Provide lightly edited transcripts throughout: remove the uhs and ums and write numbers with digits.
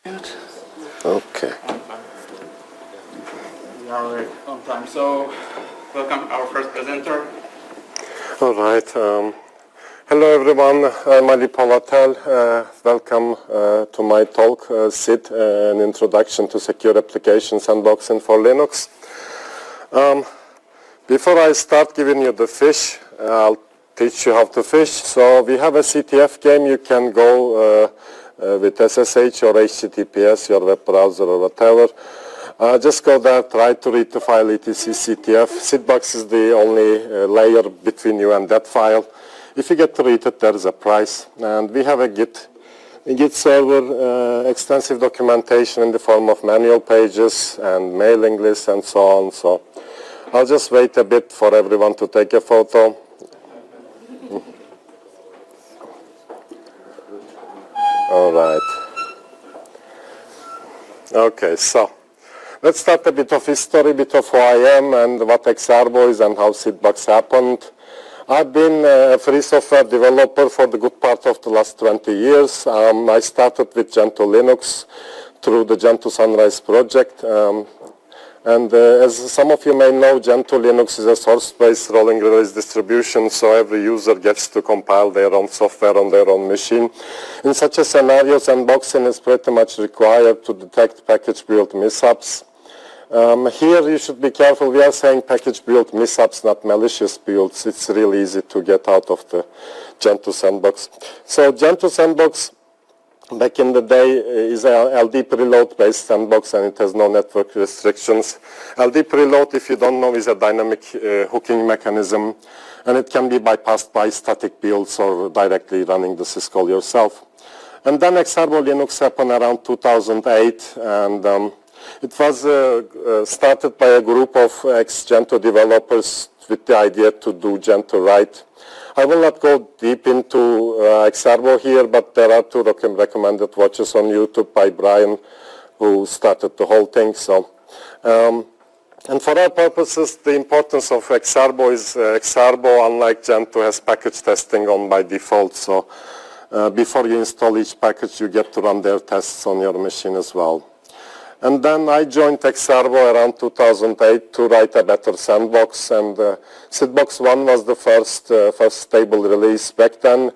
Okay. We are on time, so welcome our first presenter. All right. Hello everyone, I'm Ali Palatel. Welcome to my talk, SID, an introduction to secure application sandboxing for Linux. Before I start giving you the fish, I'll teach you how to fish. So we have a CTF game. You can go with SSH or HTTPS, your web browser or whatever. Just go there, try to read the file etc CTF. SIDbox is the only layer between you and that file. If you get to read it, there is a price. And we have a Git server, extensive documentation in the form of manual pages and mailing lists and so on. So I'll just wait a bit for everyone to take a photo. All right. Okay, so let's start a bit of history, a bit of who I am and what Exarbo is and how SIDbox happened. I've been a free software developer for the good part of the last 20 years. I started with Gentoo Linux through the Gentoo Sunrise project. As some of you may know, Gentoo Linux is a source-based rolling release distribution, so every user gets to compile their own software on their own machine. In such a scenario, sandboxing is pretty much required to detect package build mishaps. Here you should be careful. We are saying package build mishaps, not malicious builds. It's really easy to get out of the Gentoo sandbox. So Gentoo sandbox, back in the day, is a LD preload based sandbox, and it has no network restrictions. LD preload, if you don't know, is a dynamic hooking mechanism, and it can be bypassed by static builds or directly running the syscall yourself. And then Exarbo Linux happened around 2008, and it was started by a group of ex-Gentoo developers with the idea to do Gentoo right. I will not go deep into Exarbo here, but there are two recommended watches on YouTube by Brian, who started the whole thing. So, and for our purposes, the importance of Exarbo is Exarbo, unlike Gentoo, has package testing on by default. So before you install each package, you get to run their tests on your machine as well. And then I joined Exarbo around 2008 to write a better sandbox, and SIDbox 1 was the first stable release. Back then,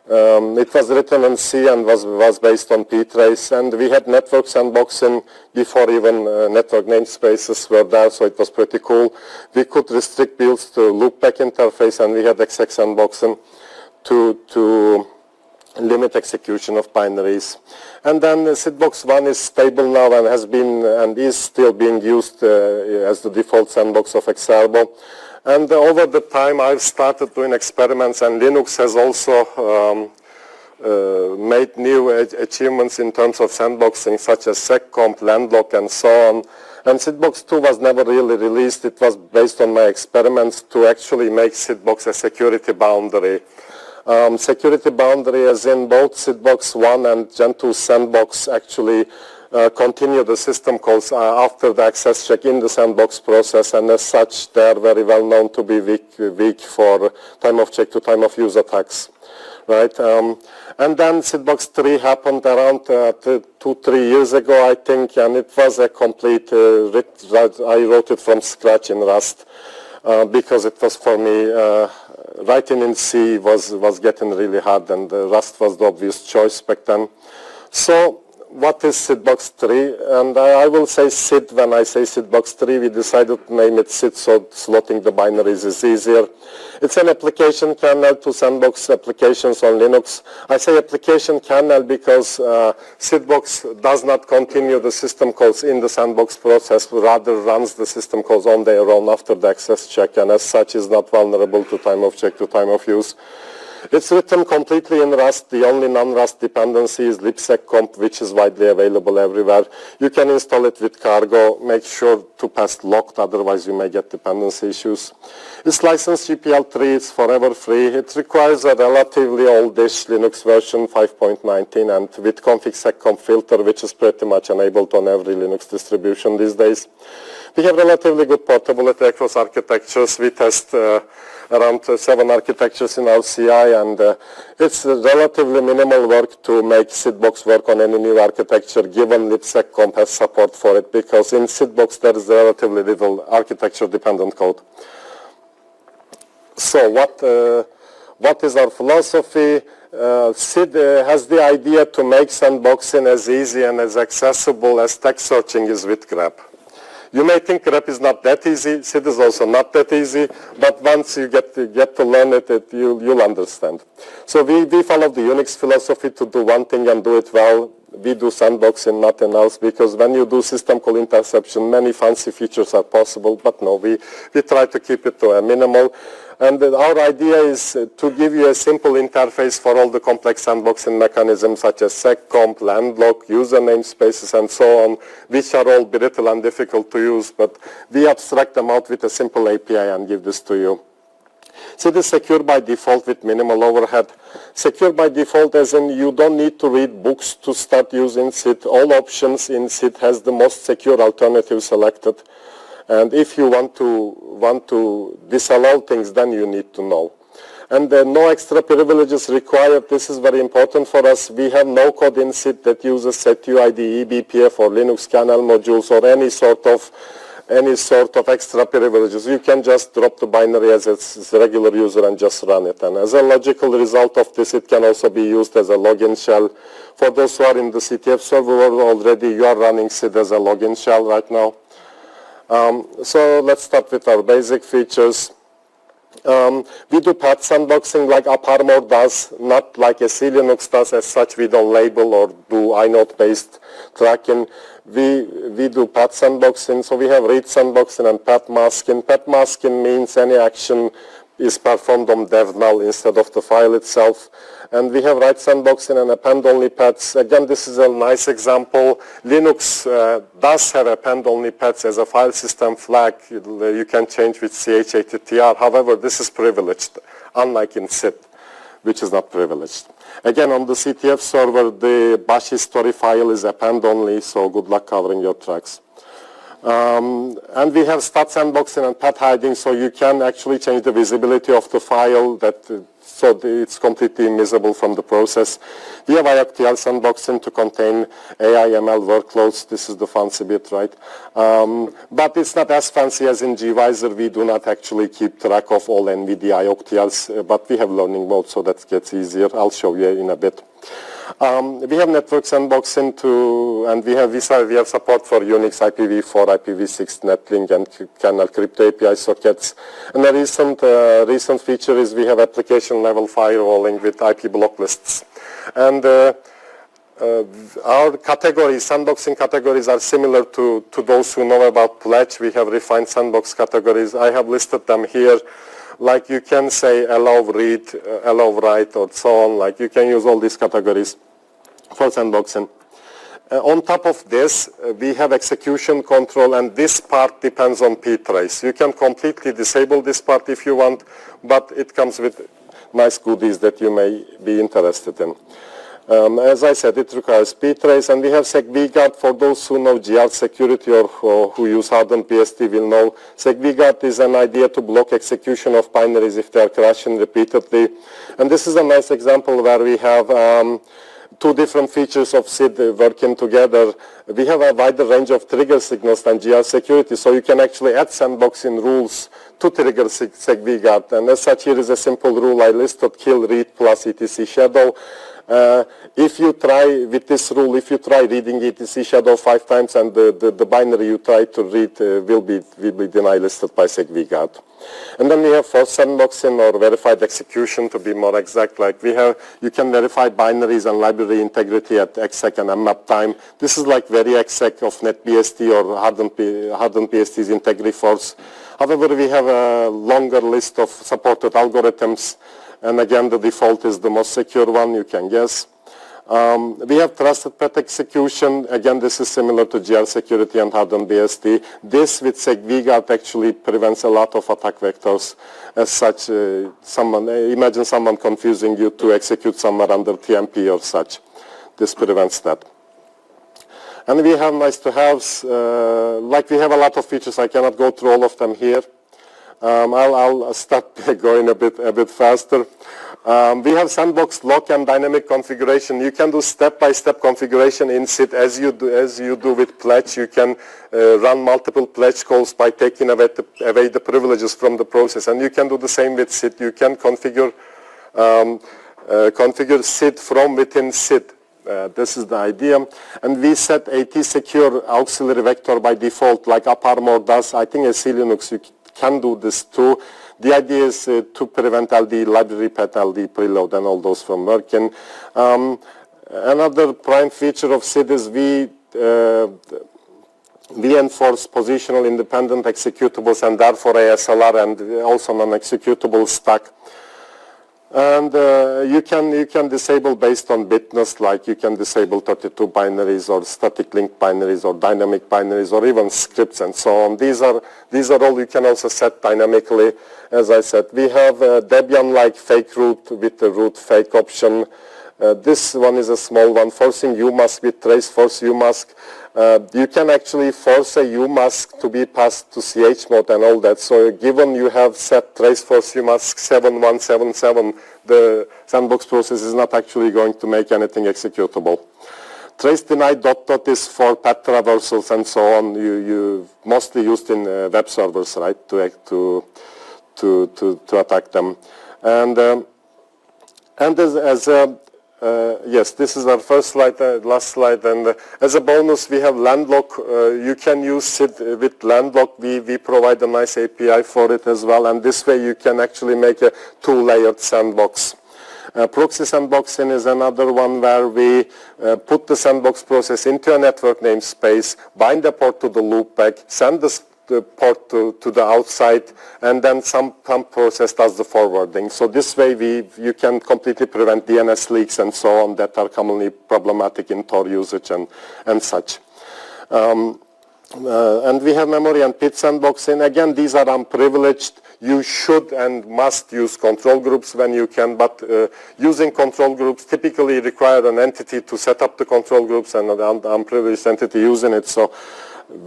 it was written in C and was based on ptrace, and we had network sandboxing before even network namespaces were there, so it was pretty cool. We could restrict builds to loopback interface, and we had exec sandboxing to limit execution of binaries. And then SIDbox 1 is stable now and has been and is still being used as the default sandbox of Exarbo. And over the time I've started doing experiments, and Linux has also made new achievements in terms of sandboxing, such as seccomp, landlock, and so on. And SIDbox 2 was never really released. It was based on my experiments to actually make SIDbox a security boundary. Security boundary as in both SIDbox 1 and Gentoo sandbox actually continue the system calls after the access check in the sandbox process, and as such they are very well known to be weak for time of check to time of use attacks. Right? And then SIDbox 3 happened around 2-3 years ago, I think, and it was a complete, I wrote it from scratch in Rust. Because it was for me, writing in C was getting really hard, and Rust was the obvious choice back then. So what is SIDbox 3? And I will say SID when I say SIDbox 3. We decided to name it SID so slotting the binaries is easier. It's an application kernel to sandbox applications on Linux. I say application kernel because SIDbox does not continue the system calls in the sandbox process, rather runs the system calls on their own after the access check, and as such is not vulnerable to time of check to time of use. It's written completely in Rust. The only non-Rust dependency is libseccomp, which is widely available everywhere. You can install it with cargo. Make sure to pass locked, otherwise you may get dependency issues. It's licensed GPL 3. It's forever free. It requires a relatively oldish Linux version 5.19 and with config seccomp filter, which is pretty much enabled on every Linux distribution these days. We have relatively good portability across architectures. We test around 7 architectures in our CI, and it's relatively minimal work to make SIDbox work on any new architecture, given libseccomp has support for it, because in SIDbox there is relatively little architecture-dependent code. So what is our philosophy? SID has the idea to make sandboxing as easy and as accessible as text searching is with grep. You may think grep is not that easy. SID is also not that easy, but once you get to learn it, you'll understand. So we follow the Unix philosophy to do one thing and do it well. We do sandboxing, nothing else, because when you do system call interception, many fancy features are possible, but no, we try to keep it to a minimal. And our idea is to give you a simple interface for all the complex sandboxing mechanisms such as seccomp, landlock, user namespaces, and so on, which are all brittle and difficult to use, but we abstract them out with a simple API and give this to you. SID is secure by default with minimal overhead. Secure by default as in you don't need to read books to start using SID. All options in SID has the most secure alternative selected. And if you want to disallow things, then you need to know. And no extra privileges required. This is very important for us. We have no code in SID that uses setuid, eBPF, or Linux kernel modules, or any sort of extra privileges. You can just drop the binary as a regular user and just run it. And as a logical result of this, it can also be used as a login shell. For those who are in the CTF server already, you are running SID as a login shell right now. So let's start with our basic features. We do path sandboxing like AppArmor does, not like a CLinux does. As such, we don't label or do inode-based tracking. We do path sandboxing, so we have read sandboxing and path masking. Path masking means any action is performed on dev null instead of the file itself. And we have write sandboxing and append-only paths. Again, this is a nice example. Linux does have append-only paths as a file system flag. You can change with ch-attr. However, this is privileged, unlike in SID, which is not privileged. Again, on the CTF server, the bash history file is append-only, so good luck covering your tracks. And we have stat sandboxing and path hiding, so you can actually change the visibility of the file so it's completely invisible from the process. We have IOCTL sandboxing to contain AI/ML workloads. This is the fancy bit, right? But it's not as fancy as in gvisor. We do not actually keep track of all NVIDIA IOCTLs, but we have learning mode, so that gets easier. I'll show you in a bit. We have network sandboxing and we have support for Unix, IPv4, IPv6, Netlink, and kernel crypto API sockets. And a recent feature is we have application level firewalling with IP block lists. And our categories, sandboxing categories, are similar to those who know about Pledge. We have refined sandbox categories. I have listed them here. Like you can say allow read, allow write, or so on. Like you can use all these categories for sandboxing. On top of this, we have execution control, and this part depends on ptrace. You can completely disable this part if you want, but it comes with nice goodies that you may be interested in. As I said, it requires ptrace, and we have SecVGuard. For those who know GR security or who use hardened BST will know, SecVGuard is an idea to block execution of binaries if they are crashing repeatedly. And this is a nice example where we have two different features of SID working together. We have a wider range of trigger signals than GR security, so you can actually add sandboxing rules to trigger SecVGuard. And as such, here is a simple rule I listed: kill read plus etc shadow. If you try with this rule, if you try reading etc shadow 5 times and the binary you try to read will be delisted by SecVGuard. And then we have forced sandboxing or verified execution, to be more exact. Like you can verify binaries and library integrity at exec and mmap time. This is like very exec of NetBST or hardened BST's IntegriForce. However, we have a longer list of supported algorithms. And again, the default is the most secure one, you can guess. We have trusted path execution. Again, this is similar to GR security and hardened BST. This with SecVGuard actually prevents a lot of attack vectors. As such, imagine someone confusing you to execute somewhere under TMP or such. This prevents that. And we have nice to haves, like we have a lot of features. I cannot go through all of them here. I'll start going a bit faster. We have sandbox lock and dynamic configuration. You can do step-by-step configuration in SID as you do with pledge. You can run multiple pledge calls by taking away the privileges from the process, and you can do the same with SID. You can configure SID from within SID. This is the idea. And we set AT secure auxiliary vector by default, like AppArmor does. I think as Linux you can do this too. The idea is to prevent LD library path, LD preload, and all those from working. Another prime feature of SID is we enforce positional independent executables and therefore ASLR and also non-executable stack. And you can disable based on bitness, like you can disable 32 binaries or static link binaries or dynamic binaries or even scripts and so on. These are all you can also set dynamically. As I said, we have Debian-like fake root with the root fake option. This one is a small one, forcing UMask with trace force UMask. You can actually force a UMask to be passed to CH mode and all that. So given you have set trace force UMask 7177, the sandbox process is not actually going to make anything executable. Trace deny ... is for path traversals and so on. You mostly used in web servers, right, to attack them. And yes, this is our first slide, last slide, and as a bonus we have landlock. You can use SID with landlock. We provide a nice API for it as well, and this way you can actually make a two-layered sandbox. Proxy sandboxing is another one where we put the sandbox process into a network namespace, bind the port to the loopback, send the port to the outside, and then some process does the forwarding. So this way you can completely prevent DNS leaks and so on that are commonly problematic in Tor usage and such. And we have memory and PID sandboxing. Again, these are unprivileged. You should and must use control groups when you can, but using control groups typically require an entity to set up the control groups and an unprivileged entity using it. So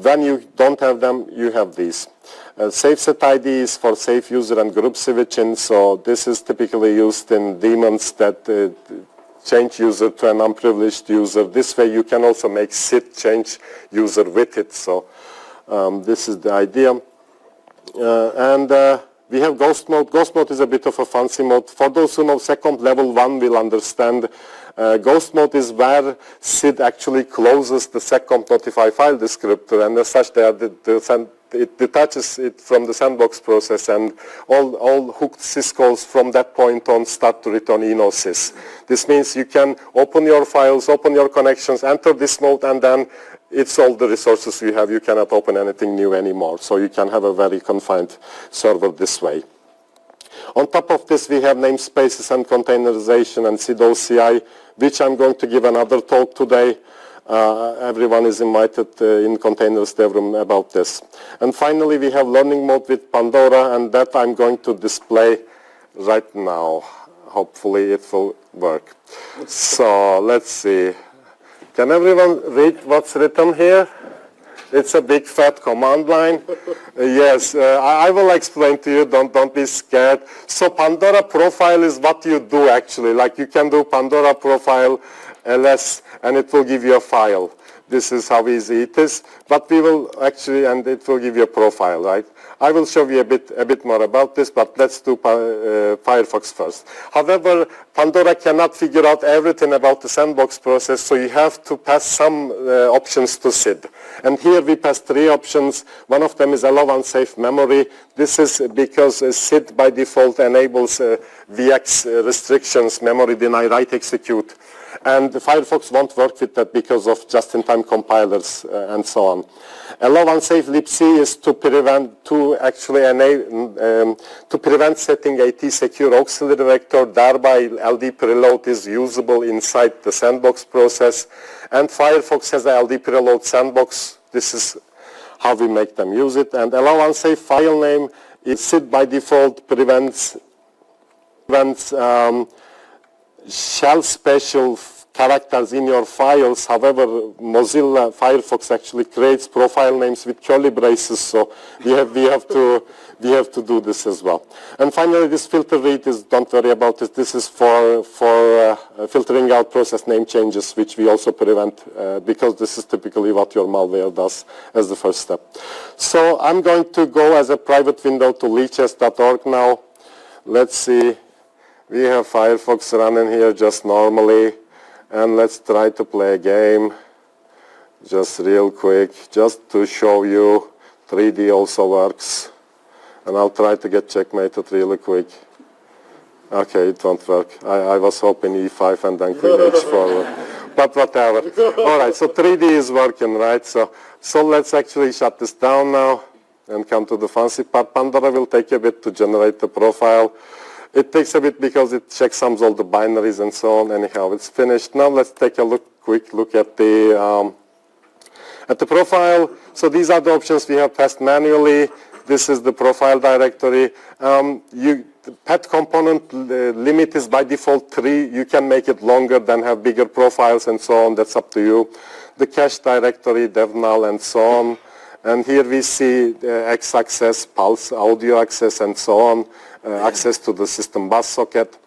when you don't have them, you have these. Safe set ID is for safe user and group switching. So this is typically used in daemons that change user to an unprivileged user. This way you can also make SID change user with it. So this is the idea. We have ghost mode. Ghost mode is a bit of a fancy mode. For those who know second level 1 will understand. Ghost mode is where SID actually closes the seccomp notify file descriptor, and as such it detaches it from the sandbox process, and all hooked syscalls from that point on start to return enosys. This means you can open your files, open your connections, enter this mode, and then it's all the resources you have. You cannot open anything new anymore. So you can have a very confined server this way. On top of this, we have namespaces and containerization and SID OCI, which I'm going to give another talk today. Everyone is invited in Containers Dev Room about this. And finally, we have learning mode with Pandora, and that I'm going to display right now. Hopefully it will work. So let's see. Can everyone read what's written here? It's a big fat command line. Yes, I will explain to you, don't be scared. So Pandora profile is what you do actually. Like you can do Pandora profile ls and it will give you a file. This is how easy it is. But we will actually, and it will give you a profile, right? I will show you a bit more about this, but let's do Firefox first. However, Pandora cannot figure out everything about the sandbox process, so you have to pass some options to SID. And here we pass 3 options. One of them is allow unsafe memory. This is because SID by default enables VX restrictions, memory deny, write execute. And Firefox won't work with that because of just-in-time compilers and so on. Allow unsafe libc is to prevent setting AT secure auxiliary vector. Thereby, LD preload is usable inside the sandbox process. And Firefox has a LD preload sandbox. This is how we make them use it. And allow unsafe file name is SID by default prevents shell special characters in your files. However, Mozilla Firefox actually creates profile names with curly braces, so we have to do this as well. And finally, this filter read is, don't worry about it, this is for filtering out process name changes, which we also prevent because this is typically what your malware does as the first step. So I'm going to go as a private window to leeches.org now. Let's see, we have Firefox running here just normally, and let's try to play a game just real quick, just to show you 3D also works. And I'll try to get checkmated really quick. Okay, it won't work. I was hoping E5 and then queen H4, but whatever. All right, so 3D is working, right? So let's actually shut this down now and come to the fancy part. Pandora will take a bit to generate the profile. It takes a bit because it checksums all the binaries and so on. Anyhow, it's finished. Now let's take a quick look at the profile. So these are the options we have passed manually. This is the profile directory. The pet component limit is by default 3. You can make it longer, then have bigger profiles and so on. That's up to you. The cache directory, devnull, and so on. And here we see x-access, pulse, audio access, and so on. Access to the system bus socket.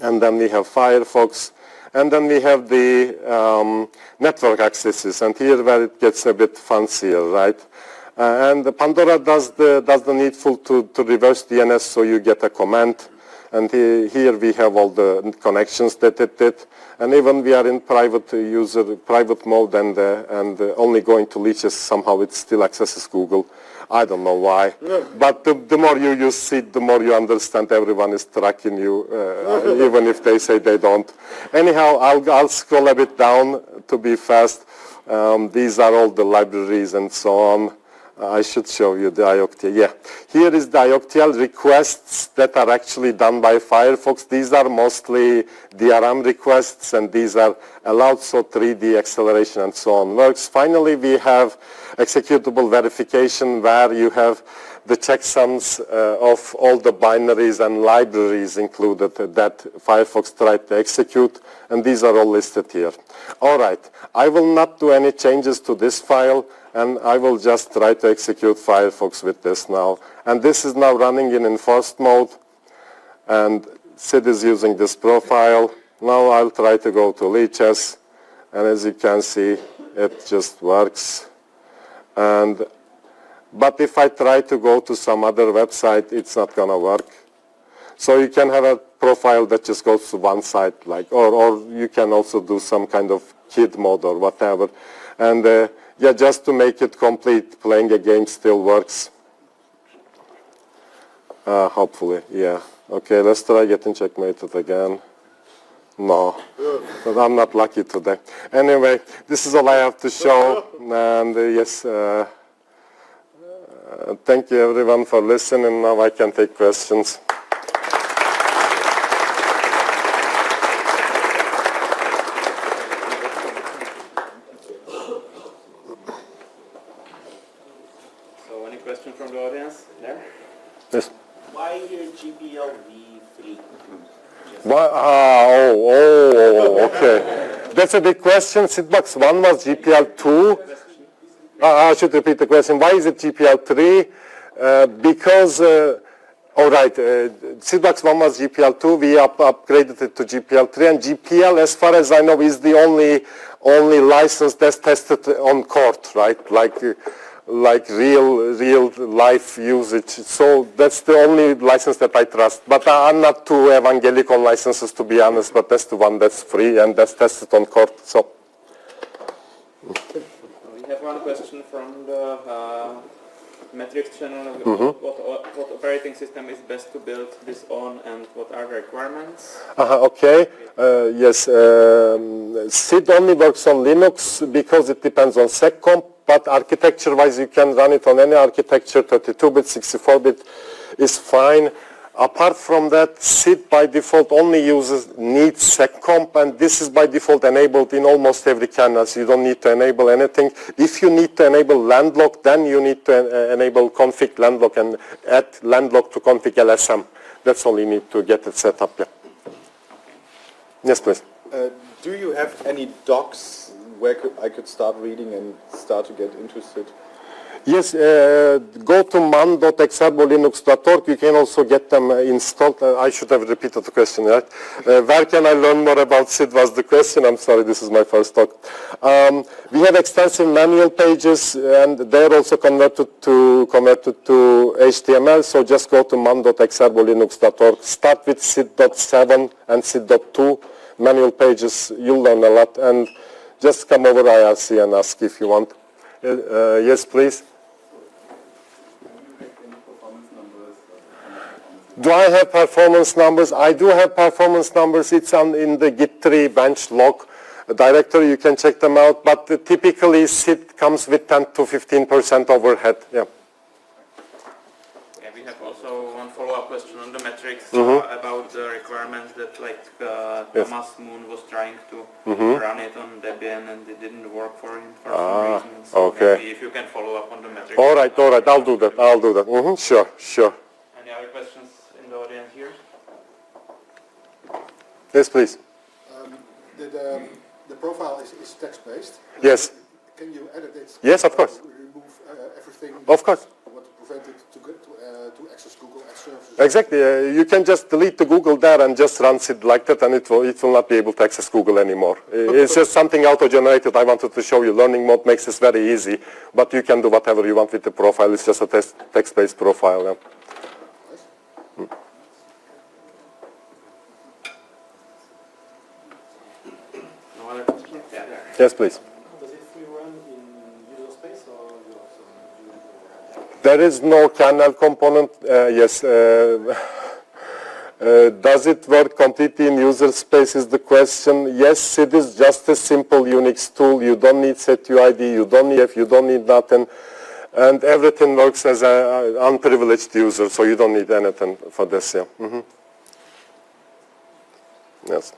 And then we have Firefox. And then we have the network accesses. And here where it gets a bit fancier, right? And the Pandora does the needful to reverse DNS, so you get a command. And here we have all the connections that it did. And even we are in private mode and only going to leeches, somehow it still accesses Google. I don't know why. No. But the more you use Seed, the more you understand everyone is tracking you, even if they say they don't. Anyhow, I'll scroll a bit down to be fast. These are all the libraries and so on. I should show you the IOCTL. Yeah, here is the IOCTL requests that are actually done by Firefox. These are mostly DRM requests, and these are allowed, so 3D acceleration and so on works. Finally, we have executable verification where you have the checksums of all the binaries and libraries included that Firefox tried to execute, and these are all listed here. All right, I will not do any changes to this file, and I will just try to execute Firefox with this now. And this is now running in enforced mode, and Sid is using this profile. Now I'll try to go to leeches, and as you can see, it just works. But if I try to go to some other website, it's not going to work. So you can have a profile that just goes to one site, like, or you can also do some kind of kid mode or whatever. And yeah, just to make it complete, playing a game still works. Hopefully, yeah. Okay, let's try getting checkmated again. No, but I'm not lucky today. Anyway, this is all I have to show. And yes, thank you everyone for listening. Now I can take questions. So any question from the audience there? Yes. Why here GPL v3? Why? Okay. That's a big question. Sidbox 1 was GPL2. I should repeat the question. Why is it GPL3? Because, all right, Sidbox 1 was GPL2. We upgraded it to GPL3. And GPL, as far as I know, is the only license that's tested on court, right? Like real life usage. So that's the only license that I trust. But I'm not too evangelical on licenses, to be honest, but that's the one that's free and that's tested on court. So We have one question from the metrics channel. What operating system is best to build this on, and what are the requirements? Okay. Yes. SID only works on Linux because it depends on seccomp. But architecture-wise, you can run it on any architecture. 32-bit, 64-bit is fine. Apart from that, SID by default only needs seccomp, and this is by default enabled in almost every kernel, so you don't need to enable anything. If you need to enable landlock, then you need to enable config landlock and add landlock to config LSM. That's all you need to get it set up. Yeah. Yes, please. Do you have any docs where I could start reading and start to get interested? Yes, go to man.exerbolinux.org. You can also get them installed. I should have repeated the question, right? Where can I learn more about SID was the question. I'm sorry, this is my first talk. We have extensive manual pages, and they're also converted to HTML. So just go to man.exerbolinux.org. Start with SID.7 and SID.2 manual pages. You'll learn a lot. And just come over IRC and ask if you want. Yes, please. Do I have performance numbers? I do have performance numbers. It's in the Git3 bench log directory. You can check them out. But typically, SID comes with 10 to 15% overhead. Yeah. Yeah, we have also one follow-up question on the metrics about the requirements that, like, Thomas Moon was trying to run it on Debian and it didn't work for him for some reason. So okay. maybe if you can follow up on the metrics. All right. I'll do that. Sure. Any other questions in the audience here? Yes, please. The profile is text-based. Yes. Can you edit it? Yes, of course. Remove everything. Of course. What to prevent it to access Google Ads services? Exactly. You can just delete the Google there and just run SID like that, and it will not be able to access Google anymore. It's just something auto-generated. I wanted to show you. Learning mode makes this very easy, but you can do whatever you want with the profile. It's just a text-based profile. Yeah. No other questions? Yeah, there. Yes, please. Does it free run in user space or you also do? There is no kernel component. Yes. Does it work completely in user space is the question. Yes, it is just a simple Unix tool. You don't need setuid, you don't need F, you don't need nothing. And everything works as an unprivileged user, so you don't need anything for this. Yeah. Yes.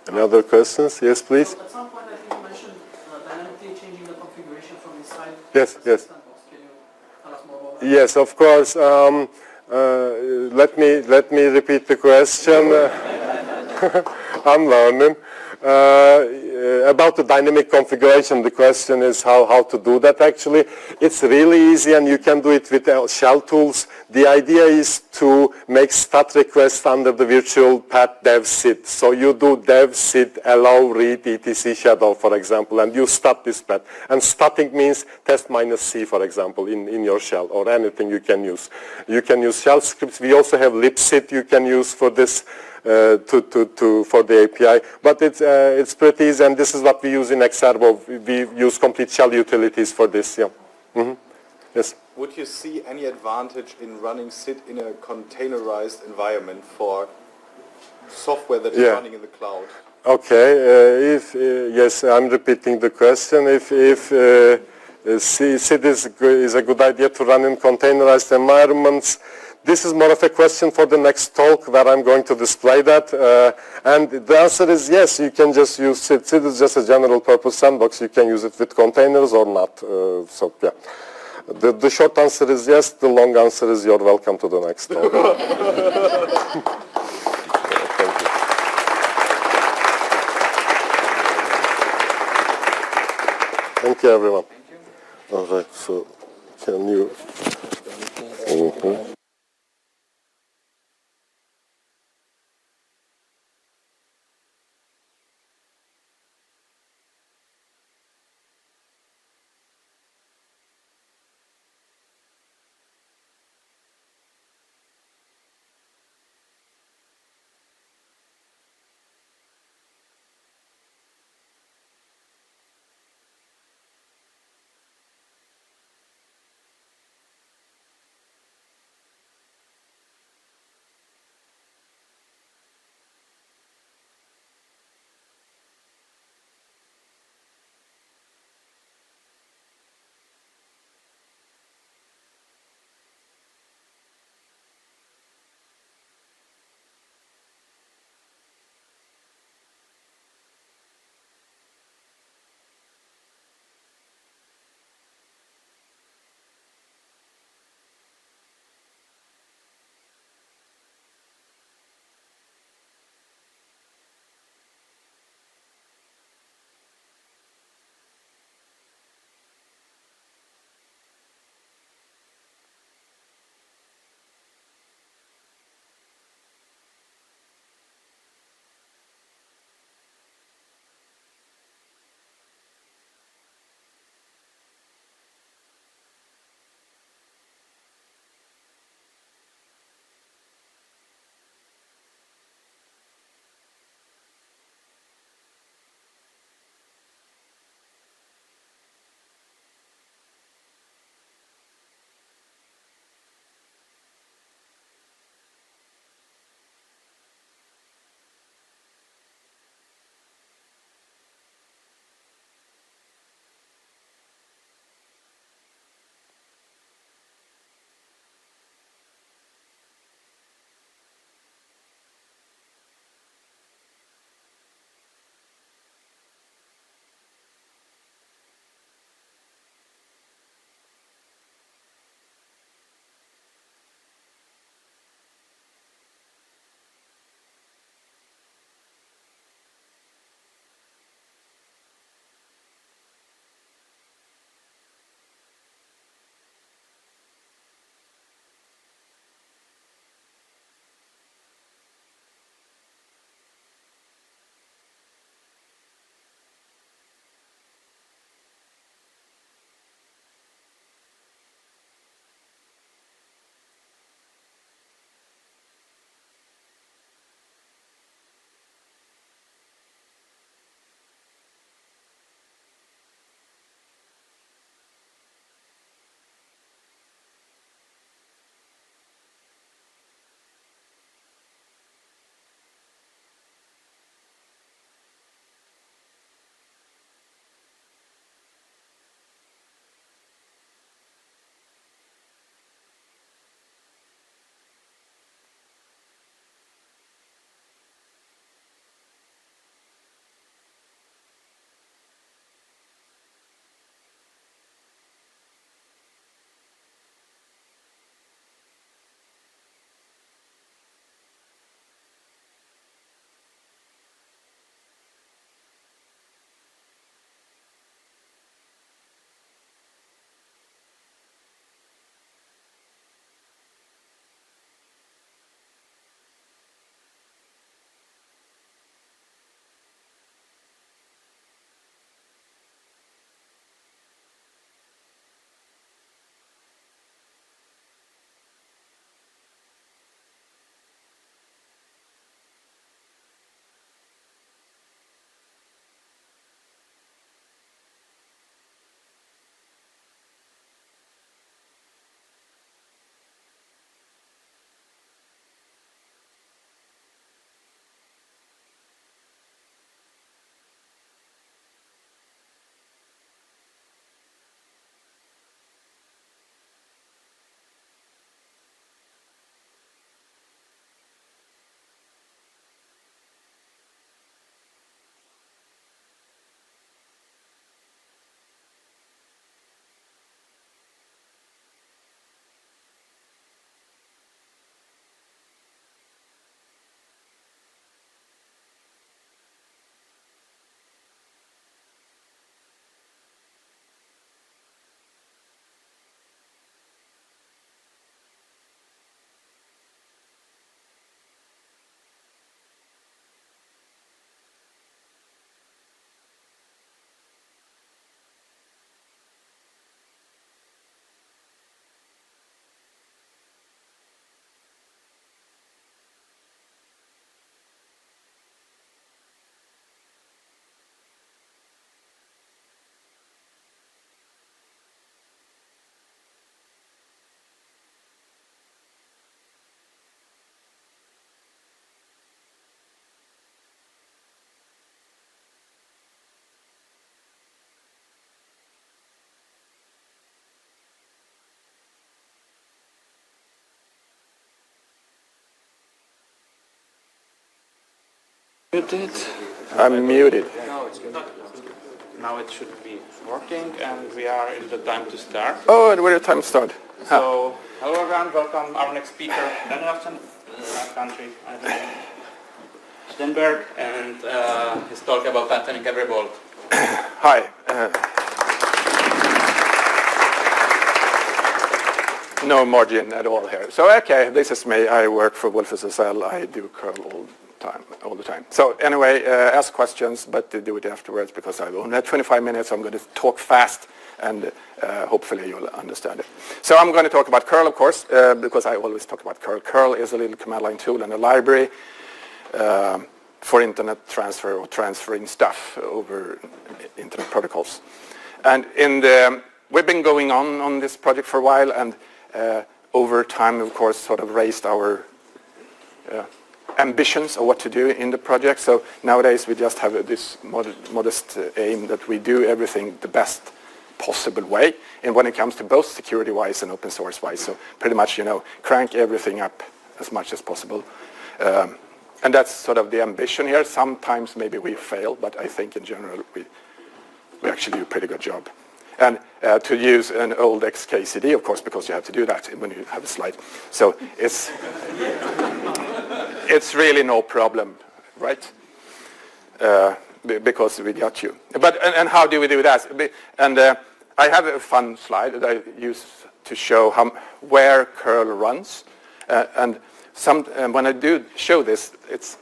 Any other questions? Yes, please. So at some point, I think you mentioned dynamically changing the configuration from inside. Yes. Can you tell us more about that? Yes, of course. Let me repeat the question. I'm learning. About the dynamic configuration, the question is how to do that actually. It's really easy and you can do it with shell tools. The idea is to make stat requests under the virtual path dev SID. So you do dev SID allow read etc shadow, for example, and you stat this path. And statting means test minus C, for example, in your shell or anything you can use. You can use shell scripts. We also have libsid you can use for this. For the API, but it's pretty easy, and this is what we use in Exerbo. We use complete shell utilities for this. Yeah. Yes. Would you see any advantage in running SID in a containerized environment for software that is running in the cloud? Okay. Yes, I'm repeating the question. If SID is a good idea to run in containerized environments. This is more of a question for the next talk where I'm going to display that. And the answer is yes, you can just use SID. SID is just a general purpose sandbox. You can use it with containers or not. So yeah, the short answer is yes. The long answer is you're welcome to the next talk. Thank you. Thank you, everyone. Thank you. All right, so can you... Muted. I'm muted. Now it should be working, and we are in the time to start. Oh, and we're at time to start. So, hello everyone, welcome our next speaker, Daniel country, Stenberg, and his talk about patterning every bolt. Hi. No margin at all here. So, okay, this is me. I work for Wolf SSL. I do curl all the time. So anyway, ask questions, but do it afterwards because I've only had 25 minutes. So I'm going to talk fast, and hopefully you'll understand it. So I'm going to talk about curl, of course, because I always talk about curl. Curl is a little command line tool and a library for internet transfer or transferring stuff over internet protocols. And we've been going on this project for a while, and over time, of course, sort of raised our ambitions of what to do in the project. So nowadays we just have this modest aim that we do everything the best possible way, and when it comes to both security-wise and open source-wise. So pretty much, crank everything up as much as possible. And that's sort of the ambition here. Sometimes maybe we fail, but I think in general we actually do a pretty good job. And to use an old XKCD, of course, because you have to do that when you have a slide. So it's really no problem, right? Because we got you. But and how do we do that? And I have a fun slide that I use to show where curl runs. And when I do show this, it's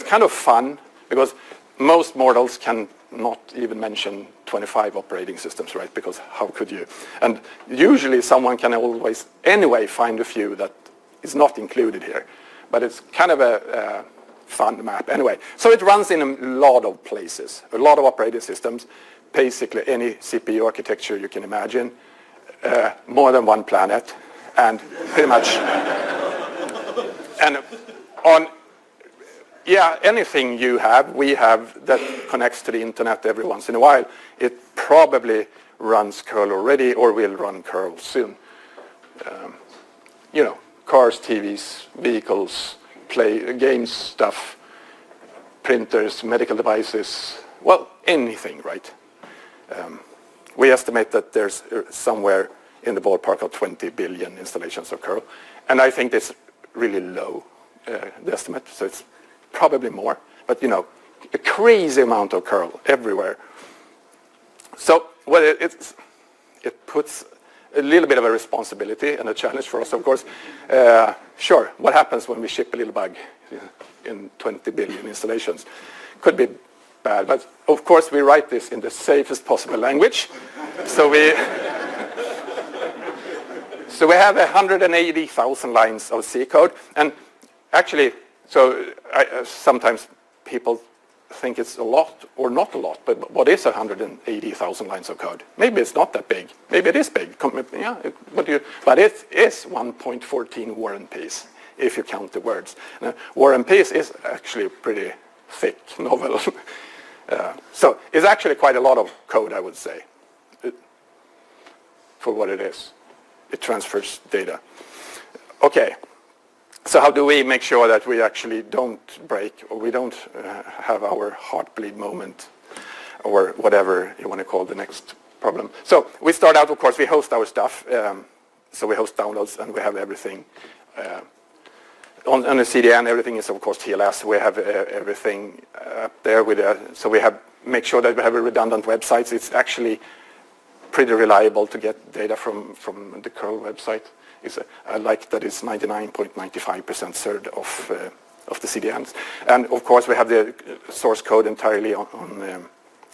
kind of fun because most mortals can not even mention 25 operating systems, right? Because how could you? And usually someone can always anyway find a few that is not included here. But it's kind of a fun map. Anyway, so it runs in a lot of places, a lot of operating systems, basically any CPU architecture you can imagine, more than one planet, and pretty much, and on, anything we have that connects to the internet every once in a while, it probably runs curl already or will run curl soon. Cars, TVs, vehicles, games stuff, printers, medical devices, well, anything, right? We estimate that there's somewhere in the ballpark of 20 billion installations of curl, and I think it's really low, the estimate, so it's probably more, but a crazy amount of curl everywhere. So it puts a little bit of a responsibility and a challenge for us, of course. Sure, what happens when we ship a little bug in 20 billion installations? Could be bad, but of course we write this in the safest possible language. So we have 180,000 lines of C code, and actually, sometimes people think it's a lot or not a lot, but what is 180,000 lines of code? Maybe it's not that big. Maybe it is big. But it is 1.14 War and Peace, if you count the words. Now, War and Peace is actually a pretty thick novel. So it's actually quite a lot of code, I would say, for what it is. It transfers data. Okay. So how do we make sure that we actually don't break or we don't have our heartbleed moment or whatever you want to call the next problem? So we start out, of course, we host our stuff. So we host downloads and we have everything. On the CDN, everything is, of course, TLS. We have everything up there. So we make sure that we have a redundant websites. It's actually pretty reliable to get data from the curl website. I like that it's 99.95% served of the CDNs. And of course we have the source code entirely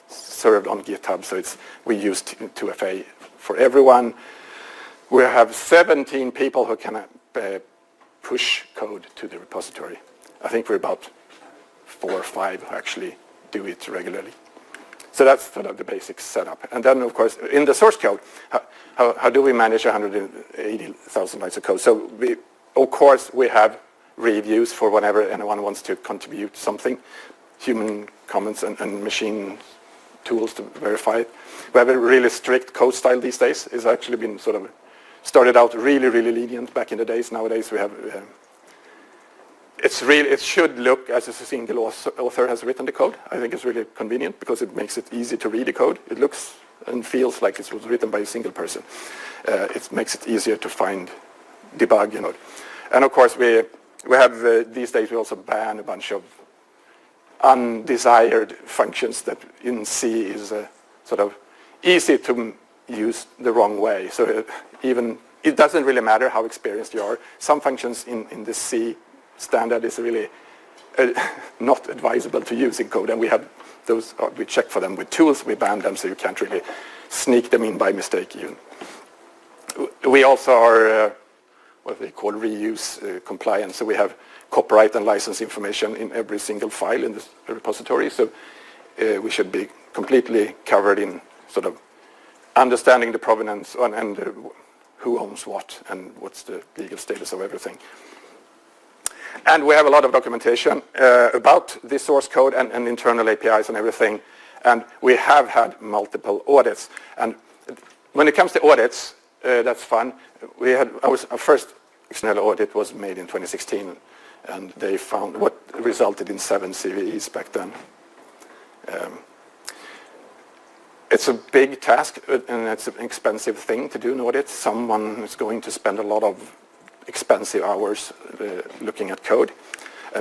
served on GitHub, so we use 2FA for everyone. We have 17 people who can push code to the repository. I think we're about 4 or 5 who actually do it regularly. So that's sort of the basic setup. And then, of course, in the source code, how do we manage 180,000 lines of code? So, of course, we have reviews for whenever anyone wants to contribute something, human comments and machine tools to verify it. We have a really strict code style these days. It's actually been sort of started out really, really lenient back in the days. Nowadays, we have it should look as if a single author has written the code. I think it's really convenient because it makes it easy to read the code. It looks and feels like it was written by a single person. It makes it easier to find, debug, And of course, we have these days we also ban a bunch of undesired functions that in C is sort of easy to use the wrong way. So it doesn't really matter how experienced you are. Some functions in the C standard is really not advisable to use in code, and we have those. We check for them with tools. We ban them, so you can't really sneak them in by mistake even. We also are what they call reuse compliant. So we have copyright and license information in every single file in this repository. So we should be completely covered in sort of understanding the provenance and who owns what and what's the legal status of everything. And we have a lot of documentation about the source code and internal APIs and everything. And we have had multiple audits. And when it comes to audits, that's fun. Our first external audit was made in 2016, and they found what resulted in 7 CVEs back then. It's a big task, and it's an expensive thing to do an audit. Someone is going to spend a lot of expensive hours looking at code.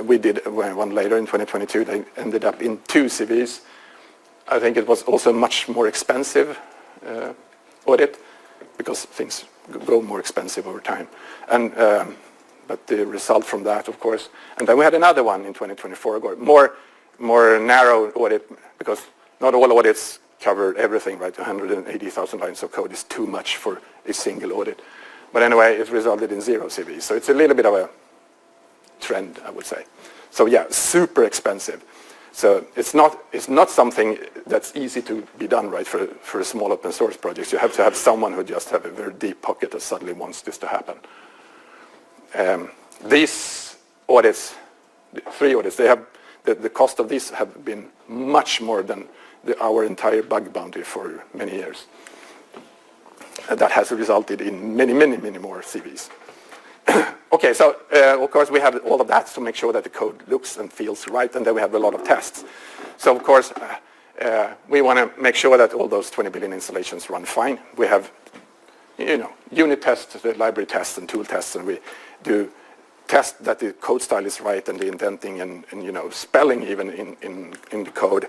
We did one later in 2022. They ended up in 2 CVs. I think it was also a much more expensive audit because things go more expensive over time. And but the result from that, of course, and then we had another one in 2024, more narrow audit, because not all audits cover everything, right? 180,000 lines of code is too much for a single audit. But anyway, it resulted in 0 CVs. So it's a little bit of a trend, I would say. So yeah, super expensive. So it's not something that's easy to be done, right, for a small open source project. You have to have someone who just have a very deep pocket that suddenly wants this to happen. These audits, 3 audits, they have the cost of these have been much more than our entire bug bounty for many years. And that has resulted in many, many, many more CVs. Okay, so of course we have all of that to make sure that the code looks and feels right, and then we have a lot of tests. So of course we want to make sure that all those 20 billion installations run fine. We have, unit tests, the library tests, and tool tests, and we do test that the code style is right and the indenting and spelling even in the code.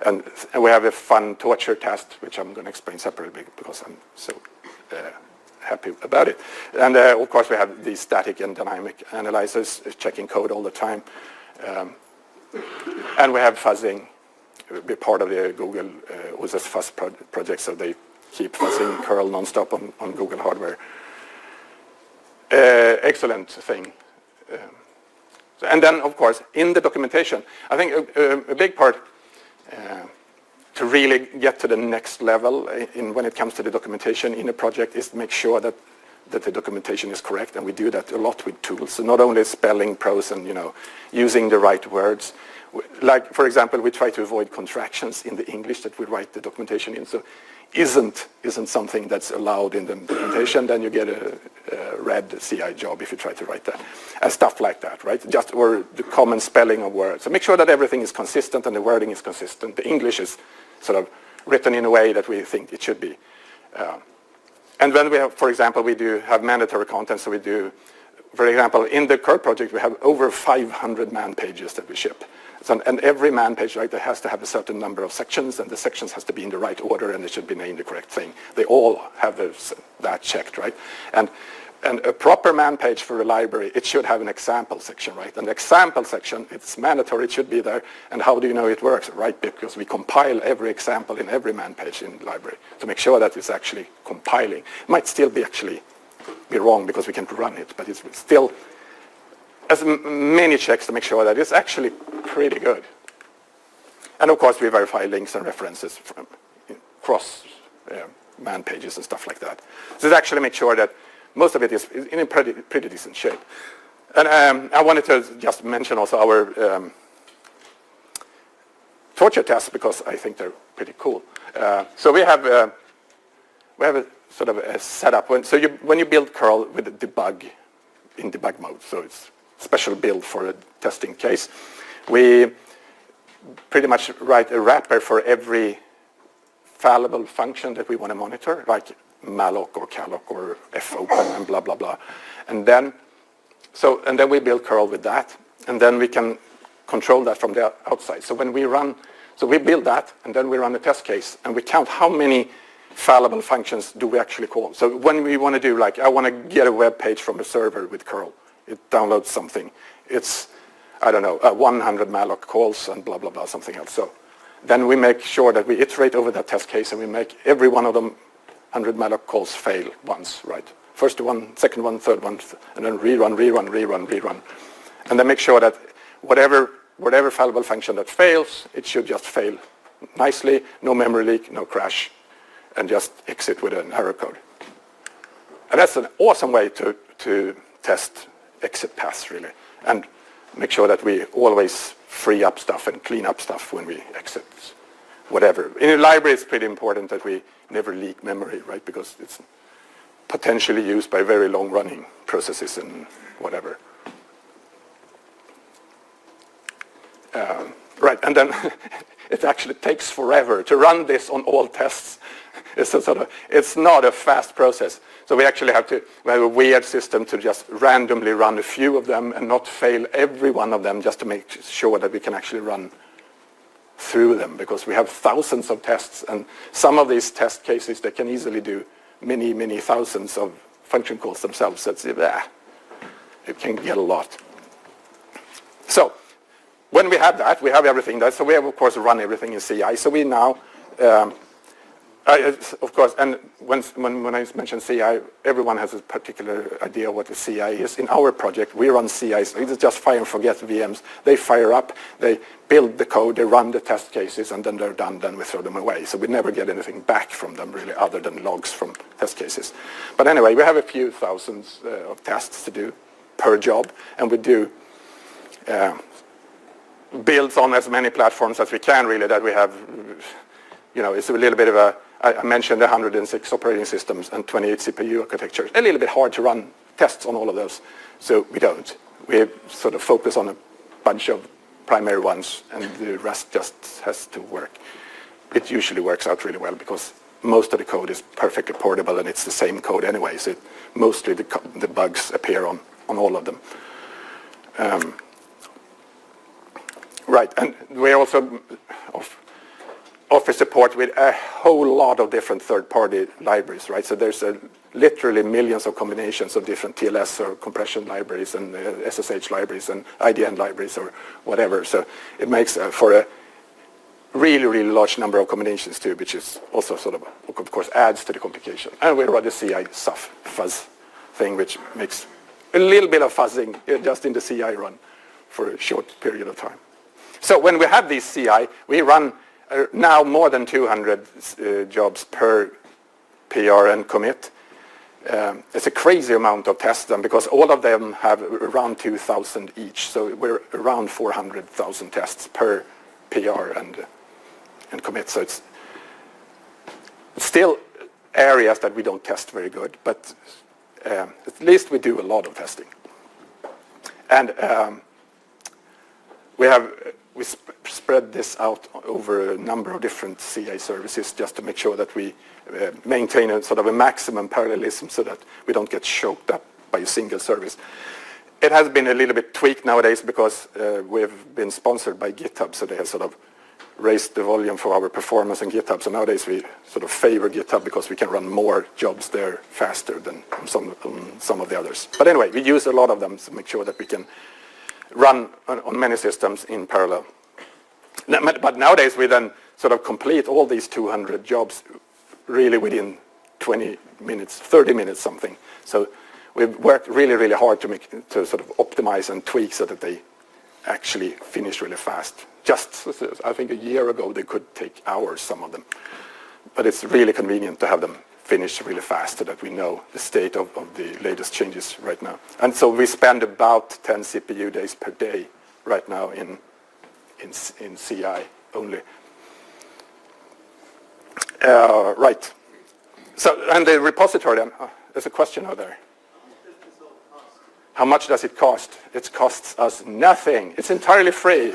And we have a fun torture test, which I'm going to explain separately because I'm so happy about it. And of course we have these static and dynamic analyzers checking code all the time. And we have fuzzing. We're part of the Google OSS Fuzz project, so they keep fuzzing curl nonstop on Google hardware. Excellent thing. And then, of course, in the documentation, I think a big part to really get to the next level when it comes to the documentation in a project is to make sure that the documentation is correct, and we do that a lot with tools. So not only spelling, prose, and using the right words. Like, for example, we try to avoid contractions in the English that we write the documentation in. So isn't something that's allowed in the documentation, then you get a red CI job if you try to write that. And stuff like that, right? Or the common spelling of words. So make sure that everything is consistent and the wording is consistent. The English is sort of written in a way that we think it should be. And then we have, for example, we do have mandatory content. So we do, for example, in the curl project, we have over 500 man pages that we ship. So, and every man page, right, there has to have a certain number of sections, and the sections has to be in the right order, and they should be named the correct thing. They all have that checked, right? And a proper man page for a library, it should have an example section, right? And the example section, it's mandatory, it should be there. And how do you know it works, right? Because we compile every example in every man page in the library to make sure that it's actually compiling. It might still be wrong because we can't run it, but it's still as many checks to make sure that it's actually pretty good. And of course we verify links and references from cross man pages and stuff like that. So it actually makes sure that most of it is in a pretty decent shape. And I wanted to just mention also our torture tests because I think they're pretty cool. So we have a sort of a setup. When you build curl with a debug in debug mode, so it's special build for a testing case. We pretty much write a wrapper for every fallible function that we want to monitor, like malloc or calloc or fopen and blah, blah, blah. And then we build curl with that, and then we can control that from the outside. So when we run, so we build that, and then we run a test case, and we count how many fallible functions do we actually call. So when we want to do, like, I want to get a web page from a server with curl, it downloads something. It's, I don't know, 100 malloc calls and blah, blah, blah, something else. So then we make sure that we iterate over that test case, and we make every one of them 100 malloc calls fail once, right? First one, second one, third one, and then rerun. And then make sure that whatever fallible function that fails, it should just fail nicely, no memory leak, no crash, and just exit with an error code. And that's an awesome way to test exit paths, really, and make sure that we always free up stuff and clean up stuff when we exit whatever. In a library, it's pretty important that we never leak memory, right, because it's potentially used by very long-running processes and whatever. Right, and then it actually takes forever to run this on all tests. It's not a fast process. So we actually have a weird system to just randomly run a few of them and not fail every one of them, just to make sure that we can actually run through them, because we have thousands of tests, and some of these test cases, they can easily do many, many thousands of function calls themselves. It can get a lot. So when we have that, we have everything. So we have, of course, run everything in CI. So we now, of course, and when I mention CI, everyone has a particular idea what the CI is. In our project, we run CI. So it's just fire and forget VMs. They fire up, they build the code, they run the test cases, and then they're done. Then we throw them away. So we never get anything back from them, really, other than logs from test cases. But anyway, we have a few thousands of tests to do per job, and we do builds on as many platforms as we can, really, that we have. It's a little bit of a, I mentioned 106 operating systems and 28 CPU architectures. A little bit hard to run tests on all of those, so we don't. We sort of focus on a bunch of primary ones, and the rest just has to work. It usually works out really well, because most of the code is perfectly portable, and it's the same code anyway, so mostly the bugs appear on all of them. Right, and we also offer support with a whole lot of different third-party libraries, right? So there's literally millions of combinations of different TLS or compression libraries and SSH libraries and IDN libraries or whatever. So it makes for a really, really large number of combinations too, which is also sort of course, adds to the complication. And we run the CI fuzz thing, which makes a little bit of fuzzing just in the CI run for a short period of time. So when we have these CI, we run now more than 200 jobs per PR and commit. It's a crazy amount of tests, and because all of them have around 2,000 each, so we're around 400,000 tests per PR and commit. So it's still areas that we don't test very good, but at least we do a lot of testing. And we spread this out over a number of different CI services, just to make sure that we maintain a sort of a maximum parallelism, so that we don't get choked up by a single service. It has been a little bit tweaked nowadays, because we've been sponsored by GitHub, so they have sort of raised the volume for our performance on GitHub. So nowadays we sort of favor GitHub, because we can run more jobs there faster than some of the others. But anyway, we use a lot of them to make sure that we can run on many systems in parallel. But nowadays we then sort of complete all these 200 jobs really within 20 minutes, 30 minutes something. So we've worked really, really hard to sort of optimize and tweak so that they actually finish really fast. Just, I think a year ago, they could take hours, some of them. But it's really convenient to have them finish really fast, so that we know the state of the latest changes right now. And so we spend about 10 CPU days per day right now in CI only. Right. So, and the repository then, there's a question over there. How much does it cost? It costs us nothing. It's entirely free.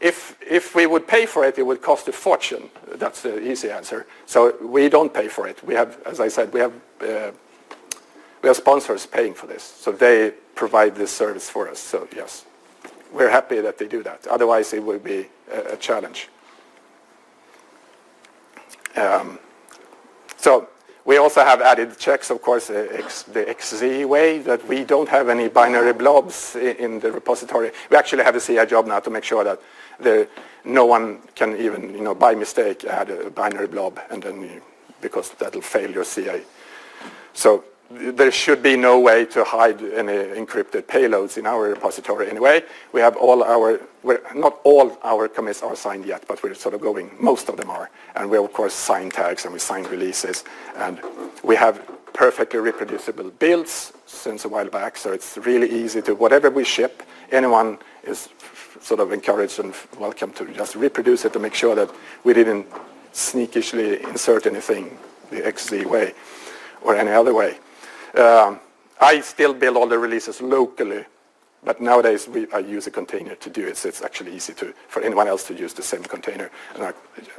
If we would pay for it, it would cost a fortune. That's the easy answer. So we don't pay for it. We have, as I said, we have sponsors paying for this. So they provide this service for us. So yes, we're happy that they do that. Otherwise, it would be a challenge. So we also have added checks, of course, the XZ way, that we don't have any binary blobs in the repository. We actually have a CI job now to make sure that no one can even, by mistake add a binary blob, and then because that'll fail your CI. So there should be no way to hide any encrypted payloads in our repository anyway. We have not all our commits are signed yet, but we're sort of most of them are. And we of course sign tags and we sign releases. And we have perfectly reproducible builds since a while back, so it's really easy to, whatever we ship, anyone is sort of encouraged and welcome to just reproduce it to make sure that we didn't sneakishly insert anything the XZ way or any other way. I still build all the releases locally, but nowadays I use a container to do it, so it's actually easy for anyone else to use the same container. And I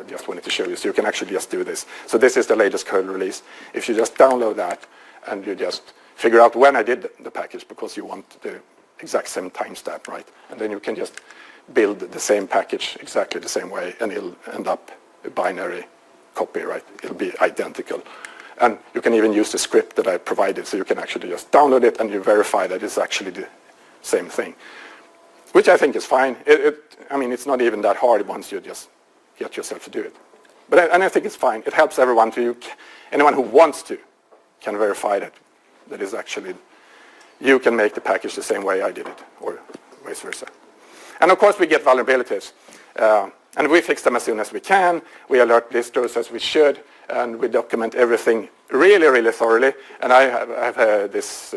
just wanted to show you, so you can actually just do this. So this is the latest kernel release. If you just download that and you just figure out when I did the package, because you want the exact same timestamp, right? And then you can just build the same package exactly the same way, and it'll end up a binary copy, right? It'll be identical. And you can even use the script that I provided, so you can actually just download it and you verify that it's actually the same thing, which I think is fine. I mean, it's not even that hard once you just get yourself to do it. And I think it's fine. It helps everyone anyone who wants to can verify that is actually, you can make the package the same way I did it, or vice versa. And of course we get vulnerabilities. And we fix them as soon as we can. We alert distros as we should, and we document everything really, really thoroughly. And I have this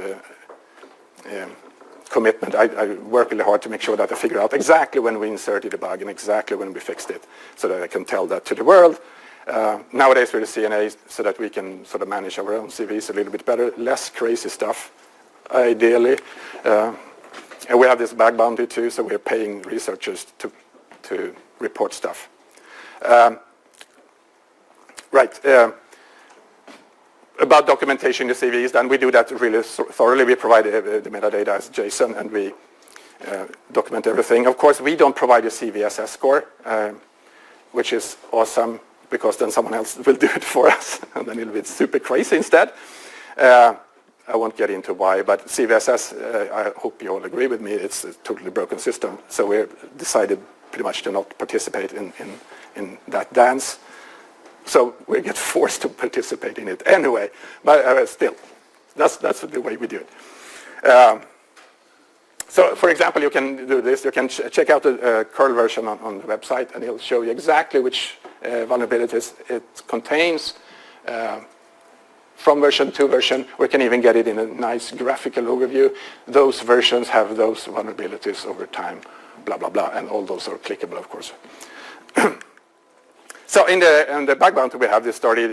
commitment. I work really hard to make sure that I figure out exactly when we inserted a bug and exactly when we fixed it, so that I can tell that to the world. Nowadays with the CNA, so that we can sort of manage our own CVs a little bit better, less crazy stuff, ideally. And we have this bug bounty too, so we're paying researchers to report stuff. About documentation in the CVs, then we do that really thoroughly. We provide the metadata as JSON, and we document everything. Of course, we don't provide a CVSS score, which is awesome, because then someone else will do it for us, and then it'll be super crazy instead. I won't get into why, but CVSS, I hope you all agree with me, it's a totally broken system. So we decided pretty much to not participate in that dance. So we get forced to participate in it anyway. But still, that's the way we do it. So for example, you can do this. You can check out the curl version on the website, and it'll show you exactly which vulnerabilities it contains. From version to version, we can even get it in a nice graphical overview. Those versions have those vulnerabilities over time, blah, blah, blah, and all those are clickable, of course. So in the bug bounty, we have this started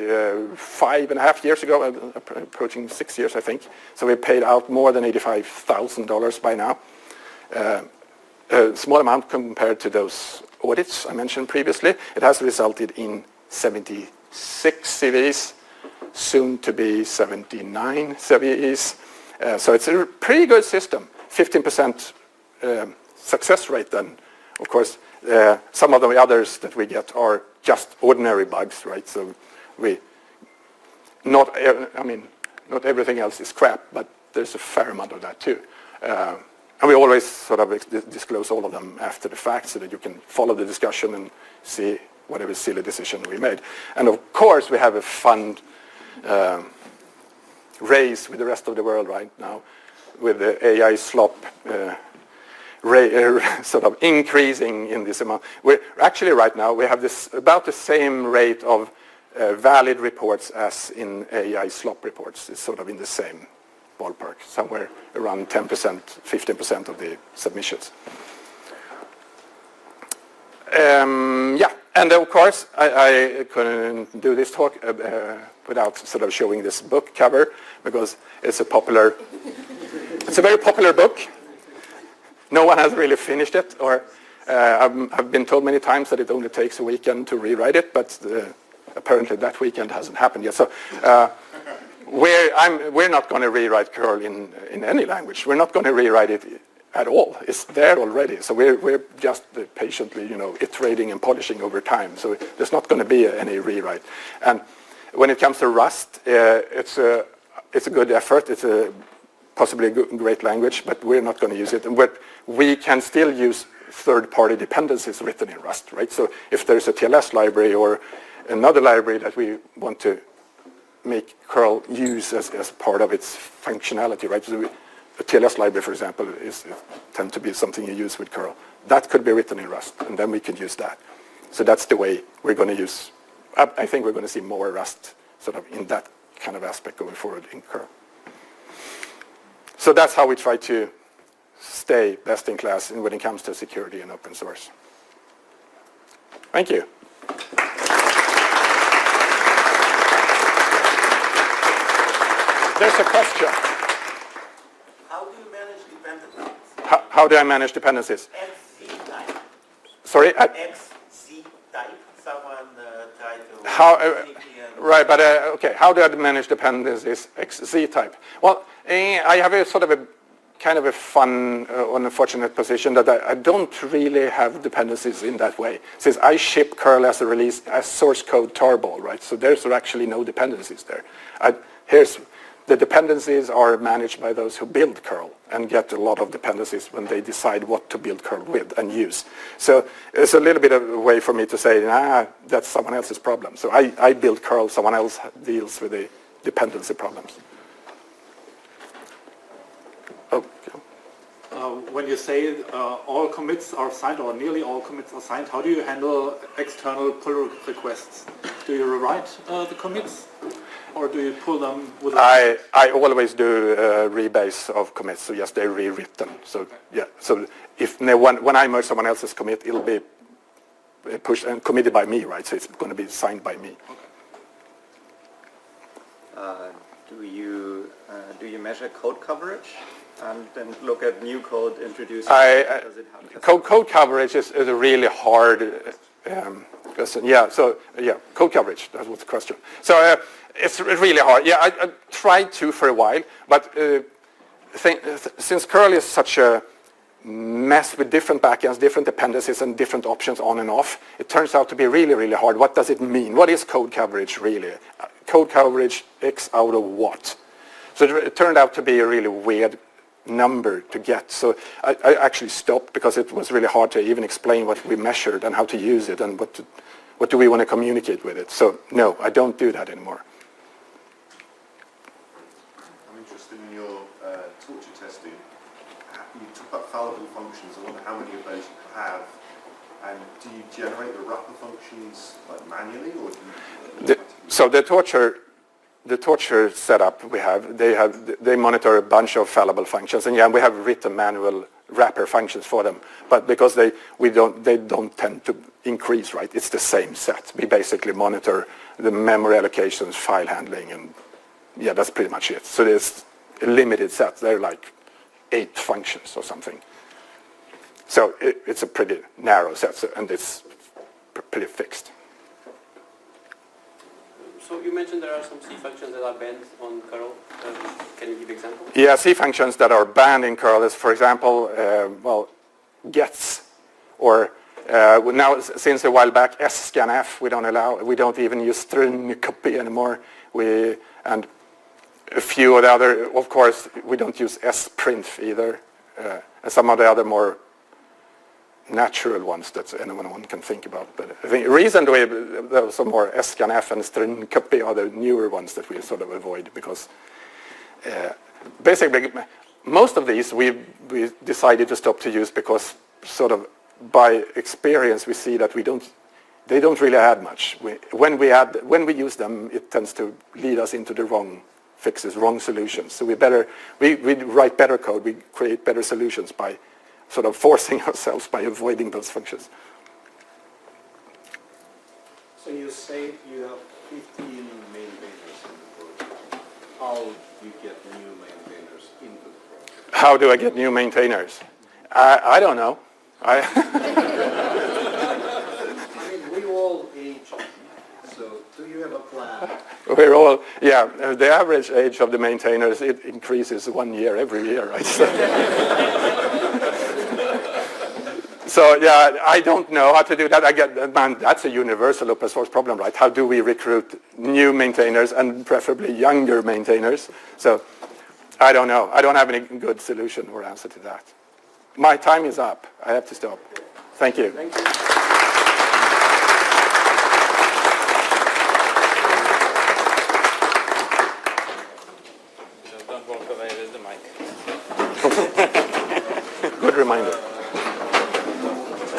5.5 years ago, approaching 6 years, I think. So we paid out more than $85,000 by now. A small amount compared to those audits I mentioned previously. It has resulted in 76 CVs, soon to be 79 CVEs. So it's a pretty good system. 15% success rate then. Of course, some of the others that we get are just ordinary bugs, right? So not everything else is crap, but there's a fair amount of that too. And we always sort of disclose all of them after the fact, so that you can follow the discussion and see whatever silly decision we made. And of course, we have a fun race with the rest of the world right now, with the AI slop sort of increasing in this amount. We're actually right now, we have this about the same rate of valid reports as in AI slop reports. It's sort of in the same ballpark, somewhere around 10%, 15% of the submissions. Yeah, and of course, I couldn't do this talk without sort of showing this book cover, because it's a very popular book. No one has really finished it, or I've been told many times that it only takes a weekend to rewrite it, but apparently that weekend hasn't happened yet. So we're not going to rewrite curl in any language. We're not going to rewrite it at all. It's there already. So we're just patiently, iterating and polishing over time. So there's not going to be any rewrite. And when it comes to Rust, it's a good effort. It's possibly a great language, but we're not going to use it. But we can still use third-party dependencies written in Rust, right? So if there's a TLS library or another library that we want to make curl use as part of its functionality, right? So a TLS library, for example, tend to be something you use with curl. That could be written in Rust, and then we can use that. So that's the way we're going to use. I think we're going to see more Rust sort of in that kind of aspect going forward in curl. So that's how we try to stay best in class when it comes to security and open source. Thank you. There's a question. How do you manage dependencies? How do I manage dependencies? XZ type. Sorry? XZ type. Someone tried to... Right, but okay, how do I manage dependencies XZ type? Well, I have a sort of a kind of a fun, unfortunate position that I don't really have dependencies in that way. Since I ship curl as a release, as source code tarball, right? So there's actually no dependencies there. The dependencies are managed by those who build curl and get a lot of dependencies when they decide what to build curl with and use. So it's a little bit of a way for me to say, that's someone else's problem. So I build curl, someone else deals with the dependency problems. When you say all commits are signed, or nearly all commits are signed, how do you handle external pull requests? Do you rewrite the commits, or do you pull them with I always do rebase of commits, so yes, they're rewritten. So yeah, so if when I merge someone else's commit, it'll be pushed and committed by me, right? So it's going to be signed by me. Do you measure code coverage and then look at new code introduced? Code coverage is a really hard question. Yeah, so yeah, code coverage, that was the question. So it's really hard. Yeah, I tried to for a while, but since curl is such a mess with different backends, different dependencies, and different options on and off, it turns out to be really, really hard. What does it mean? What is code coverage really? Code coverage X out of what? So it turned out to be a really weird number to get. So I actually stopped because it was really hard to even explain what we measured and how to use it and what do we want to communicate with it. So no, I don't do that anymore. I'm interested in your torture testing. You talk about fallible functions. I wonder how many of those you have, and do you generate the wrapper functions like manually, or do you? So the torture setup we have, they monitor a bunch of fallible functions, and yeah, we have written manual wrapper functions for them. But because they don't tend to increase, right? It's the same set. We basically monitor the memory allocations, file handling, and yeah, that's pretty much it. So there's a limited set. They're like 8 functions or something. So it's a pretty narrow set, and it's pretty fixed. So you mentioned there are some C functions that are banned on curl. Can you give examples? Yeah, C functions that are banned in curl is, for example, gets, or now since a while back, scanf we don't allow. We don't even use string copy anymore. And a few of the other, of course, we don't use sprint either, and some of the other more natural ones that anyone can think about. But I think recently there was some more scanf and string copy are the newer ones that we sort of avoid, because basically most of these we decided to stop to use because sort of by experience we see that they don't really add much. When we use them, it tends to lead us into the wrong fixes, wrong solutions. So we write better code, we create better solutions by sort of forcing ourselves by avoiding those functions. So you say you have 15 maintainers in the project. How do you get new maintainers into the project? How do I get new maintainers? I don't know. I mean, we all age, so do you have a plan? We're all, yeah, the average age of the maintainers, it increases 1 year every year, right? So yeah, I don't know how to do that. Man, that's a universal open source problem, right? How do we recruit new maintainers and preferably younger maintainers? So I don't know. I don't have any good solution or answer to that. My time is up. I have to stop. Thank you. Thank you. Don't walk away with the mic. Good reminder.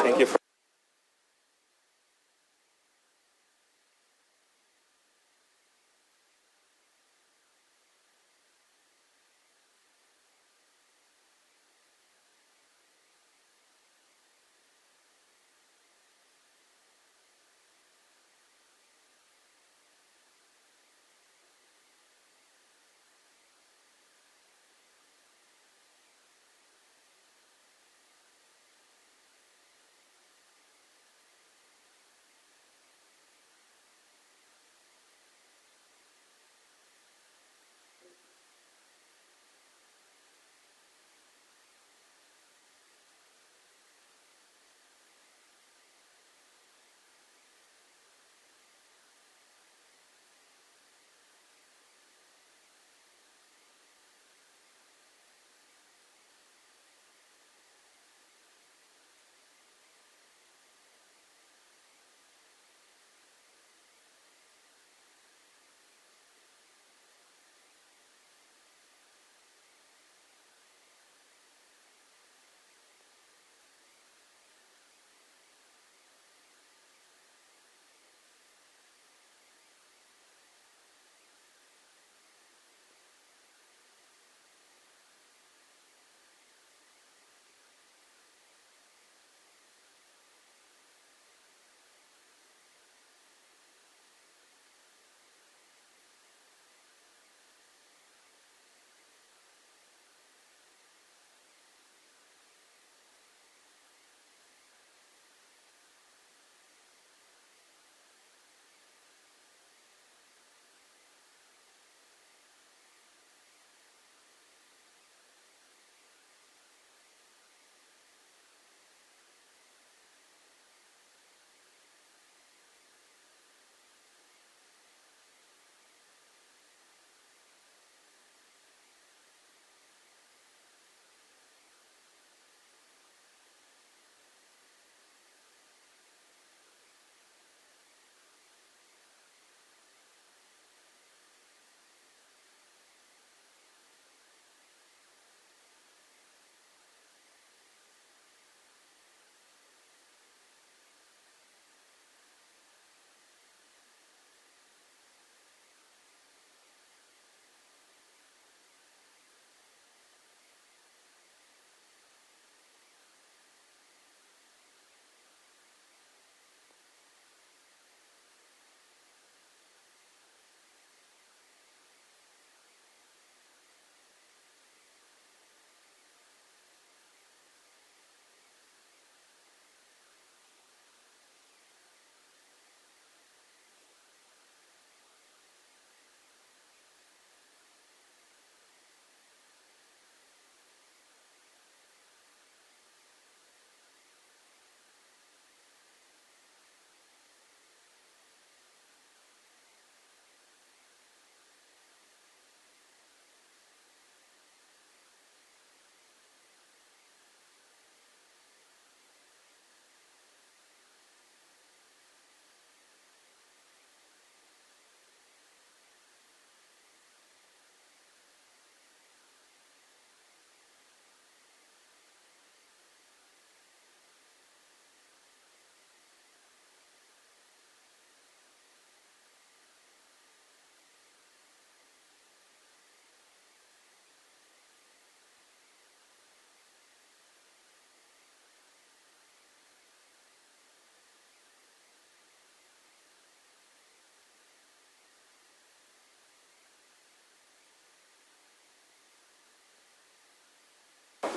Thank you for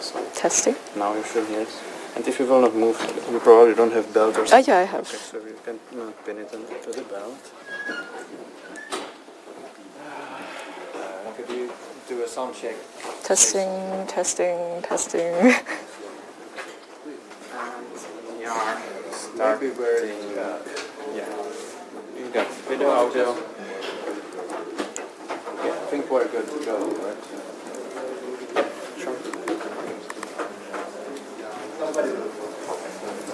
So Testing. now you should hear it. And if you will not move, you probably don't have belt or Oh something. yeah, I have. Okay, so you can pin it to the belt. Could you do a sound check? Testing, testing, testing. And we are starting. Yeah. You got video, audio. Yeah, I think we're good to go, right? Sure.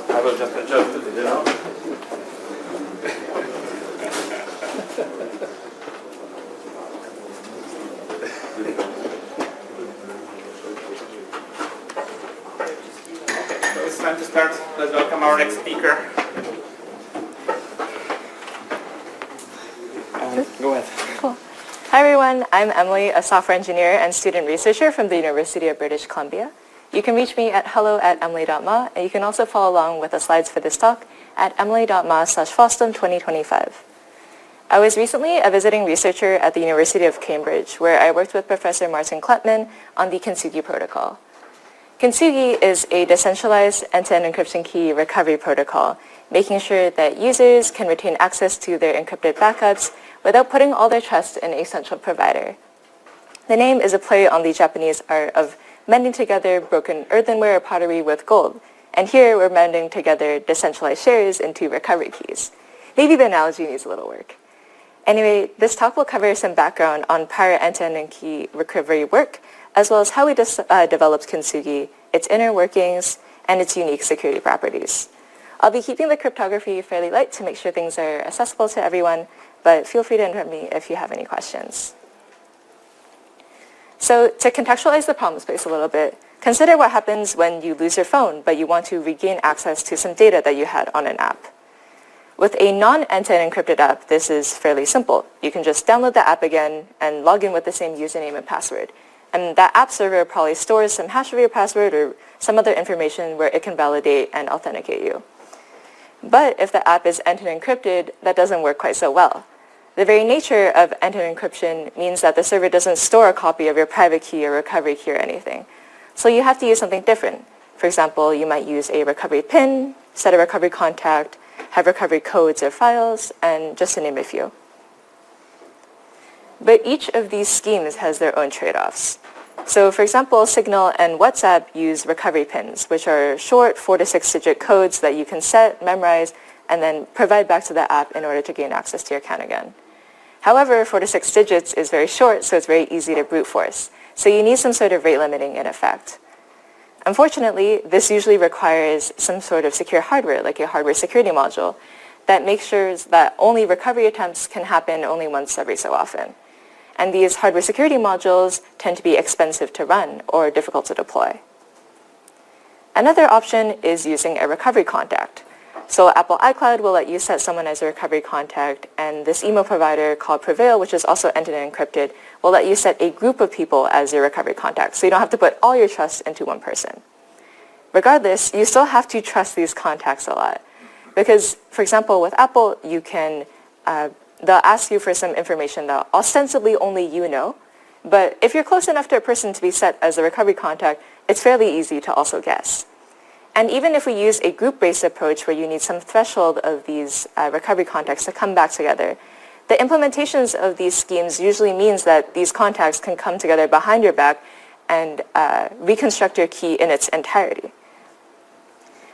I will just adjust it, you know. So it's time to start. Let's welcome our next speaker. Go ahead. Cool. Hi everyone, I'm Emily, a software engineer and student researcher from the University of British Columbia. You can reach me at hello@emily.ma, and you can also follow along with the slides for this talk at emily.ma/FOSDEM 2025. I was recently a visiting researcher at the University of Cambridge, where I worked with Professor Martin Kleppmann on the Kintsugi protocol. Kintsugi is a decentralized end-to-end encryption key recovery protocol, making sure that users can retain access to their encrypted backups without putting all their trust in a central provider. The name is a play on the Japanese art of mending together broken earthenware or pottery with gold, and here we're mending together decentralized shares into recovery keys. Maybe the analogy needs a little work. Anyway, this talk will cover some background on prior end-to-end key recovery work, as well as how we developed Kintsugi, its inner workings, and its unique security properties. I'll be keeping the cryptography fairly light to make sure things are accessible to everyone, but feel free to interrupt me if you have any questions. So to contextualize the problem space a little bit, consider what happens when you lose your phone, but you want to regain access to some data that you had on an app. With a non-end-to-end encrypted app, this is fairly simple. You can just download the app again and log in with the same username and password. And that app server probably stores some hash of your password or some other information where it can validate and authenticate you. But if the app is end-to-end encrypted, that doesn't work quite so well. The very nature of end-to-end encryption means that the server doesn't store a copy of your private key or recovery key or anything. So you have to use something different. For example, you might use a recovery PIN, set a recovery contact, have recovery codes or files, and just to name a few. But each of these schemes has their own trade-offs. So for example, Signal and WhatsApp use recovery pins, which are short 4 to 6-digit codes that you can set, memorize, and then provide back to the app in order to gain access to your account again. However, 4 to 6 digits is very short, so it's very easy to brute force. So you need some sort of rate limiting in effect. Unfortunately, this usually requires some sort of secure hardware, like a hardware security module, that makes sure that only recovery attempts can happen only once every so often. And these hardware security modules tend to be expensive to run or difficult to deploy. Another option is using a recovery contact. So Apple iCloud will let you set someone as a recovery contact, and this email provider called Prevail, which is also end-to-end encrypted, will let you set a group of people as your recovery contact, so you don't have to put all your trust into one person. Regardless, you still have to trust these contacts a lot. Because, for example, with Apple, you can, they'll ask you for some information that ostensibly only you know, but if you're close enough to a person to be set as a recovery contact, it's fairly easy to also guess. And even if we use a group-based approach where you need some threshold of these recovery contacts to come back together, the implementations of these schemes usually means that these contacts can come together behind your back and reconstruct your key in its entirety.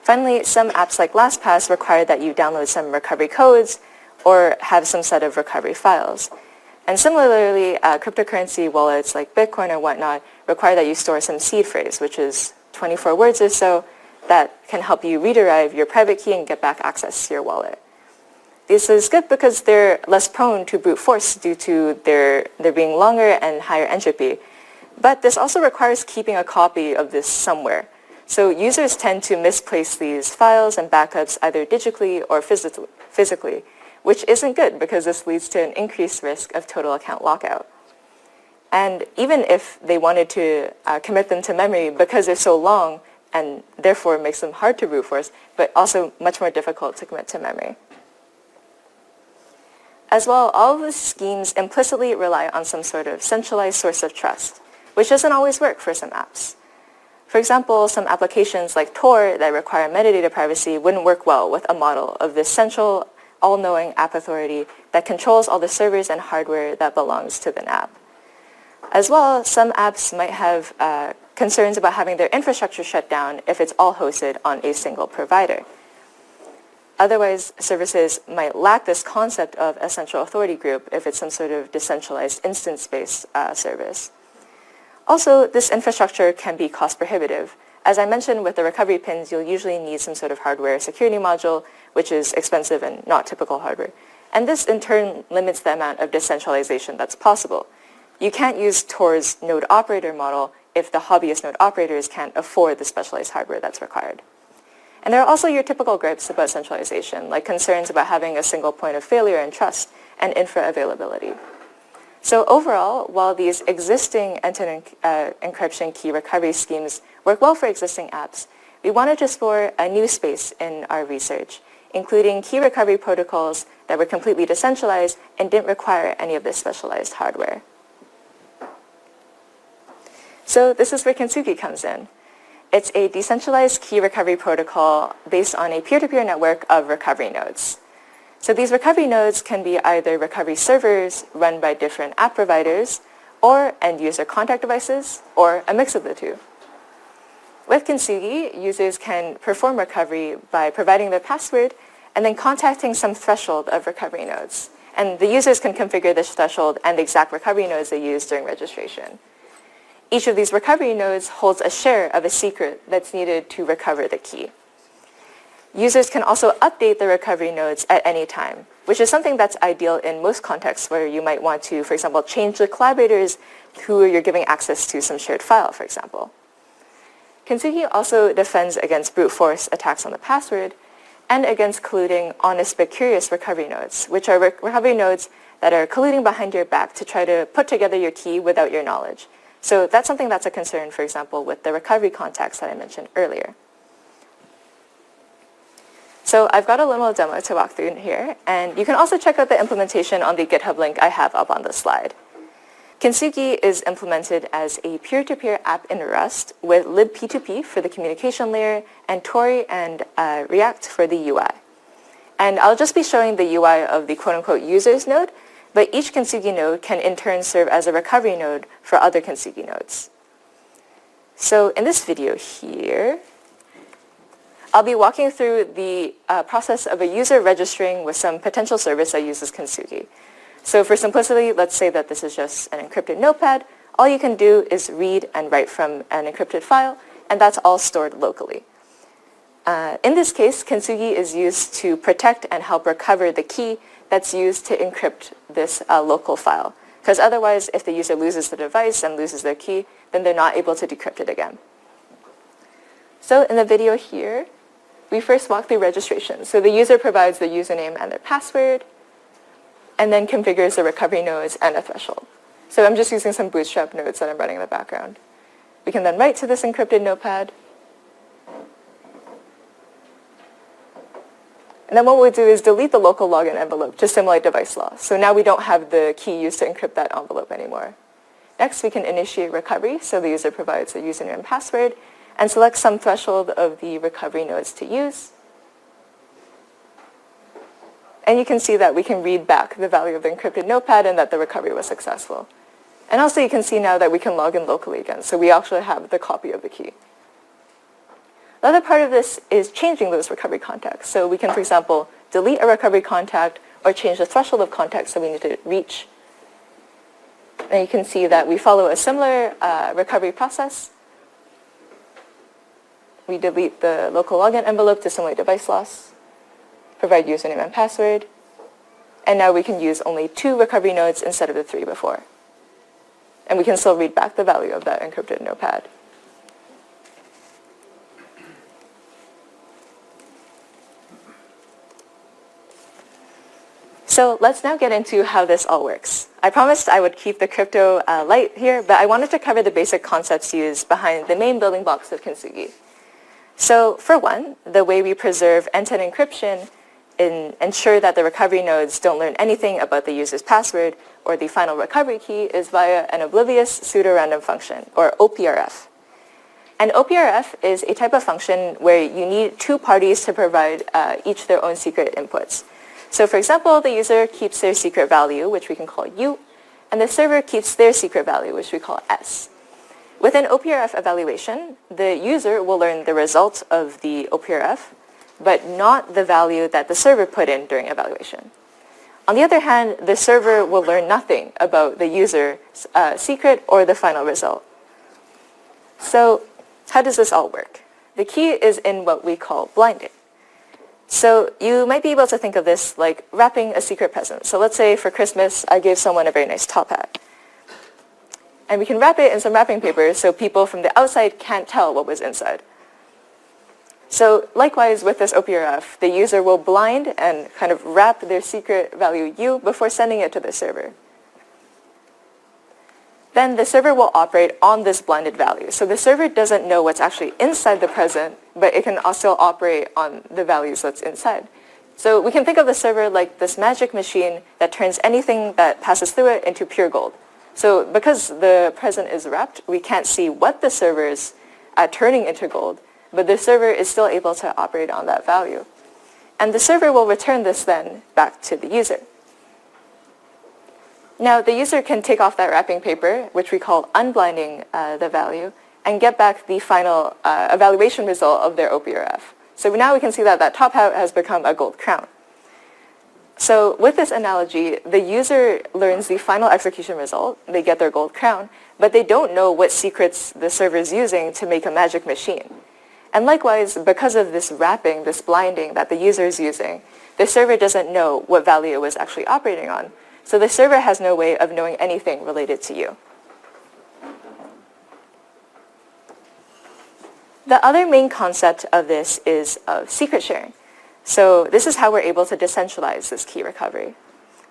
Finally, some apps like LastPass require that you download some recovery codes or have some set of recovery files. And similarly, cryptocurrency wallets like Bitcoin or whatnot require that you store some seed phrase, which is 24 words or so, that can help you rederive your private key and get back access to your wallet. This is good because they're less prone to brute force due to their being longer and higher entropy. But this also requires keeping a copy of this somewhere. So users tend to misplace these files and backups either digitally or physically, which isn't good because this leads to an increased risk of total account lockout. And even if they wanted to commit them to memory, because they're so long, and therefore makes them hard to brute force, but also much more difficult to commit to memory. As well, all of these schemes implicitly rely on some sort of centralized source of trust, which doesn't always work for some apps. For example, some applications like Tor that require metadata privacy wouldn't work well with a model of this central, all-knowing app authority that controls all the servers and hardware that belongs to the app. As well, some apps might have concerns about having their infrastructure shut down if it's all hosted on a single provider. Otherwise, services might lack this concept of a central authority group if it's some sort of decentralized instance-based service. Also, this infrastructure can be cost prohibitive. As I mentioned with the recovery pins, you'll usually need some sort of hardware security module, which is expensive and not typical hardware. And this in turn limits the amount of decentralization that's possible. You can't use Tor's node operator model if the hobbyist node operators can't afford the specialized hardware that's required. And there are also your typical gripes about centralization, like concerns about having a single point of failure and trust and infra availability. So overall, while these existing end-to-end encryption key recovery schemes work well for existing apps, we wanted to explore a new space in our research, including key recovery protocols that were completely decentralized and didn't require any of this specialized hardware. So this is where Kintsugi comes in. It's a decentralized key recovery protocol based on a peer-to-peer network of recovery nodes. So these recovery nodes can be either recovery servers run by different app providers, or end-user contact devices, or a mix of the two. With Kintsugi, users can perform recovery by providing their password and then contacting some threshold of recovery nodes. And the users can configure this threshold and the exact recovery nodes they use during registration. Each of these recovery nodes holds a share of a secret that's needed to recover the key. Users can also update the recovery nodes at any time, which is something that's ideal in most contexts where you might want to, for example, change the collaborators who you're giving access to some shared file, for example. Kintsugi also defends against brute force attacks on the password and against colluding honest but curious recovery nodes, which are recovery nodes that are colluding behind your back to try to put together your key without your knowledge. So that's something that's a concern, for example, with the recovery contacts that I mentioned earlier. So I've got a little demo to walk through here, and you can also check out the implementation on the GitHub link I have up on the slide. Kintsugi is implemented as a peer-to-peer app in Rust with libp2p for the communication layer and Tori and React for the UI. And I'll just be showing the UI of the quote-unquote users node, but each Kintsugi node can in turn serve as a recovery node for other Kintsugi nodes. So in this video here, I'll be walking through the process of a user registering with some potential service that uses Kintsugi. So for simplicity, let's say that this is just an encrypted notepad. All you can do is read and write from an encrypted file, and that's all stored locally. In this case, Kintsugi is used to protect and help recover the key that's used to encrypt this local file. Because otherwise, if the user loses the device and loses their key, then they're not able to decrypt it again. So in the video here, we first walk through registration. So the user provides the username and their password, and then configures the recovery nodes and a threshold. So I'm just using some Bootstrap nodes that I'm running in the background. We can then write to this encrypted notepad. And then what we'll do is delete the local login envelope to simulate device loss. So now we don't have the key used to encrypt that envelope anymore. Next, we can initiate recovery. So the user provides the username and password and select some threshold of the recovery nodes to use. And you can see that we can read back the value of the encrypted notepad and that the recovery was successful. And also you can see now that we can log in locally again. So we actually have the copy of the key. The other part of this is changing those recovery contacts. So we can, for example, delete a recovery contact or change the threshold of contacts that we need to reach. And you can see that we follow a similar recovery process. We delete the local login envelope to simulate device loss, provide username and password, and now we can use only 2 recovery nodes instead of the 3 before. And we can still read back the value of that encrypted notepad. So let's now get into how this all works. I promised I would keep the crypto light here, but I wanted to cover the basic concepts used behind the main building blocks of Kintsugi. So for one, the way we preserve end-to-end encryption and ensure that the recovery nodes don't learn anything about the user's password or the final recovery key is via an oblivious pseudo-random function, or OPRF. And OPRF is a type of function where you need two parties to provide each their own secret inputs. So for example, the user keeps their secret value, which we can call U, and the server keeps their secret value, which we call S. With an OPRF evaluation, the user will learn the result of the OPRF, but not the value that the server put in during evaluation. On the other hand, the server will learn nothing about the user's secret or the final result. So how does this all work? The key is in what we call blinding. So you might be able to think of this like wrapping a secret present. So let's say for Christmas, I gave someone a very nice top hat. And we can wrap it in some wrapping paper so people from the outside can't tell what was inside. So likewise with this OPRF, the user will blind and kind of wrap their secret value U before sending it to the server. Then the server will operate on this blinded value. So the server doesn't know what's actually inside the present, but it can also operate on the values that's inside. So we can think of the server like this magic machine that turns anything that passes through it into pure gold. So because the present is wrapped, we can't see what the server is turning into gold, but the server is still able to operate on that value. And the server will return this then back to the user. Now the user can take off that wrapping paper, which we call unblinding the value, and get back the final evaluation result of their OPRF. So now we can see that that top hat has become a gold crown. So with this analogy, the user learns the final execution result, they get their gold crown, but they don't know what secrets the server is using to make a magic machine. And likewise, because of this wrapping, this blinding that the user is using, the server doesn't know what value it was actually operating on. So the server has no way of knowing anything related to you. The other main concept of this is of secret sharing. So this is how we're able to decentralize this key recovery.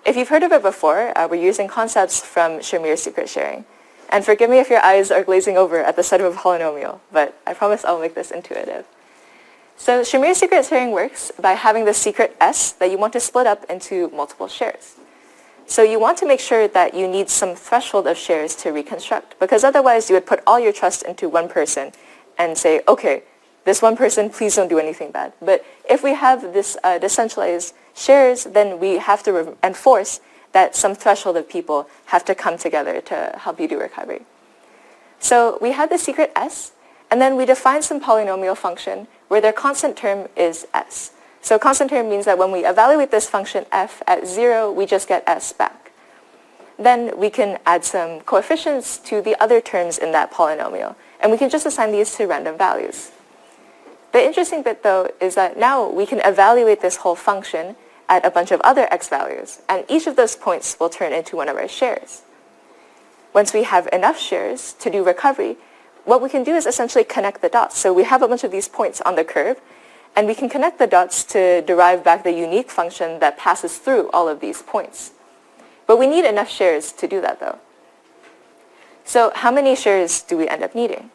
If you've heard of it before, we're using concepts from Shamir secret sharing. And forgive me if your eyes are glazing over at the sight of a polynomial, but I promise I'll make this intuitive. So Shamir secret sharing works by having the secret S that you want to split up into multiple shares. So you want to make sure that you need some threshold of shares to reconstruct, because otherwise you would put all your trust into one person and say, okay, this one person, please don't do anything bad. But if we have this decentralized shares, then we have to enforce that some threshold of people have to come together to help you do recovery. So we have the secret S, and then we define some polynomial function where their constant term is S. So constant term means that when we evaluate this function f at 0, we just get s back. Then we can add some coefficients to the other terms in that polynomial, and we can just assign these to random values. The interesting bit, though, is that now we can evaluate this whole function at a bunch of other x values, and each of those points will turn into one of our shares. Once we have enough shares to do recovery, what we can do is essentially connect the dots. So we have a bunch of these points on the curve, and we can connect the dots to derive back the unique function that passes through all of these points. But we need enough shares to do that, though. So how many shares do we end up needing?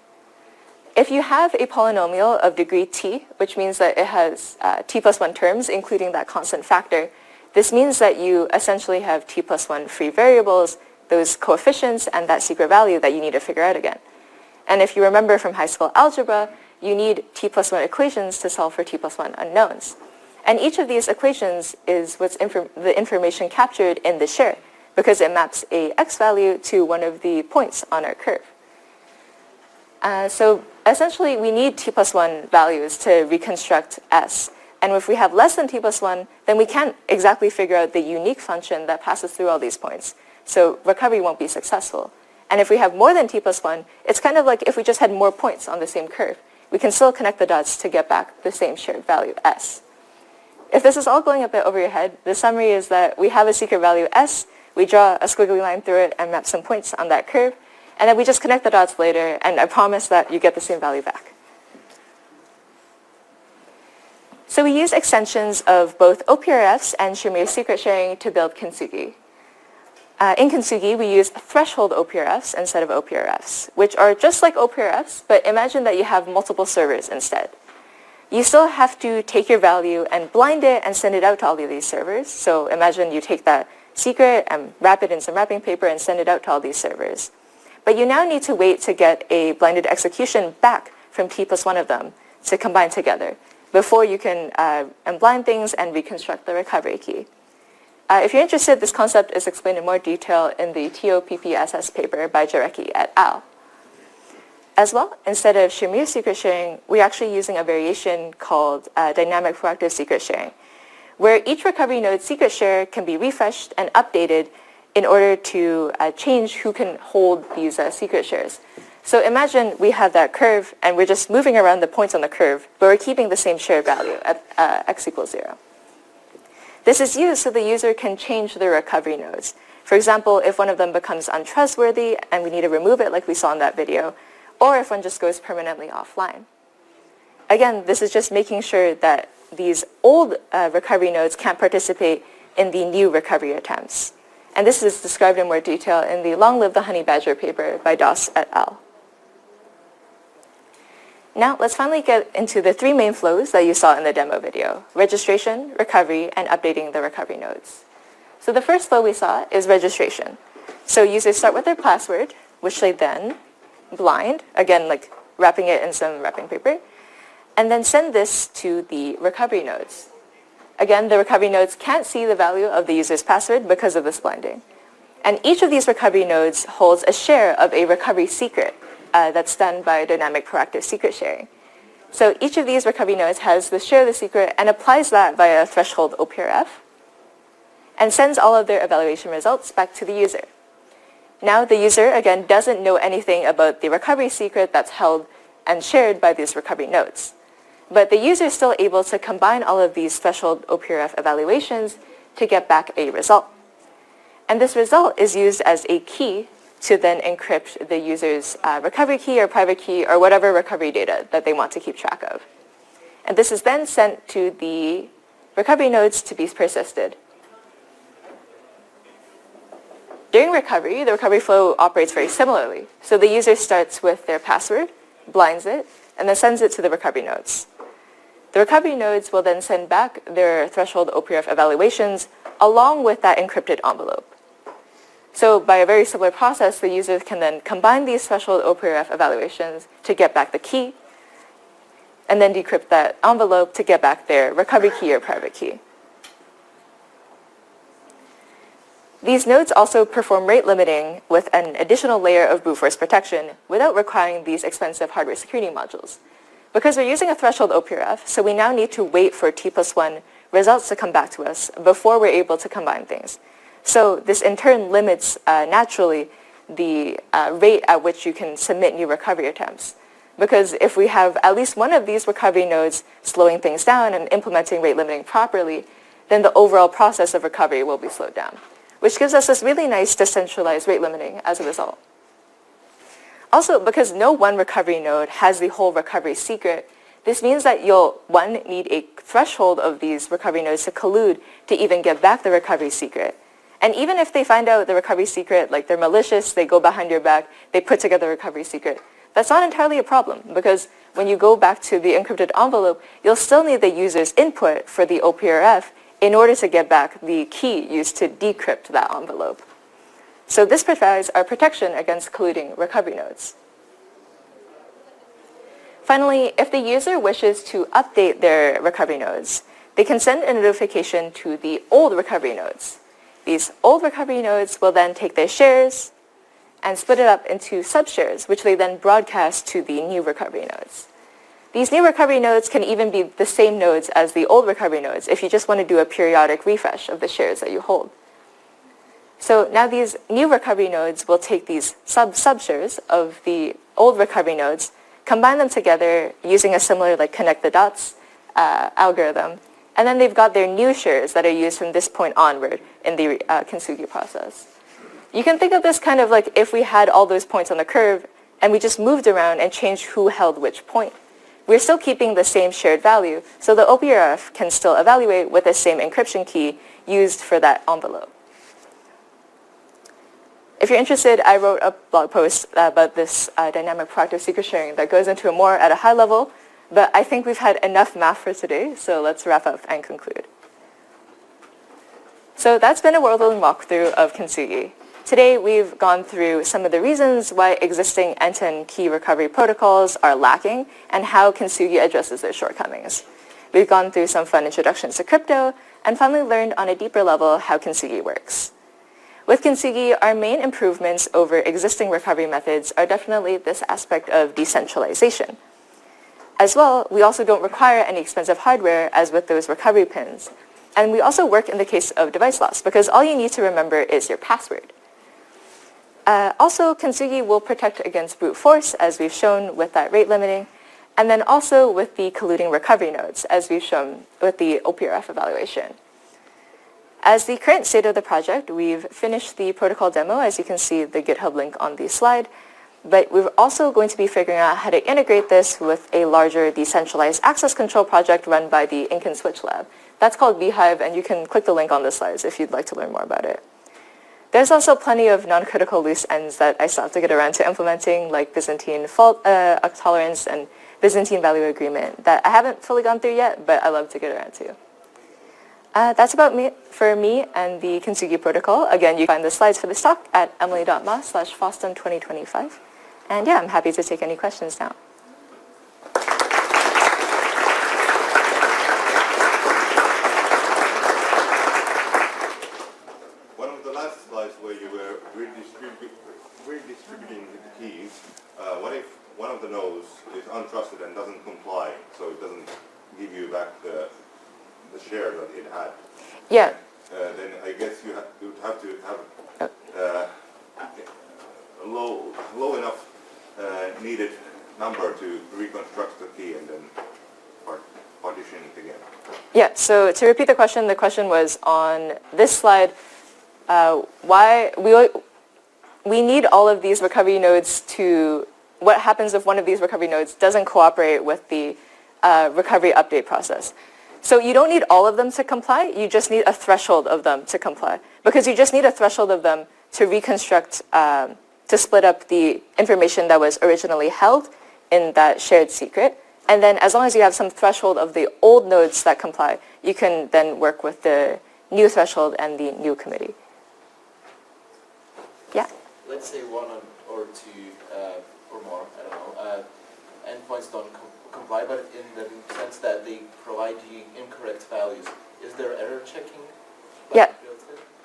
If you have a polynomial of degree t, which means that it has t plus 1 terms, including that constant factor, this means that you essentially have t plus 1 free variables, those coefficients, and that secret value that you need to figure out again. And if you remember from high school algebra, you need t plus 1 equations to solve for t plus 1 unknowns. And each of these equations is what's the information captured in the share, because it maps a x value to one of the points on our curve. So essentially, we need t plus 1 values to reconstruct s. And if we have less than t plus 1, then we can't exactly figure out the unique function that passes through all these points. So recovery won't be successful. And if we have more than t plus 1, it's kind of like if we just had more points on the same curve. We can still connect the dots to get back the same shared value, s. If this is all going a bit over your head, the summary is that we have a secret value s, we draw a squiggly line through it and map some points on that curve, and then we just connect the dots later, and I promise that you get the same value back. So we use extensions of both OPRFs and Shamir secret sharing to build Kintsugi. In Kintsugi, we use threshold OPRFs instead of OPRFs, which are just like OPRFs, but imagine that you have multiple servers instead. You still have to take your value and blind it and send it out to all of these servers. So imagine you take that secret and wrap it in some wrapping paper and send it out to all these servers. But you now need to wait to get a blinded execution back from t plus one of them to combine together before you can unblind things and reconstruct the recovery key. If you're interested, this concept is explained in more detail in the TOPPSS paper by Jarecki et al. As well, instead of Shamir secret sharing, we're actually using a variation called dynamic proactive secret sharing, where each recovery node secret share can be refreshed and updated in order to change who can hold these secret shares. So imagine we have that curve and we're just moving around the points on the curve, but we're keeping the same share value at x equals 0. This is used so the user can change their recovery nodes. For example, if one of them becomes untrustworthy and we need to remove it like we saw in that video, or if one just goes permanently offline. Again, this is just making sure that these old recovery nodes can't participate in the new recovery attempts. And this is described in more detail in the Long Live the Honey Badger paper by Das et al. Now, let's finally get into the three main flows that you saw in the demo video: registration, recovery, and updating the recovery nodes. So the first flow we saw is registration. So users start with their password, which they then blind, again, like wrapping it in some wrapping paper, and then send this to the recovery nodes. Again, the recovery nodes can't see the value of the user's password because of this blinding. And each of these recovery nodes holds a share of a recovery secret that's done by dynamic proactive secret sharing. So each of these recovery nodes has the share of the secret and applies that via a threshold OPRF and sends all of their evaluation results back to the user. Now the user, again, doesn't know anything about the recovery secret that's held and shared by these recovery nodes. But the user is still able to combine all of these threshold OPRF evaluations to get back a result. And this result is used as a key to then encrypt the user's recovery key or private key or whatever recovery data that they want to keep track of. And this is then sent to the recovery nodes to be persisted. During recovery, the recovery flow operates very similarly. So the user starts with their password, blinds it, and then sends it to the recovery nodes. The recovery nodes will then send back their threshold OPRF evaluations along with that encrypted envelope. So by a very similar process, the user can then combine these threshold OPRF evaluations to get back the key, and then decrypt that envelope to get back their recovery key or private key. These nodes also perform rate limiting with an additional layer of brute force protection without requiring these expensive hardware security modules. Because we're using a threshold OPRF, so we now need to wait for T+1 results to come back to us before we're able to combine things. So this in turn limits naturally the rate at which you can submit new recovery attempts. Because if we have at least one of these recovery nodes slowing things down and implementing rate limiting properly, then the overall process of recovery will be slowed down, which gives us this really nice decentralized rate limiting as a result. Also, because no one recovery node has the whole recovery secret, this means that you'll, one, need a threshold of these recovery nodes to collude to even get back the recovery secret. And even if they find out the recovery secret, like they're malicious, they go behind your back, they put together a recovery secret, that's not entirely a problem, because when you go back to the encrypted envelope, you'll still need the user's input for the OPRF in order to get back the key used to decrypt that envelope. So this provides our protection against colluding recovery nodes. Finally, if the user wishes to update their recovery nodes, they can send a notification to the old recovery nodes. These old recovery nodes will then take their shares and split it up into subshares, which they then broadcast to the new recovery nodes. These new recovery nodes can even be the same nodes as the old recovery nodes if you just want to do a periodic refresh of the shares that you hold. So now these new recovery nodes will take these subshares of the old recovery nodes, combine them together using a similar like connect the dots algorithm, and then they've got their new shares that are used from this point onward in the Kintsugi process. You can think of this kind of like if we had all those points on the curve and we just moved around and changed who held which point. We're still keeping the same shared value, so the OPRF can still evaluate with the same encryption key used for that envelope. If you're interested, I wrote a blog post about this dynamic proactive secret sharing that goes into it more at a high level, but I think we've had enough math for today, so let's wrap up and conclude. So that's been a whirlwind walkthrough of Kintsugi. Today, we've gone through some of the reasons why existing end-to-end key recovery protocols are lacking and how Kintsugi addresses their shortcomings. We've gone through some fun introductions to crypto and finally learned on a deeper level how Kintsugi works. With Kintsugi, our main improvements over existing recovery methods are definitely this aspect of decentralization. As well, we also don't require any expensive hardware as with those recovery pins. And we also work in the case of device loss because all you need to remember is your password. Also, Kintsugi will protect against brute force, as we've shown with that rate limiting, and then also with the colluding recovery nodes, as we've shown with the OPRF evaluation. As the current state of the project, we've finished the protocol demo, as you can see the GitHub link on the slide, but we're also going to be figuring out how to integrate this with a larger decentralized access control project run by the Ink and Switch Lab. That's called Beehive, and you can click the link on the slides if you'd like to learn more about it. There's also plenty of non-critical loose ends that I still have to get around to implementing, like Byzantine fault tolerance and Byzantine value agreement that I haven't fully gone through yet, but I love to get around to. That's about me and the Kintsugi protocol. Again, you can find the slides for this talk at emily.ma/FOSDEM2025. And yeah, I'm happy to take any questions now. Where you were redistributing the keys, what if one of the nodes is untrusted and doesn't comply, so it doesn't give you back the share that it had? Yeah. Then I guess you would have to have a low enough needed number to reconstruct the key and then partition it again. Yeah, so to repeat the question was on this slide, why we need all of these recovery nodes to, what happens if one of these recovery nodes doesn't cooperate with the recovery update process. So you don't need all of them to comply, you just need a threshold of them to comply. Because you just need a threshold of them to reconstruct, to split up the information that was originally held in that shared secret. And then as long as you have some threshold of the old nodes that comply, you can then work with the new threshold and the new committee. Yeah? Let's say one or two or more, I don't know, endpoints don't comply, but in the sense that they provide you incorrect values. Is there error checking? Yeah.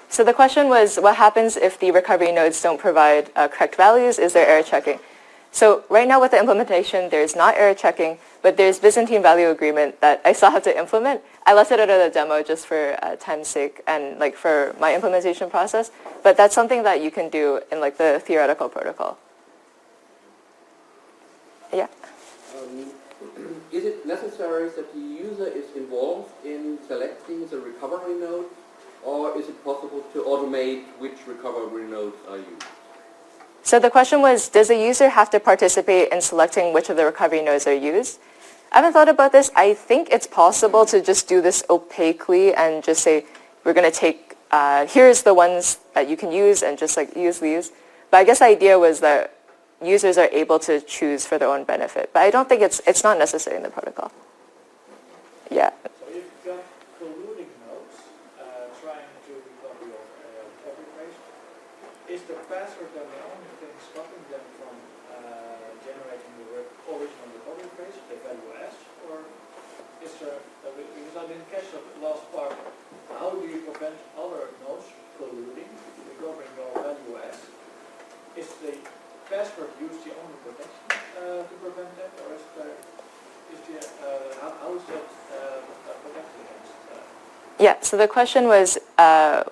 So the question was, what happens if the recovery nodes don't provide correct values? Is there error checking? So right now with the implementation, there's not error checking, but there's Byzantine value agreement that I still have to implement. I left it out of the demo just for time's sake and like for my implementation process, but that's something that you can do in like the theoretical protocol. Yeah. Is it necessary that the user is involved in selecting the recovery node, or is it possible to automate which recovery nodes are used? So the question was, does a user have to participate in selecting which of the recovery nodes are used? I haven't thought about this. I think it's possible to just do this opaquely and just say, we're going to take, here's the ones that you can use and just like use these. But I guess the idea was that users are able to choose for their own benefit. But I don't think it's not necessary in the protocol. Yeah. So you've got colluding nodes trying to recover your recovery phrase. Is the password then the only thing stopping them from generating the original recovery phrase, the value S, or is there, because I didn't catch the last part, how do you prevent other nodes colluding, recovering your value S? Is the password used the only protection to prevent that, or is there, how is that protected against that? Yeah, so the question was,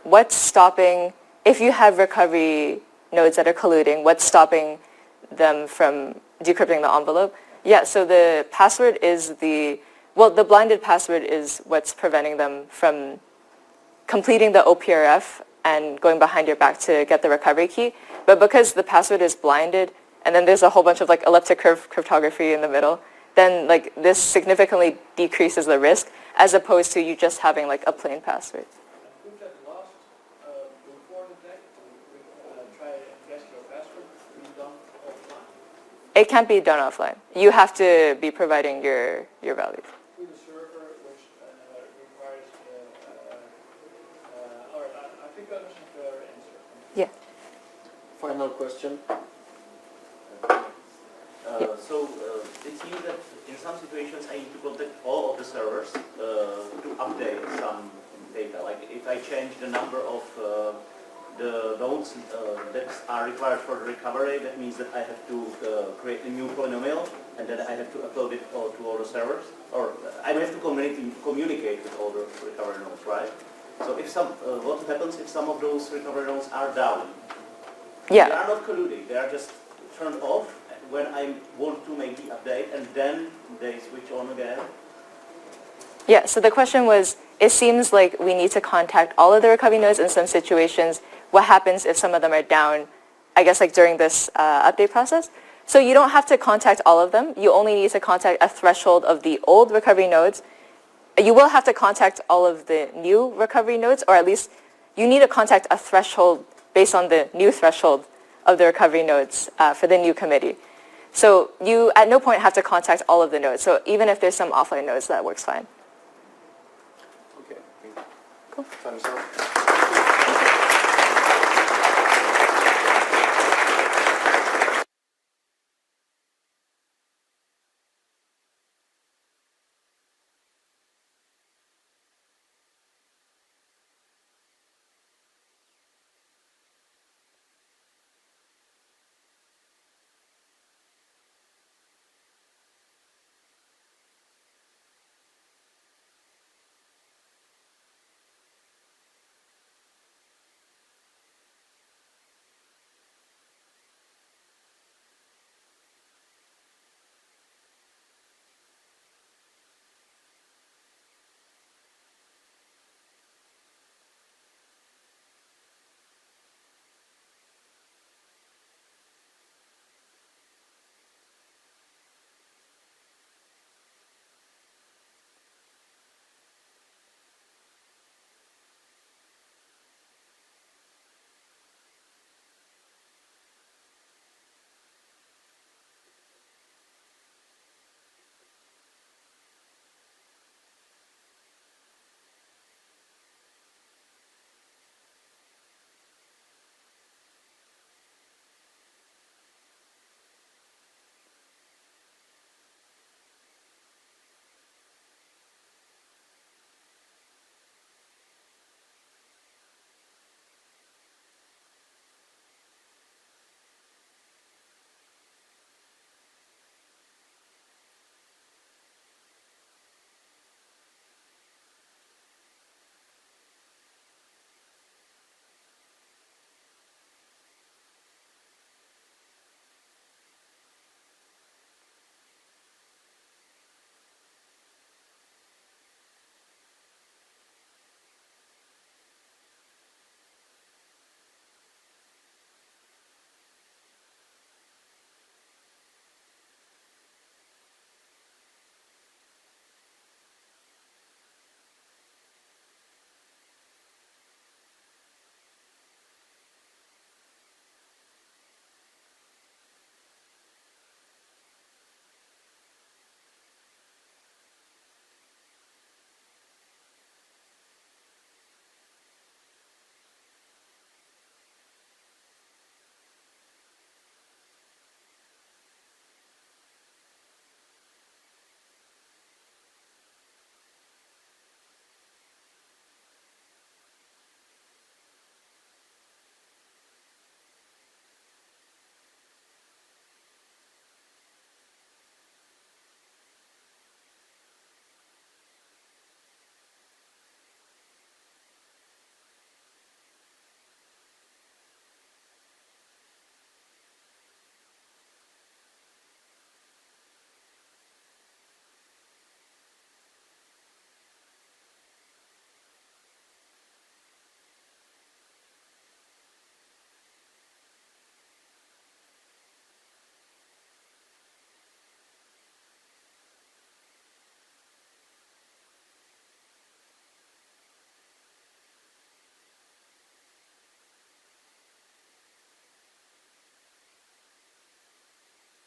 what's stopping, if you have recovery nodes that are colluding, what's stopping them from decrypting the envelope? Yeah, so the password is the blinded password is what's preventing them from completing the OPRF and going behind your back to get the recovery key. But because the password is blinded, and then there's a whole bunch of like elliptic curve cryptography in the middle, then like this significantly decreases the risk as opposed to you just having like a plain password. And could that last before the attack to try and guess your password be done offline? It can't be done offline. You have to be providing your values. Through the server, which requires, or I think I understand your answer. Yeah. final question. It seems that in some situations I need to contact all of the servers to update some data. Like if I change the number of the nodes that are required for the recovery, that means that I have to create a new polynomial and then I have to upload it to all the servers. Or I have to communicate with all the recovery nodes, right? So if what happens if some of those recovery nodes are down? Yeah. They are not colluding, they are just turned off when I want to make the update and then they switch on again. Yeah, so the question was, it seems like we need to contact all of the recovery nodes in some situations. What happens if some of them are down, I guess like during this update process? So you don't have to contact all of them. You only need to contact a threshold of the old recovery nodes. You will have to contact all of the new recovery nodes, or at least you need to contact a threshold based on the new threshold of the recovery nodes for the new committee. So you at no point have to contact all of the nodes. So even if there's some offline nodes, that works fine. Okay. Cool. Time's up.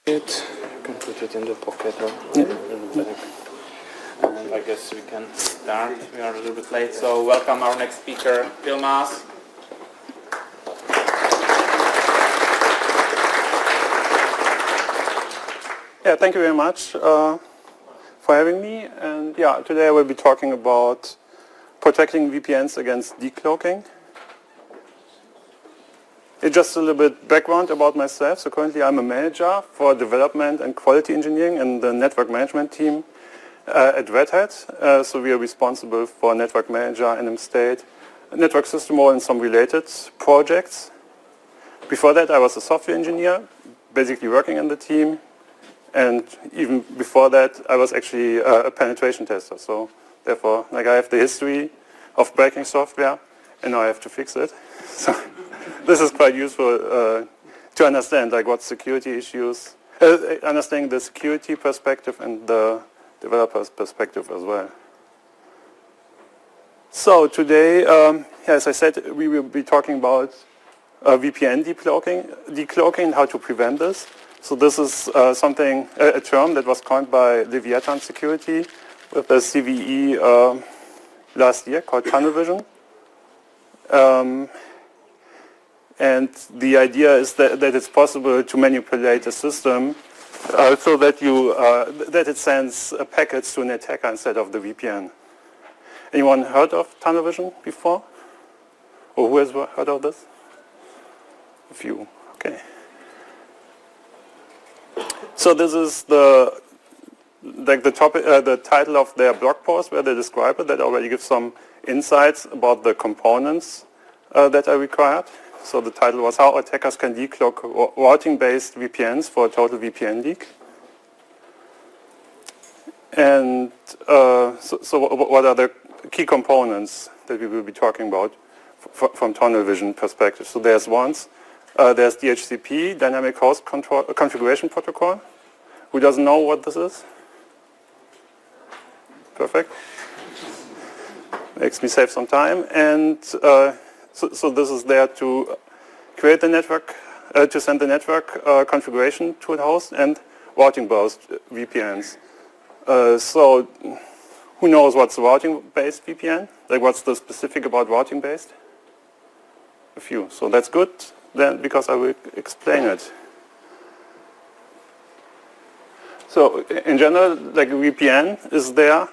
It, you can put it in the pocket or in the bag. And I guess we can start. We are a little bit late, so welcome our next speaker, Bill Maas. Yeah, thank you very much for having me. And yeah, today I will be talking about protecting VPNs against decloaking. Just a little bit background about myself. So currently I'm a manager for development and quality engineering in the network management team at Red Hat. So we are responsible for network manager, NM state, network system role, and some related projects. Before that I was a software engineer, basically working in the team. And even before that I was actually a penetration tester. So therefore, like, I have the history of breaking software and now I have to fix it. So this is quite useful to understand, like, what security issues, understanding the security perspective and the developer's perspective as well. So today, as I said, we will be talking about VPN decloaking, how to prevent this. So this is a term that was coined by Leviathan Security with the CVE last year, called tunnel vision. And the idea is that it's possible to manipulate a system so that that it sends packets to an attacker instead of the VPN. Anyone heard of tunnel vision before? Or who has heard of this? A few. Okay. So this is the title of their blog post where they describe it. That already gives some insights about the components that are required. So the title was How Attackers Can Decloak Routing-Based VPNs for a Total VPN Leak. And so what are the key components that we will be talking about from tunnel vision perspective? So there's there's DHCP, Dynamic Host Configuration Protocol. Who doesn't know what this is? Perfect. Makes me save some time. And so this is there to create the network, to send the network configuration to the host and routing-based VPNs. So who knows what's routing-based VPN? Like, what's the specific about routing-based? A few. So that's good then, because I will explain it. So in general, like, a VPN is there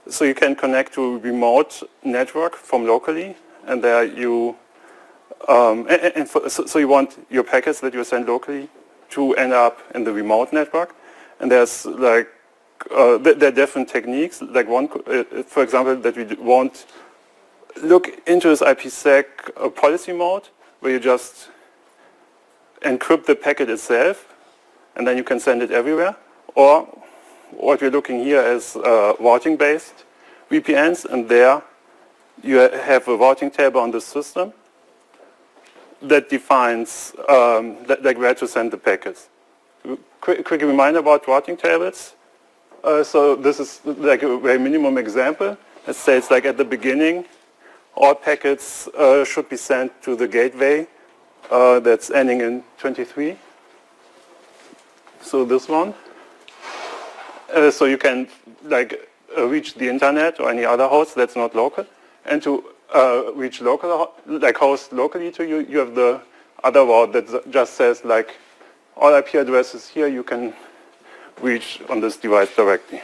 so you can connect to a remote network from locally. And there you, so you want your packets that you send locally to end up in the remote network. And there's there are different techniques. Like one, for example, that we won't look into is IPsec policy mode, where you just encrypt the packet itself, and then you can send it everywhere. Or what we're looking here is routing-based VPNs, and there you have a routing table on the system that defines where to send the packets. Quick reminder about routing tables. So this is like a very minimum example. It says, like, at the beginning, all packets should be sent to the gateway that's ending in 23. So this one. So you can, like, reach the internet or any other host that's not local. And to reach local, like, host locally to you, you have the other route that just says, like, all IP addresses here you can reach on this device directly.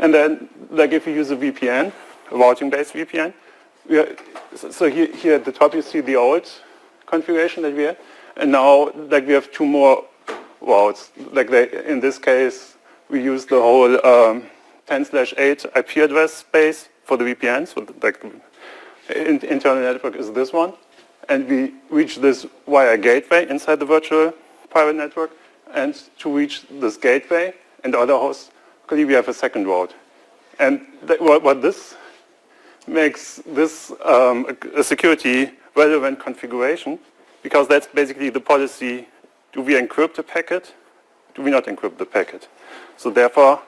And then, like, if you use a VPN, a routing-based VPN, so here at the top you see the old configuration that we had, and now, like, we have two more routes. Like, in this case, we use the whole 10/8 IP address space for the VPN. So, like, internal network is this one, and we reach this via gateway inside the virtual private network. And to reach this gateway and other hosts, we have a second route. And what this makes this a security relevant configuration, because that's basically the policy: do we encrypt a packet? Do we not encrypt the packet? So therefore,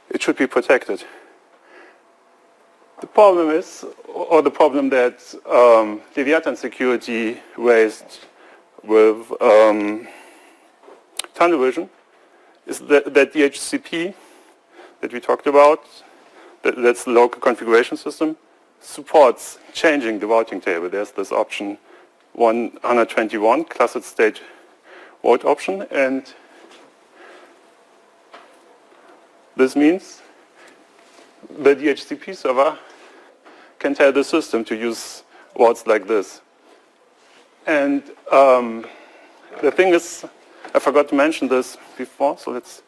it should be protected. The problem is, or the problem that Leviathan Security raised with tunnel vision, is that DHCP that we talked about, that's the local configuration system, supports changing the routing table. There's this option 121 clustered state vault option, and this means the DHCP server can tell the system to use vaults like this. And the thing is, I forgot to mention this before, so let's...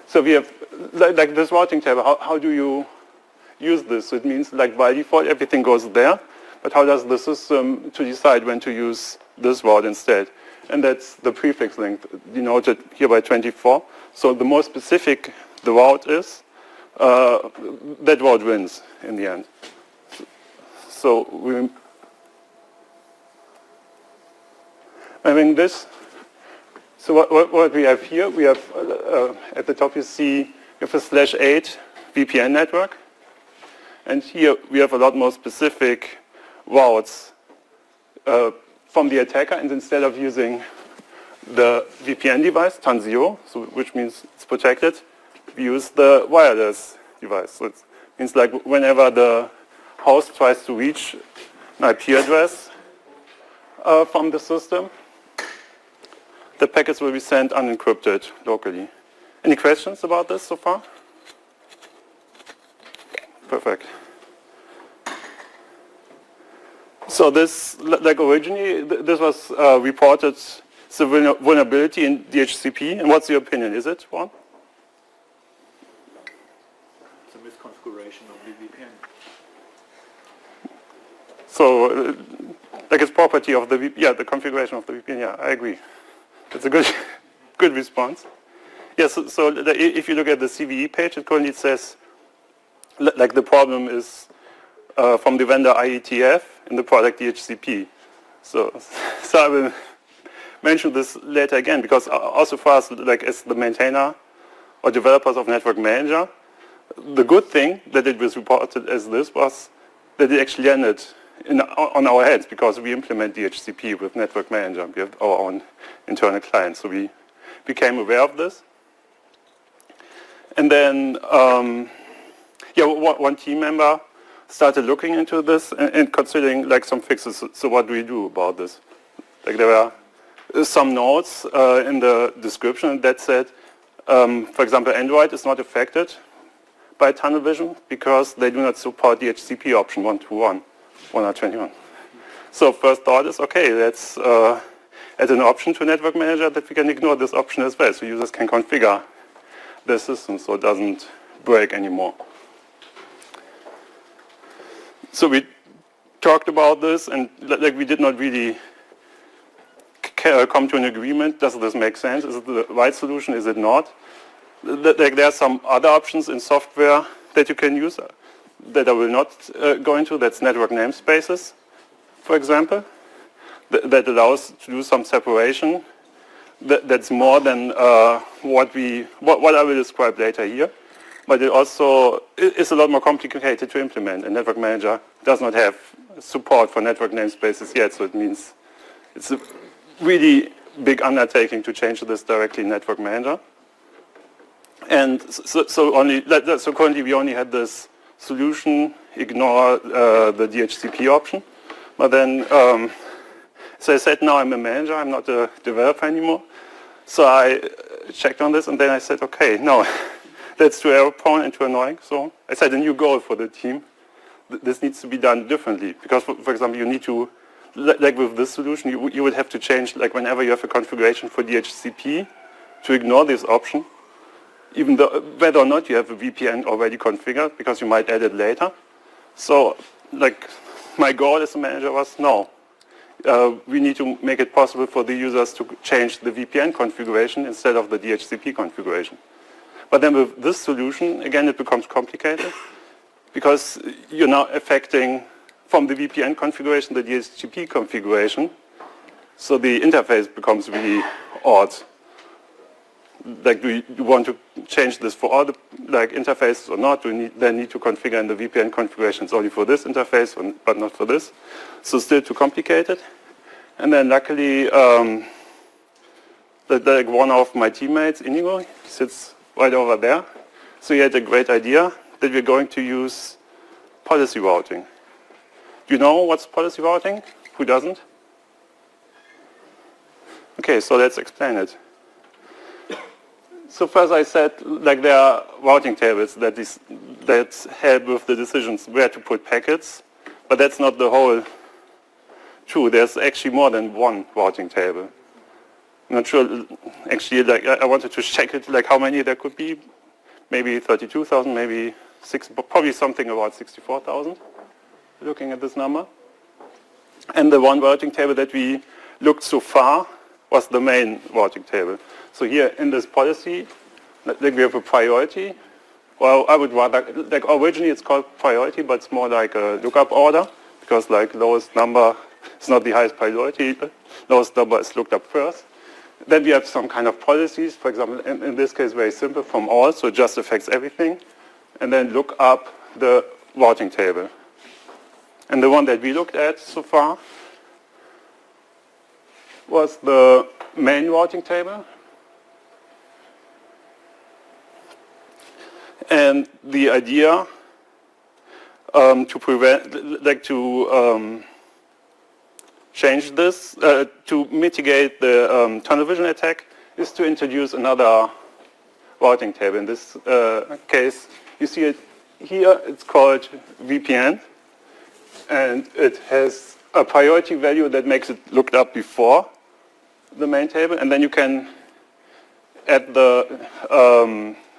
So we have like this routing table. How do you use this? So it means like by default everything goes there, but how does the system to decide when to use this route instead? And that's the prefix length denoted here by 24. So the more specific the route is, that route wins in the end. So we having this. So what we have here, we have at the top you see you have a /8 VPN network, and here we have a lot more specific routes from the attacker, and instead of using the VPN device, TAN0, so which means it's protected, we use the wireless device. So it means like whenever the host tries to reach an IP address from the system, the packets will be sent unencrypted locally. Any questions about this so far? Perfect. So this, like originally, this was reported as a vulnerability in DHCP. And what's your opinion? Is it one? It's a misconfiguration of the VPN. So, like it's property of the the configuration of the VPN. Yeah, I agree. That's a good response. Yes. Yeah, so if you look at the CVE page, it currently says like the problem is from the vendor IETF in the product DHCP. So I will mention this later again, because also for us, like as the maintainer or developers of Network Manager, the good thing that it was reported as this was that it actually ended on our heads, because we implement DHCP with Network Manager. We have our own internal client, so we became aware of this. And then, one team member started looking into this and considering like some fixes. So what do we do about this? Like there were some notes in the description that said, for example, Android is not affected by tunnel vision because they do not support the DHCP option 121. So first thought is, okay, let's add an option to Network Manager that we can ignore this option as well, so users can configure their system so it doesn't break anymore. So we talked about this, and like we did not really come to an agreement. Does this make sense? Is it the right solution? Is it not? Like there are some other options in software that you can use that I will not go into. That's network namespaces, for example, that allows to do some separation. That's more than what I will describe later here. But it also is a lot more complicated to implement, and Network Manager does not have support for network namespaces yet, so it means it's a really big undertaking to change this directly in Network Manager. And so currently we only had this solution, ignore the DHCP option. But then, so I said, now I'm a manager, I'm not a developer anymore. So I checked on this, and then I said, okay, no. That's too error-prone and too annoying. So I set a new goal for the team. This needs to be done differently. Because, for example, you need to, like with this solution, you would have to change, like whenever you have a configuration for DHCP, to ignore this option, even though, whether or not you have a VPN already configured, because you might add it later. So, like, my goal as a manager was, no. We need to make it possible for the users to change the VPN configuration instead of the DHCP configuration. But then with this solution, again, it becomes complicated because you're now affecting from the VPN configuration the DHCP configuration. So the interface becomes really odd. Like, do you want to change this for all the interfaces or not? Do you then need to configure in the VPN configurations only for this interface, but not for this? So still too complicated. And then luckily, one of my teammates, Inigo, sits right over there. So he had a great idea that we're going to use policy routing. Do you know what's policy routing? Who doesn't? Okay, so let's explain it. So first I said, like, there are routing tables that help with the decisions where to put packets, but that's not the whole true. There's actually more than one routing table. I'm not sure, actually, like, I wanted to check it, like how many there could be. Maybe 32,000, maybe probably something about 64,000, looking at this number. And the one routing table that we looked so far was the main routing table. So here in this policy, like, we have a priority. Well, I would rather, like, originally it's called priority, but it's more like a lookup order, because like lowest number is not the highest priority, lowest number is looked up first. Then we have some kind of policies, for example, in this case very simple, from all, so it just affects everything. And then look up the routing table. And the one that we looked at so far was the main routing table. And the idea to prevent, like to change this, to mitigate the tunnel vision attack, is to introduce another routing table. In this case, you see it here, it's called VPN, and it has a priority value that makes it looked up before the main table, and then you can add the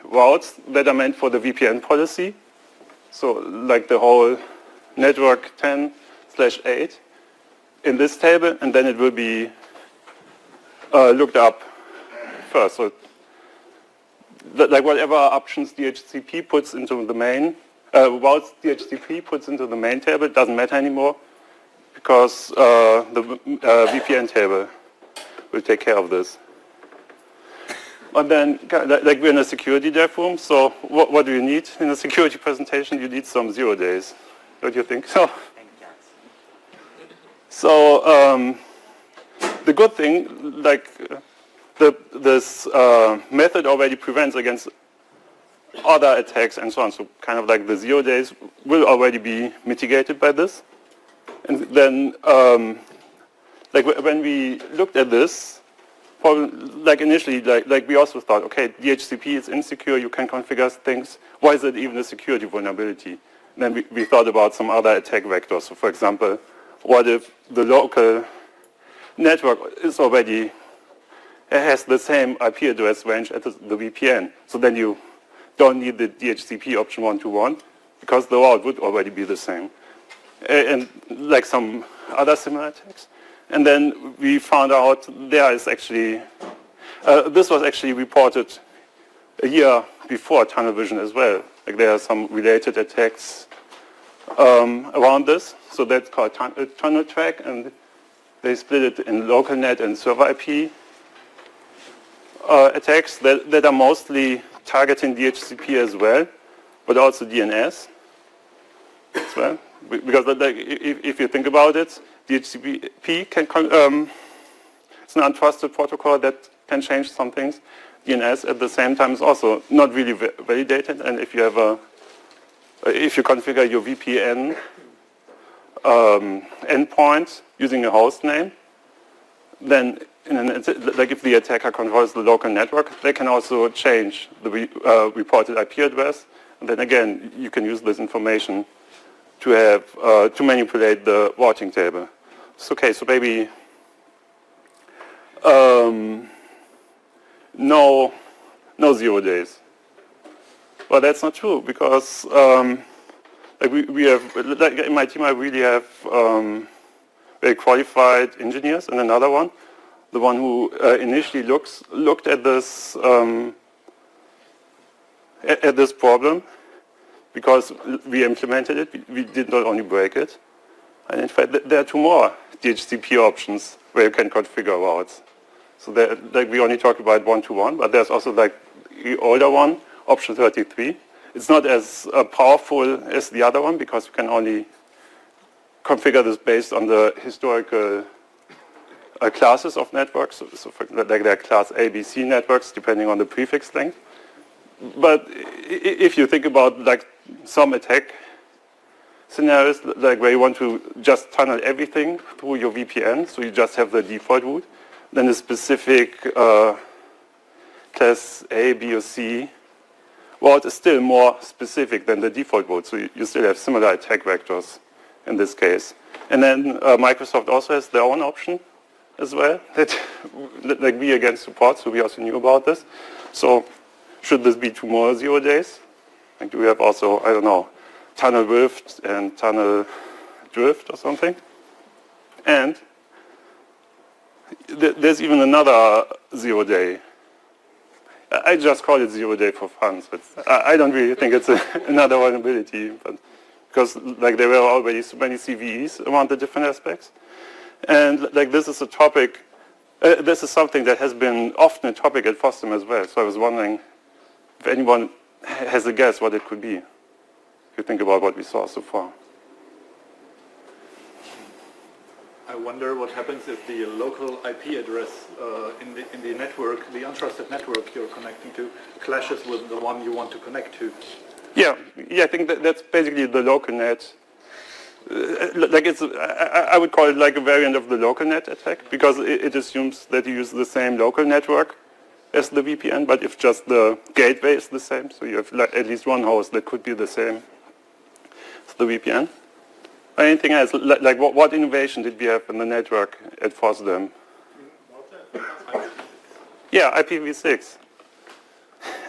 routes that are meant for the VPN policy. So like the whole network 10/8 in this table, and then it will be looked up first. So like whatever options DHCP puts into the main, routes DHCP puts into the main table, it doesn't matter anymore, because the VPN table will take care of this. And then, like, we're in a security dev room, so what do you need in a security presentation? You need some 0 days. Don't you think so? So the good thing, like, this method already prevents against other attacks and so on. So kind of like the 0 days will already be mitigated by this. And then, like, when we looked at this, like initially, like we also thought, okay, DHCP is insecure, you can configure things. Why is it even a security vulnerability? And then we thought about some other attack vectors. So for example, what if the local network is already, has the same IP address range as the VPN? So then you don't need the DHCP option 1-to-1, because the route would already be the same. And like some other similar attacks. And then we found out there is actually, this was actually reported a year before tunnel vision as well. Like there are some related attacks around this. So that's called tunnel track, and they split it in local net and server IP attacks that are mostly targeting DHCP as well, but also DNS as well. Because like, if you think about it, DHCP can, it's an untrusted protocol that can change some things. DNS at the same time is also not really validated, and if you have if you configure your VPN endpoint using a host name, then like if the attacker controls the local network, they can also change the reported IP address, and then again you can use this information to have to manipulate the routing table. So, okay, so maybe no 0 days. Well, that's not true, because like we have, like in my team, I really have very qualified engineers, and another one, the one who initially looked at this problem, because we implemented it. We did not only break it, and in fact, there are 2 more DHCP options where you can configure routes. So there, like we only talked about 1-to-1, but there's also like the older one, option 33. It's not as powerful as the other one, because you can only configure this based on the historical classes of networks. So for, like there are class A, B, C networks, depending on the prefix length. But if you think about like some attack scenarios, like where you want to just tunnel everything through your VPN, so you just have the default route. Then a specific class A, B, or C route is still more specific than the default route, so you still have similar attack vectors in this case. And then Microsoft also has their own option as well, that like we again support, so we also knew about this. So should this be 2 more 0 days? Like, do we have also, I don't know, tunnel drift and tunnel drift or something? And there's even another 0 day. I just call it 0 day for fun. So I don't really think it's another vulnerability, but because like there were already so many CVEs around the different aspects. And like this is a topic, this is something that has been often a topic at FOSDEM as well. So I was wondering if anyone has a guess what it could be, if you think about what we saw so far. I wonder what happens if the local IP address in the network, the untrusted network you're connecting to, clashes with the one you want to connect to. Yeah, I think that's basically the local net. Like I would call it like a variant of the local net attack, because it assumes that you use the same local network as the VPN, but if just the gateway is the same, so you have at least one host that could be the same as the VPN. Anything else? Like what innovation did we have in the network at FOSDEM? Yeah, IPv6.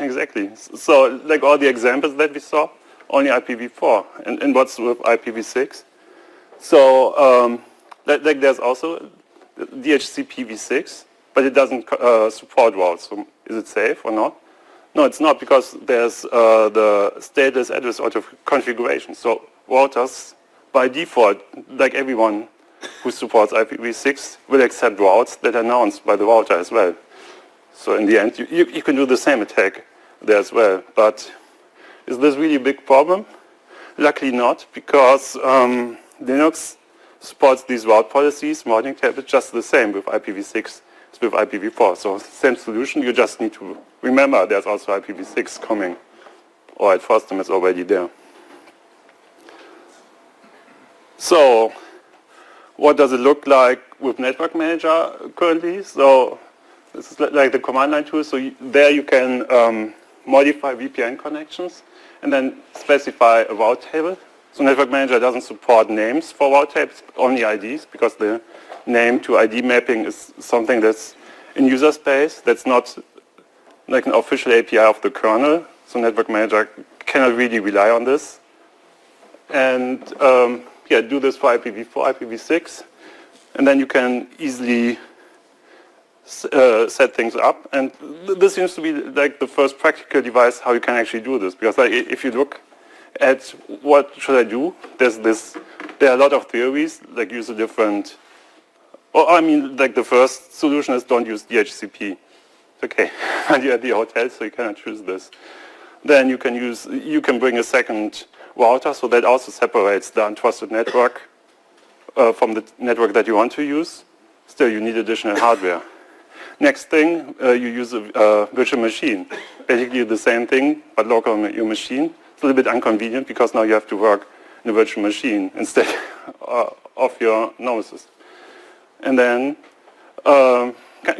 Exactly. So like all the examples that we saw, only IPv4. And what's with IPv6? So like there's also DHCPv6, but it doesn't support routes. So is it safe or not? No, it's not, because there's the stateless address auto configuration. So routers, by default, like everyone who supports IPv6, will accept routes that are announced by the router as well. So in the end, you can do the same attack there as well. But is this really a big problem? Luckily not, because Linux supports these route policies, routing tables, just the same with IPv6 as with IPv4. So same solution, you just need to remember there's also IPv6 coming, or at FOSDEM it's already there. So what does it look like with Network Manager currently? So this is like the command line tool. So there you can modify VPN connections and then specify a route table. So Network Manager doesn't support names for route tables, only IDs, because the name to ID mapping is something that's in user space. That's not like an official API of the kernel. So Network Manager cannot really rely on this. And yeah, do this for IPv4, IPv6, and then you can easily set things up. And this seems to be like the first practical device how you can actually do this, because like, if you look at what should I do, there are a lot of theories, like use a different, or I mean, like the first solution is don't use DHCP. Okay, and you're at the hotel, so you cannot choose this. Then you can bring a second router, so that also separates the untrusted network from the network that you want to use. Still, you need additional hardware. Next thing, you use a virtual machine. Basically the same thing, but local on your machine. It's a little bit inconvenient, because now you have to work in a virtual machine instead of your normal system. And then, kind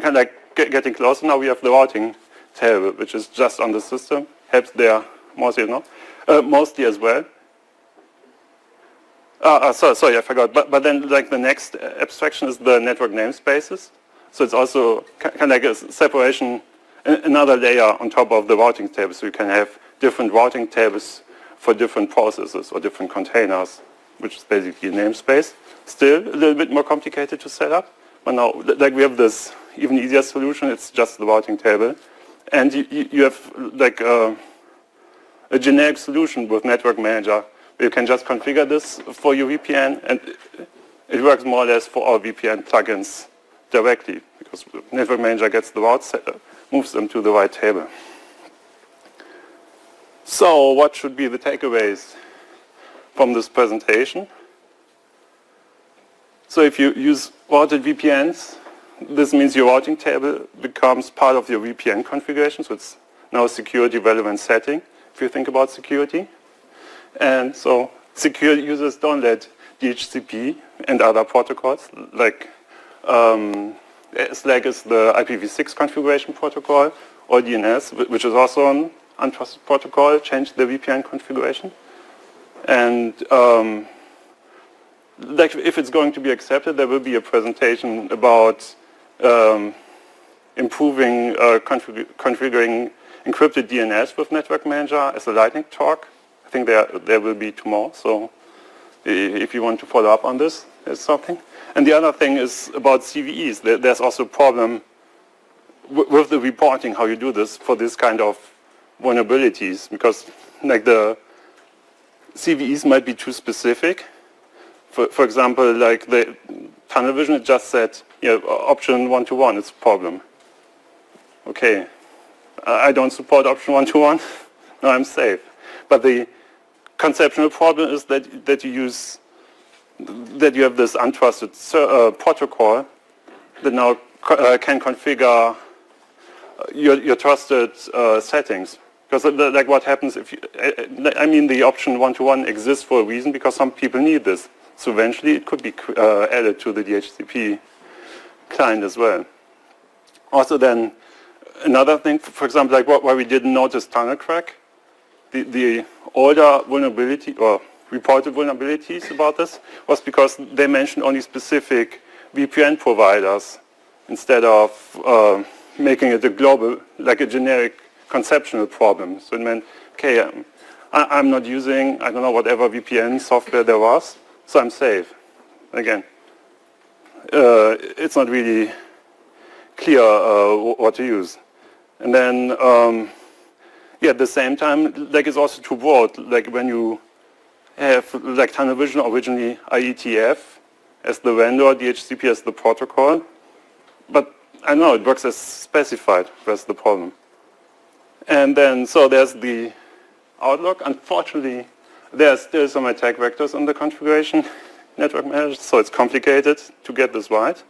of like getting closer, now we have the routing table, which is just on the system. Helps there mostly as well. Sorry, I forgot. But then, like the next abstraction is the network namespaces. So it's also kind of like a separation, another layer on top of the routing table. So you can have different routing tables for different processes or different containers, which is basically a namespace. Still a little bit more complicated to set up. But now, like we have this even easier solution. It's just the routing table, and you have like a generic solution with Network Manager. You can just configure this for your VPN, and it works more or less for all VPN plugins directly, because Network Manager gets the routes, moves them to the right table. So what should be the takeaways from this presentation? So if you use routed VPNs, this means your routing table becomes part of your VPN configuration, so it's now a security relevant setting if you think about security. And so secure users don't let DHCP and other protocols, like Slack is the IPv6 configuration protocol, or DNS, which is also an untrusted protocol, change the VPN configuration. And like if it's going to be accepted, there will be a presentation about improving configuring encrypted DNS with Network Manager as a lightning talk. I think there will be tomorrow, so if you want to follow up on this, there's something. And the other thing is about CVEs. There's also a problem with the reporting, how you do this for this kind of vulnerabilities, because like the CVEs might be too specific. For example, like the tunnel vision, it just said, yeah, option 1-to-1, it's a problem. Okay, I don't support option 1-to-1, no, I'm safe. But the conceptual problem is that you have this untrusted protocol that now can configure your trusted settings. Because like what happens if you, I mean the option 1-to-1 exists for a reason because some people need this. So eventually it could be added to the DHCP client as well. Also then another thing, for example, like why we didn't notice tunnel crack, the older vulnerability or reported vulnerabilities about this was because they mentioned only specific VPN providers instead of making it a global, like a generic conceptual problem. So it meant, okay, I'm not using, I don't know, whatever VPN software there was, so I'm safe. Again, it's not really clear what to use. And then, yeah, at the same time, like it's also too broad. Like when you have, like tunnel vision originally IETF as the vendor, DHCP as the protocol, but I don't know, it works as specified. That's the problem. And then, so there's the Outlook. Unfortunately, there are still some attack vectors in the configuration network manager, so it's complicated to get this right.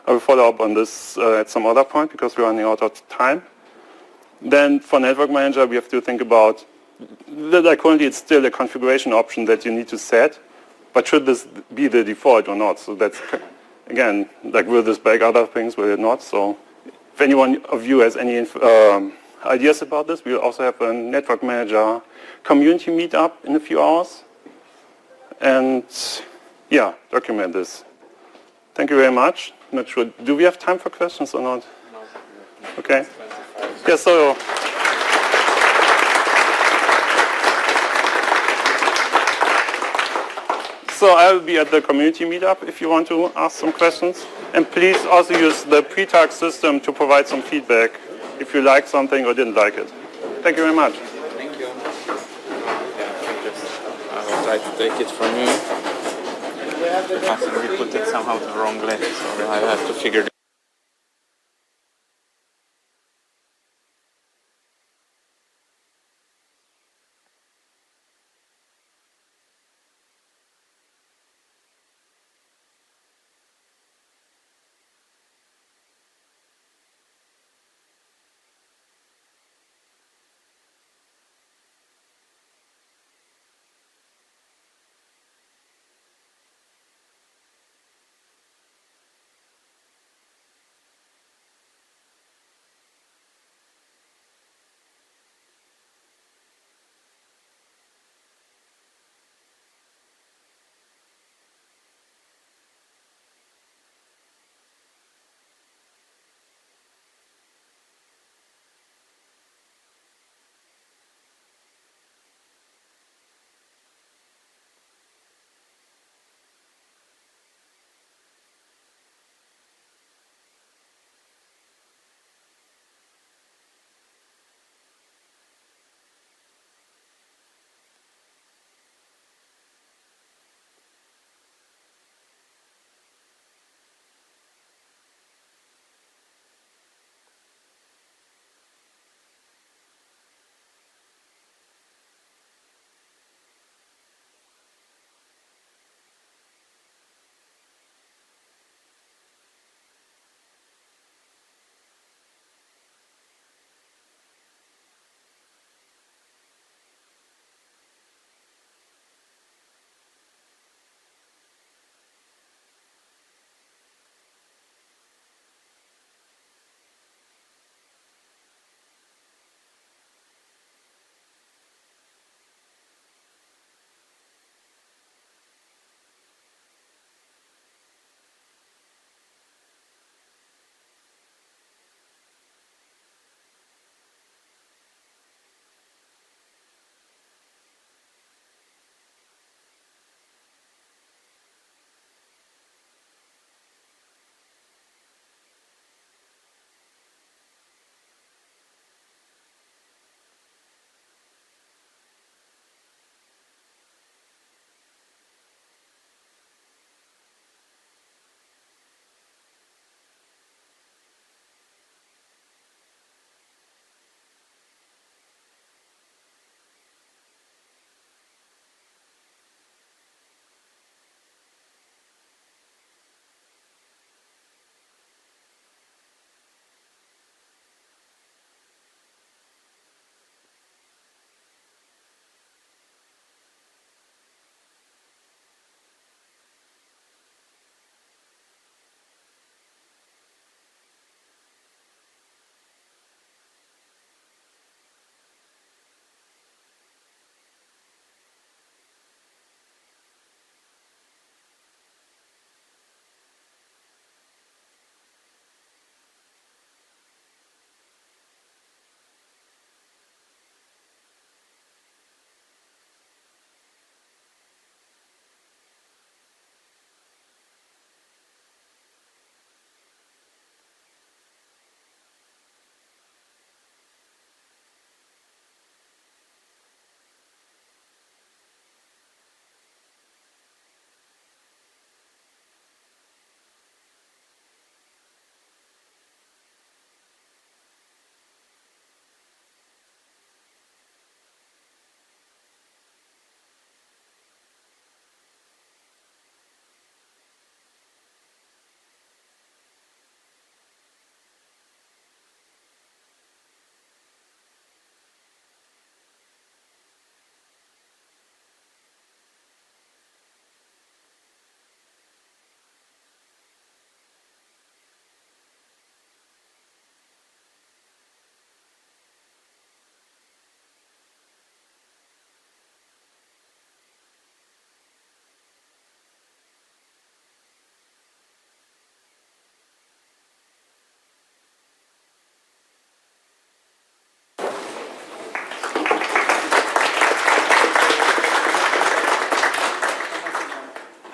I will follow up on this at some other point because we're running out of time. Then for network manager, we have to think about, like currently it's still a configuration option that you need to set, but should this be the default or not? So that's, again, like will this break other things, will it not? So if anyone of you has any ideas about this, we'll also have a network manager community meetup in a few hours. And yeah, document this. Thank you very much. Not sure, do we have time for questions or not? No. Okay. Yeah, so I will be at the community meetup if you want to ask some questions. And please also use the pre-tag system to provide some feedback if you liked something or didn't like it. Thank you very much. Thank you. I will try to take it from you. I think we put it somehow wrongly, so I have to figure it out.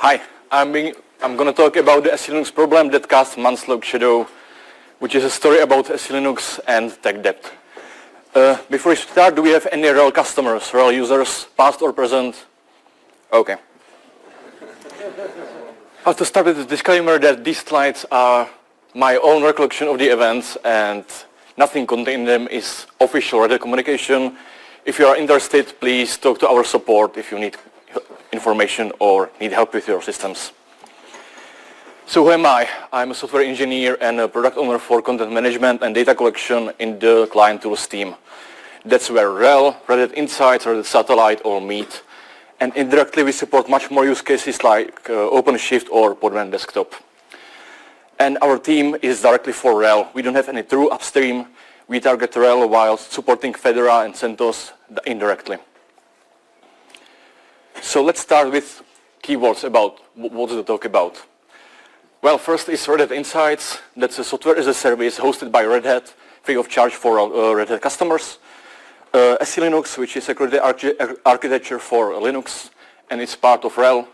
Hi, I'm going to talk about the SE Linux problem that cast months long shadow, which is a story about SE Linux and tech debt. Before we start, do we have any real customers, real users, past or present? Okay. I have to start with the disclaimer that these slides are my own recollection of the events and nothing contained in them is official Red Hat communication. If you are interested, please talk to our support if you need information or need help with your systems. So who am I? I'm a software engineer and a product owner for content management and data collection in the client tools team. That's where RHEL, Red Hat Insights, Red Hat Satellite all meet. And indirectly we support much more use cases like OpenShift or Podman Desktop. And our team is directly for RHEL. We don't have any true upstream. We target RHEL while supporting Fedora and CentOS indirectly. So let's start with keywords about what to talk about. Well, first is Red Hat Insights. That's a software as a service hosted by Red Hat, free of charge for Red Hat customers. SE Linux, which is a architecture for Linux, and it's part of RHEL.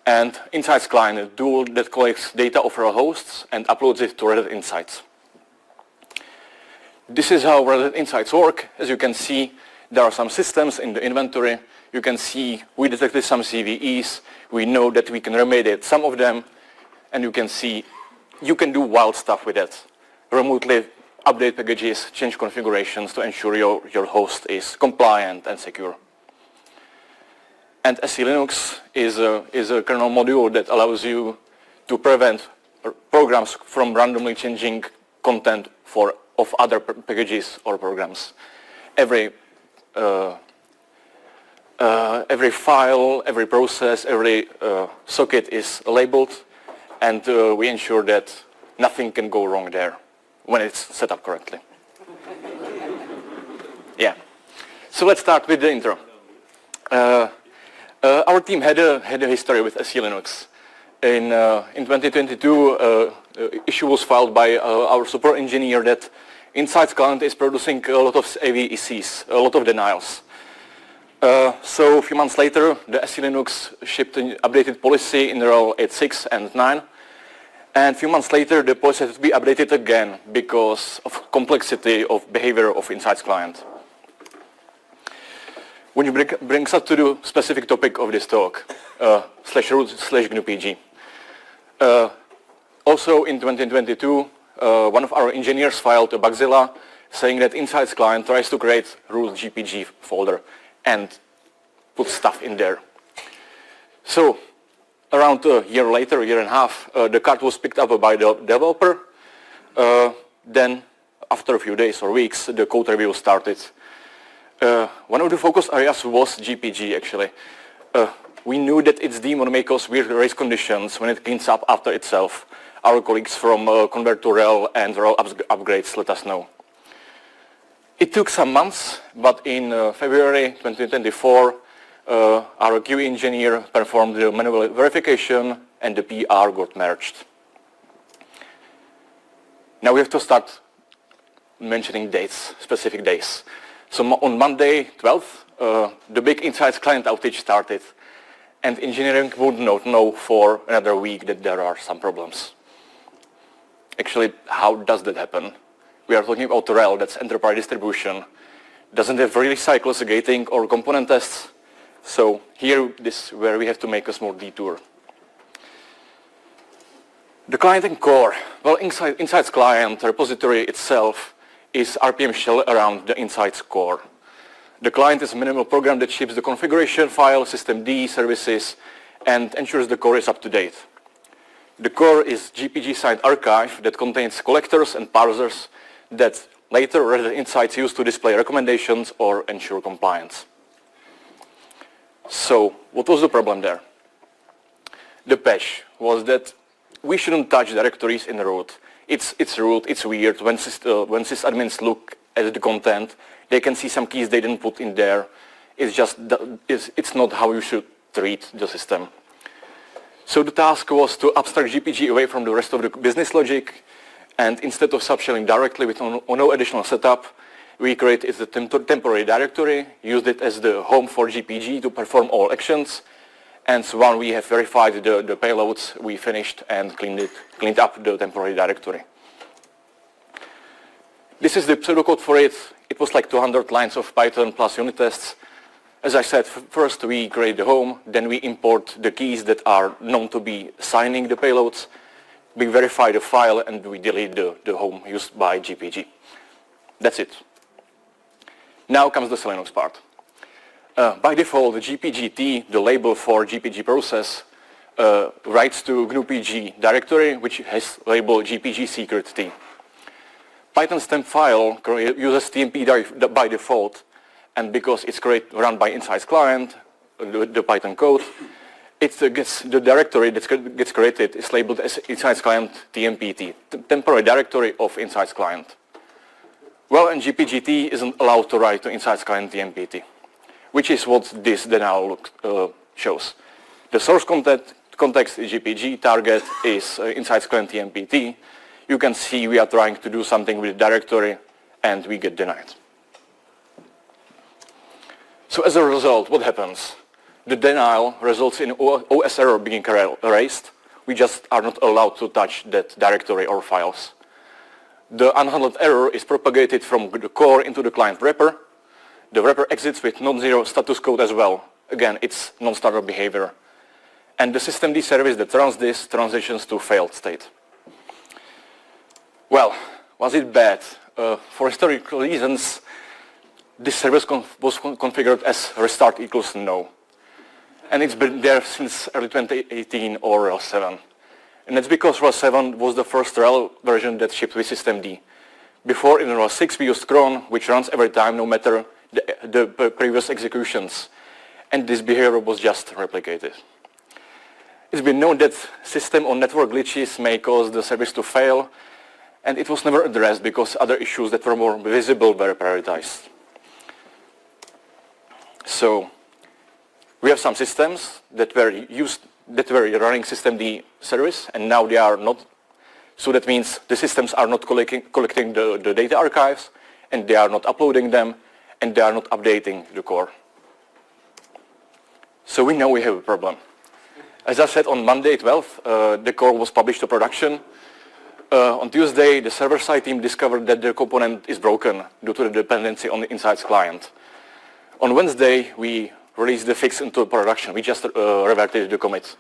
And Insights Client, a tool that collects data of RHEL hosts and uploads it to Red Hat Insights. This is how Red Hat Insights work. As you can see, there are some systems in the inventory. You can see we detected some CVEs. We know that we can remediate some of them. And you can see you can do wild stuff with it. Remotely update packages, change configurations to ensure your host is compliant and secure. And SE Linux is a kernel module that allows you to prevent programs from randomly changing content of other packages or programs. Every file, every process, every socket is labeled, and we ensure that nothing can go wrong there when it's set up correctly. Yeah. So let's start with the intro. Our team had a history with SE Linux. In 2022, issue was filed by our support engineer that Insights Client is producing a lot of AVECs, a lot of denials. So a few months later, the SE Linux shipped an updated policy in RHEL 8.6 and 9. And a few months later, the policy had to be updated again because of complexity of behavior of Insights Client. When you brings us to the specific topic of this talk, /root/GNU-PG. Also in 2022, one of our engineers filed a Bugzilla saying that Insights Client tries to create root GPG folder and put stuff in there. So around a year later, a year and a half, the card was picked up by the developer. Then after a few days or weeks, the code review started. One of the focus areas was GPG actually. We knew that its daemon may cause weird race conditions when it cleans up after itself. Our colleagues from Convert to RHEL and RHEL upgrades let us know. It took some months, but in February 2024, our QE engineer performed the manual verification and the PR got merged. Now we have to start mentioning dates, specific days. So on Monday 12th, the big Insights Client outage started, and engineering would not know for another week that there are some problems. Actually, how does that happen? We are talking about RHEL, that's enterprise distribution. Doesn't have really cycles, gating, or component tests. So here, this is where we have to make a small detour. The client and core. Well, Insights Client repository itself is RPM shell around the Insights core. The client is a minimal program that ships the configuration file, systemd, services, and ensures the core is up to date. The core is GPG-signed archive that contains collectors and parsers that later Red Hat Insights use to display recommendations or ensure compliance. So what was the problem there? The patch was that we shouldn't touch directories in root. It's root, it's weird. When sysadmins look at the content, they can see some keys they didn't put in there. It's not how you should treat the system. So the task was to abstract GPG away from the rest of the business logic, and instead of subshelling directly with no additional setup, we created a temporary directory, used it as the home for GPG to perform all actions, And so once we have verified the payloads, we finished and cleaned up the temporary directory. This is the pseudocode for it. It was like 200 lines of Python plus unit tests. As I said, first we create the home, then we import the keys that are known to be signing the payloads. We verify the file and we delete the home used by GPG. That's it. Now comes the Linux part. By default, the GPGT, the label for GPG process, writes to GNU-PG directory, which has label GPG secret T. Python stem file uses TMP by default, and because it's run by Insights client, the Python code, the directory that gets created is labeled as Insights client TMPT, temporary directory of Insights client. Well, and GPGT isn't allowed to write to Insights client TMPT, which is what this denial shows. The source context is GPG, target is Insights client TMPT. You can see we are trying to do something with the directory and we get denied. So as a result, what happens? The denial results in OS error being erased. We just are not allowed to touch that directory or files. The unhandled error is propagated from the core into the client wrapper. The wrapper exits with non-zero status code as well. Again, it's non-starter behavior. And the systemd service that runs this transitions to failed state. Well, was it bad? For historical reasons, this service was configured as restart equals no. And it's been there since early 2018 or RHEL 7. And that's because RHEL 7 was the first RHEL version that shipped with systemd. Before in RHEL 6 we used cron, which runs every time no matter the previous executions. And this behavior was just replicated. It's been known that system or network glitches may cause the service to fail, and it was never addressed because other issues that were more visible were prioritized. So we have some systems that were running systemd service, and now they are not. So that means the systems are not collecting the data archives, and they are not uploading them, and they are not updating the core. So we know we have a problem. As I said, on Monday 12th, the core was published to production. On Tuesday, the server-side team discovered that the component is broken due to the dependency on the Insights client. On Wednesday, we released the fix into production. We just reverted the commit.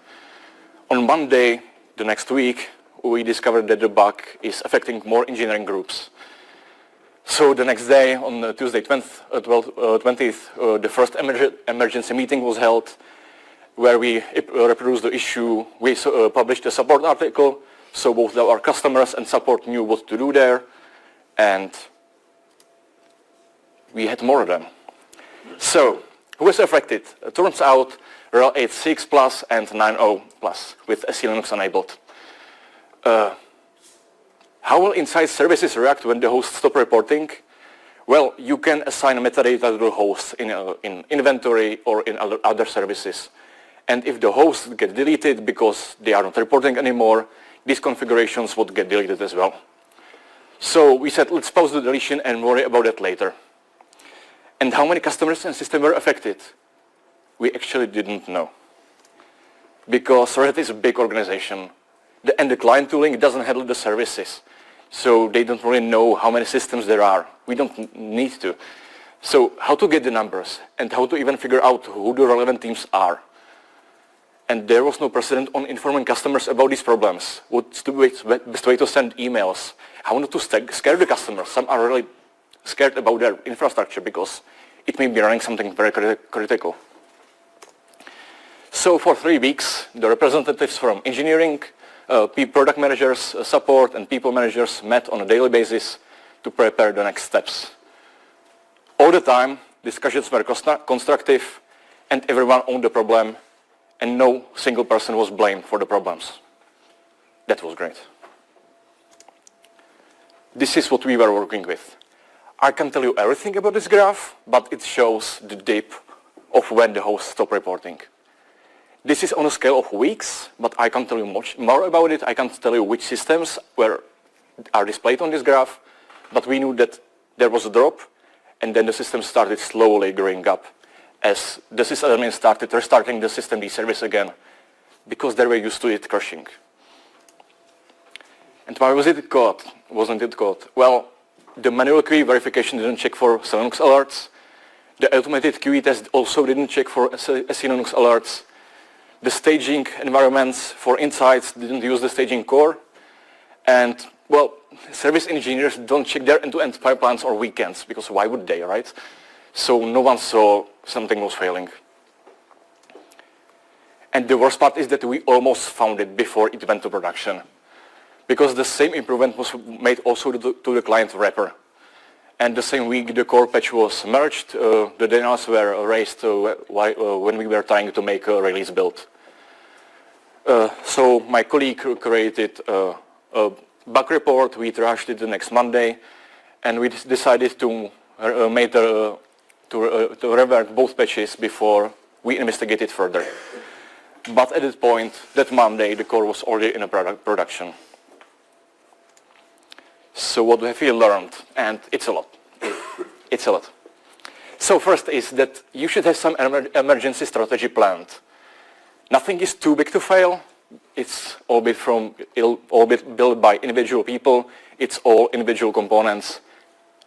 On Monday, the next week, we discovered that the bug is affecting more engineering groups. So the next day, on Tuesday 20th, the first emergency meeting was held, where we reproduced the issue. We published a support article, so both our customers and support knew what to do there, and we had more of them. So, who was affected? It turns out RHEL 8.6 Plus and 9.0 Plus with SE Linux enabled. How will Insights services react when the hosts stop reporting? Well, you can assign metadata to the hosts in inventory or in other services. And if the hosts get deleted because they are not reporting anymore, these configurations would get deleted as well. So we said, let's pause the deletion and worry about it later. And how many customers and systems were affected? We actually didn't know. Because Red Hat is a big organization. And the client tooling doesn't handle the services. So they don't really know how many systems there are. We don't need to. So how to get the numbers and how to even figure out who the relevant teams are. And there was no precedent on informing customers about these problems. What's the best way to send emails? How not to scare the customers? Some are really scared about their infrastructure because it may be running something very critical. So for 3 weeks, the representatives from engineering, product managers, support, and people managers met on a daily basis to prepare the next steps. All the time, discussions were constructive, and everyone owned the problem, and no single person was blamed for the problems. That was great. This is what we were working with. I can't tell you everything about this graph, but it shows the dip of when the hosts stop reporting. This is on a scale of weeks, but I can't tell you much more about it. I can't tell you which systems are displayed on this graph, but we knew that there was a drop, and then the system started slowly growing up. as the sysadmin started restarting the systemd service again, because they were used to it crashing. And why was it caught? Wasn't it caught? Well, the manual QE verification didn't check for Linux alerts. The automated QE test also didn't check for Linux alerts. The staging environments for insights didn't use the staging core. And, well, service engineers don't check their end-to-end pipelines or weekends, because why would they, right? So no one saw something was failing. And the worst part is that we almost found it before it went to production, because the same improvement was made also to the client wrapper. And the same week the core patch was merged, the denials were raised when we were trying to make a release build. So my colleague created a bug report, we trashed it the next Monday, and we decided to revert both patches before we investigated further. But at that point, that Monday, the core was already in a production. So what have we learned? And it's a lot. It's a lot. So first is that you should have some emergency strategy planned. Nothing is too big to fail. It's all built by individual people. It's all individual components,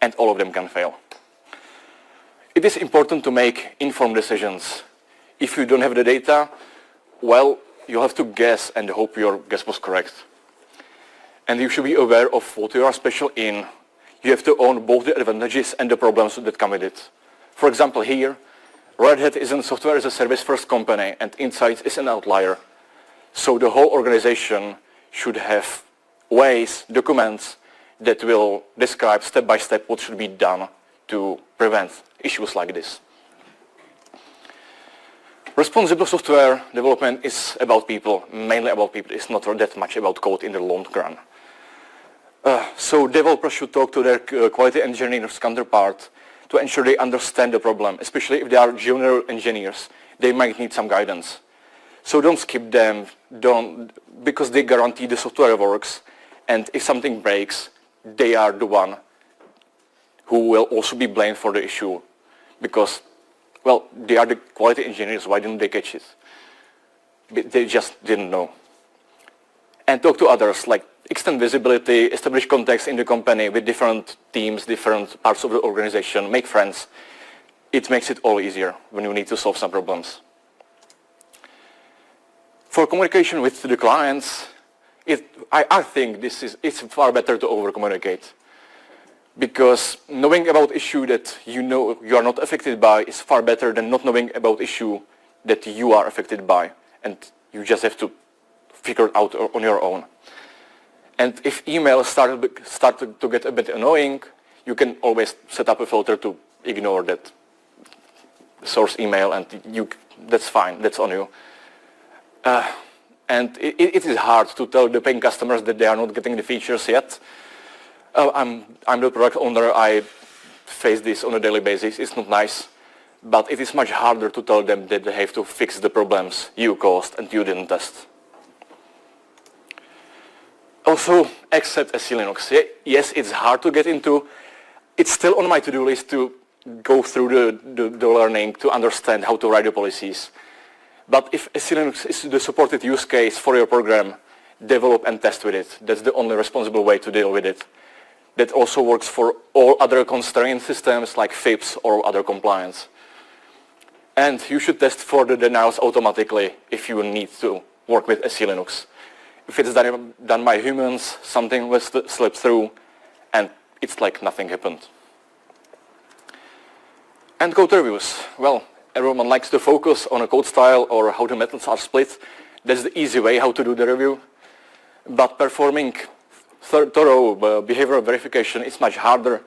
and all of them can fail. It is important to make informed decisions. If you don't have the data, well, you have to guess and hope your guess was correct. And you should be aware of what you are special in. You have to own both the advantages and the problems that come with it. For example, here, Red Hat is a software as a service first company, and Insights is an outlier. So the whole organization should have ways, documents that will describe step by step what should be done to prevent issues like this. Responsible software development is about people, mainly about people. It's not that much about code in the long run. So developers should talk to their quality engineers counterpart to ensure they understand the problem, especially if they are junior engineers. They might need some guidance. So don't skip them, because they guarantee the software works, and if something breaks, they are the one who will also be blamed for the issue, because, well, they are the quality engineers. Why didn't they catch it? They just didn't know. And talk to others, like extend visibility, establish contacts in the company with different teams, different parts of the organization, make friends. It makes it all easier when you need to solve some problems. For communication with the clients, I think it's far better to over-communicate, because knowing about issue that you know you are not affected by is far better than not knowing about issue that you are affected by, and you just have to figure it out on your own. And if email started to get a bit annoying, you can always set up a filter to ignore that source email, and that's fine, that's on you. And it is hard to tell the paying customers that they are not getting the features yet. I'm the product owner, I face this on a daily basis, it's not nice, but it is much harder to tell them that they have to fix the problems you caused and you didn't test. Also, accept SC Linux. Yes, it's hard to get into. It's still on my to-do list to go through the learning to understand how to write the policies. But if SC Linux is the supported use case for your program, develop and test with it. That's the only responsible way to deal with it. That also works for all other constraint systems like FIPS or other compliance. And you should test for the denials automatically if you need to work with SC Linux. If it's done by humans, something will slip through, and it's like nothing happened. And code reviews. Well, everyone likes to focus on a code style or how the methods are split. That's the easy way how to do the review. But performing thorough behavioral verification is much harder,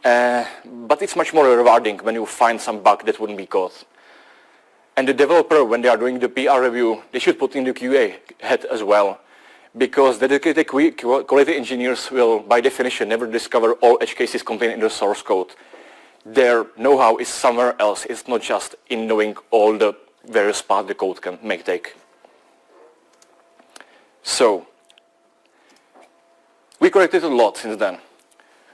but it's much more rewarding when you find some bug that wouldn't be caught. And the developer, when they are doing the PR review, they should put in the QA hat as well, because dedicated quality engineers will, by definition, never discover all edge cases contained in the source code. Their know-how is somewhere else. It's not just in knowing all the various paths the code may take. So, we corrected a lot since then.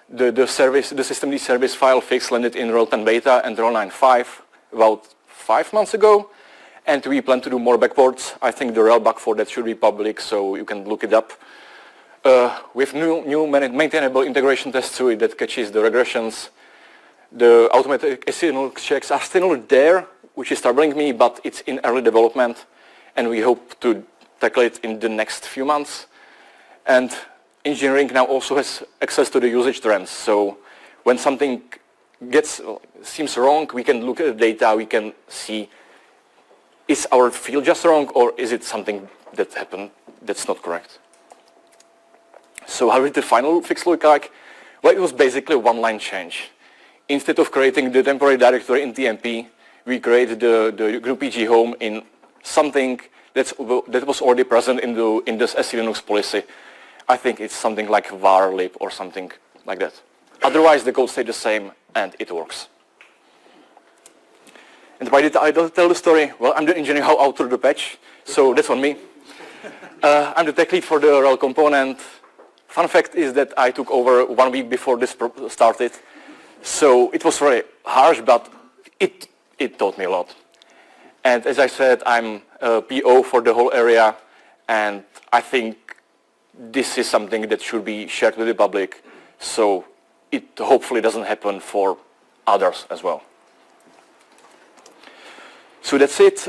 The systemd service file fix landed in RHEL 10 beta and RHEL 9.5 about 5 months ago, and we plan to do more backports. I think the real bug for that should be public, so you can look it up. With new maintainable integration test suite that catches the regressions. The automatic async checks are still there, which is troubling me, but it's in early development, and we hope to tackle it in the next few months. And engineering now also has access to the usage trends, so when something seems wrong, we can look at the data, we can see, is our field just wrong, or is it something that happened that's not correct? So how did the final fix look like? Well, it was basically a one-line change. Instead of creating the temporary directory in TMP, we created the group PG home in something that was already present in this SC Linux policy. I think it's something like var lib or something like that. Otherwise, the code stayed the same, and it works. And why did I tell the story? Well, I'm the engineer who authored the patch, so that's on me. I'm the tech lead for the RHEL component. Fun fact is that I took over 1 week before this started, so it was very harsh, but it taught me a lot. And as I said, I'm a PO for the whole area, and I think this is something that should be shared with the public, so it hopefully doesn't happen for others as well. So that's it.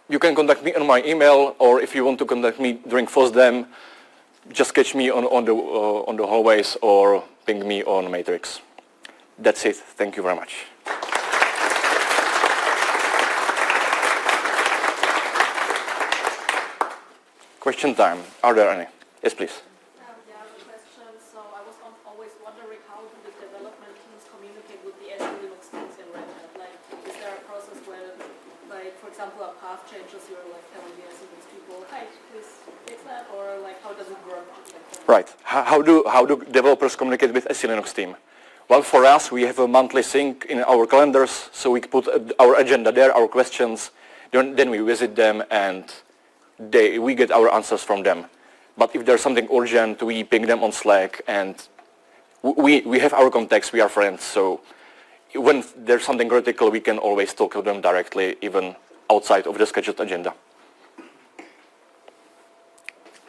You can contact me on my email, or if you want to contact me during FOSDEM, just catch me on the hallways or ping me on Matrix. That's it. Thank you very much. Question time. Are there any? Yes, please. Yeah, I have a question. So I was always wondering, how do the development teams communicate with the SC Linux teams in Red Hat? Like, is there a process where, like, for example, a path changes, you're like telling the SC Linux people, hey, please fix that, or like, how does it work? Right. How do developers communicate with SC Linux team? Well, for us, we have a monthly sync in our calendars, so we put our agenda there, our questions, then we visit them, and we get our answers from them. But if there's something urgent, we ping them on Slack, and we have our contacts, we are friends, so when there's something critical, we can always talk to them directly, even outside of the scheduled agenda.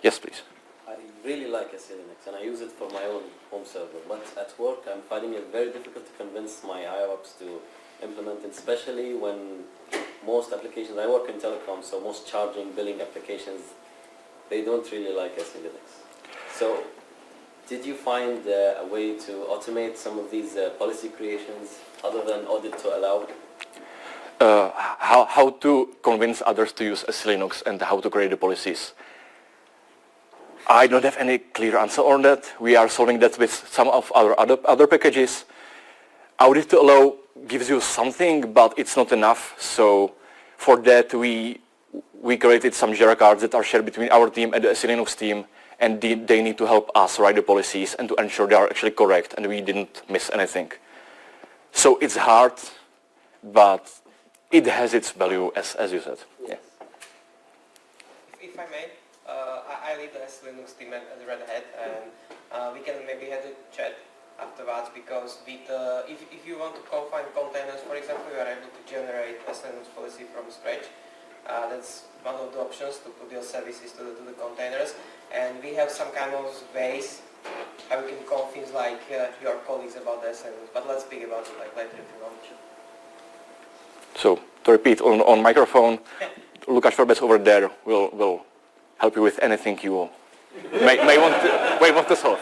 Yes, please. I really like SC Linux, and I use it for my own home server, but at work I'm finding it very difficult to convince my IOPS to implement it, especially when most applications, I work in telecom, so most charging, billing applications, they don't really like SC Linux. So did you find a way to automate some of these policy creations other than audit to allow? How to convince others to use SC Linux and how to create the policies. I don't have any clear answer on that. We are solving that with some of our other packages. Audit to allow gives you something, but it's not enough. So for that, we created some Jira cards that are shared between our team and the SC Linux team, and they need to help us write the policies and to ensure they are actually correct and we didn't miss anything. So it's hard, but it has its value, as you said. Yes. If I may, I lead the SC Linux team at Red Hat, and we can maybe have a chat afterwards, because with, if you want to confine containers, for example, you are able to generate a Linux policy from scratch. That's one of the options, to put your services to the containers, and we have some kind of ways how you can convince like your colleagues about the Linux. But let's speak about it like later if you want. So to repeat on microphone, Lukáš Verbec over there will help you with anything you may want to solve.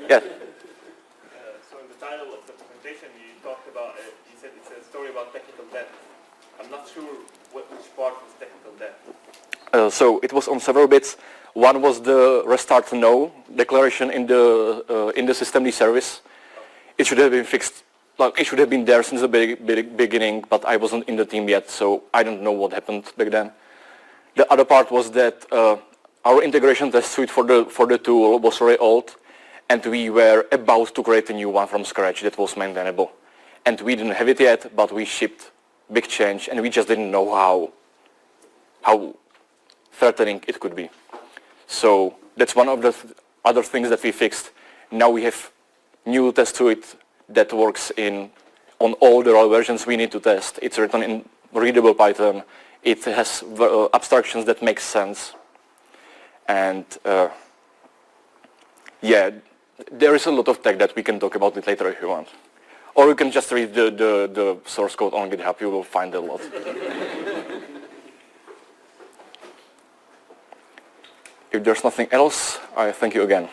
Yes. So in the title of the presentation, you talked about, you said it's a story about technical debt. I'm not sure which part was technical debt. So it was on several bits. One was the restart no declaration in the systemd service. It should have been fixed. Like, it should have been there since the beginning, but I wasn't in the team yet, so I don't know what happened back then. The other part was that our integration test suite for the tool was very old, and we were about to create a new one from scratch that was maintainable. And we didn't have it yet, but we shipped big change, and we just didn't know how threatening it could be. So that's one of the other things that we fixed. Now we have new test suite that works on all the raw versions we need to test. It's written in readable Python. It has abstractions that make sense. And yeah, there is a lot of tech that we can talk about it later if you want. Or you can just read the source code on GitHub. You will find a lot. If there's nothing else, I thank you again.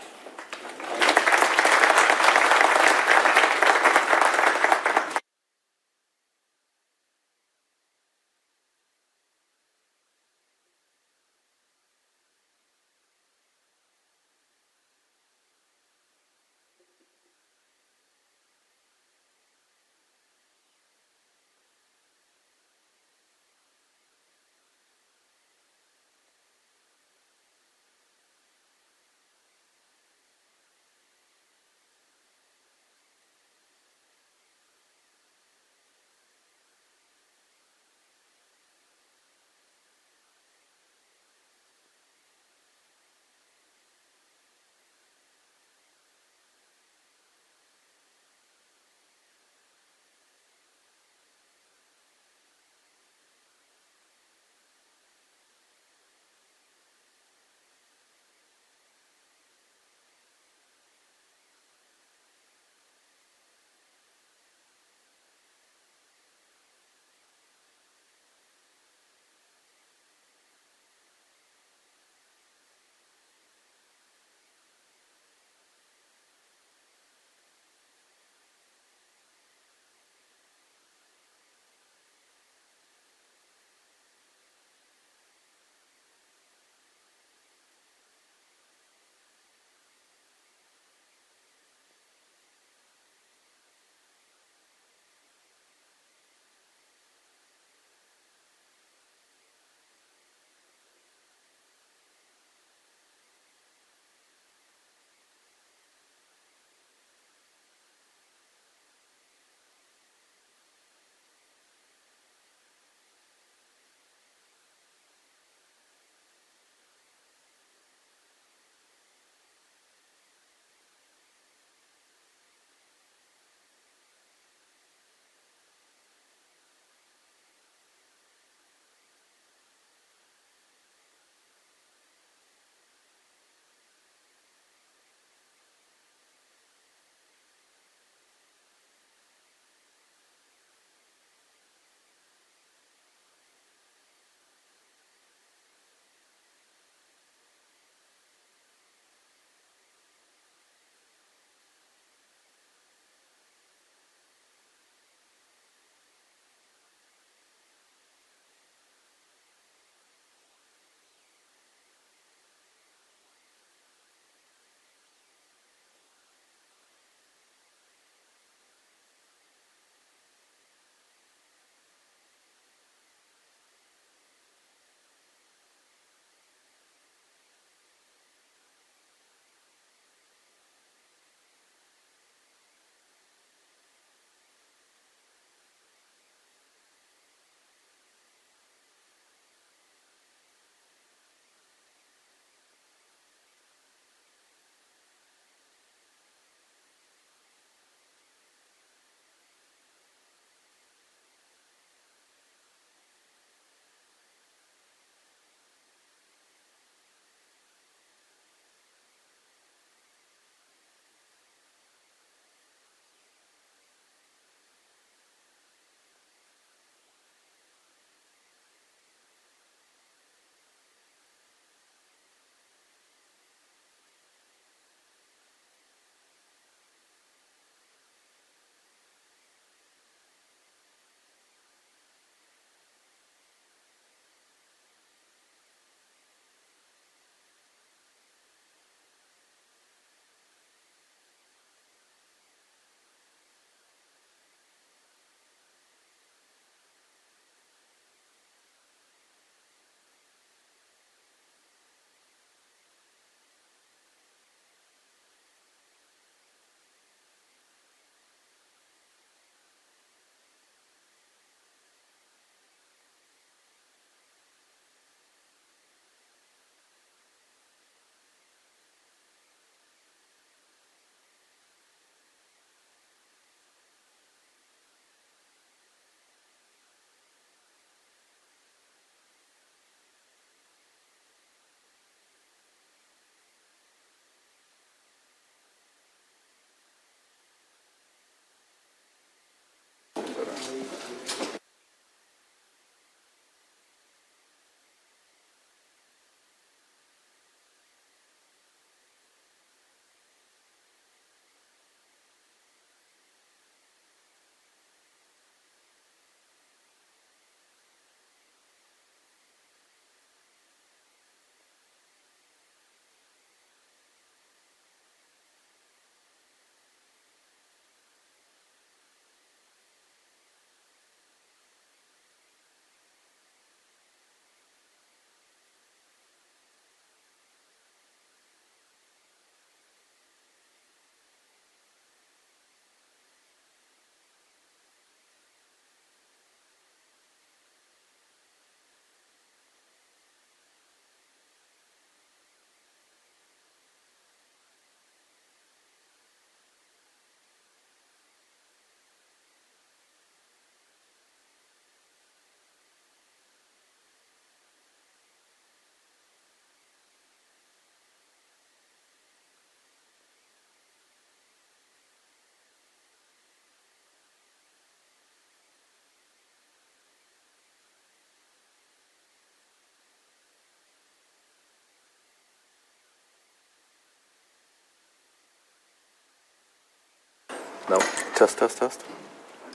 No. Test, test, test.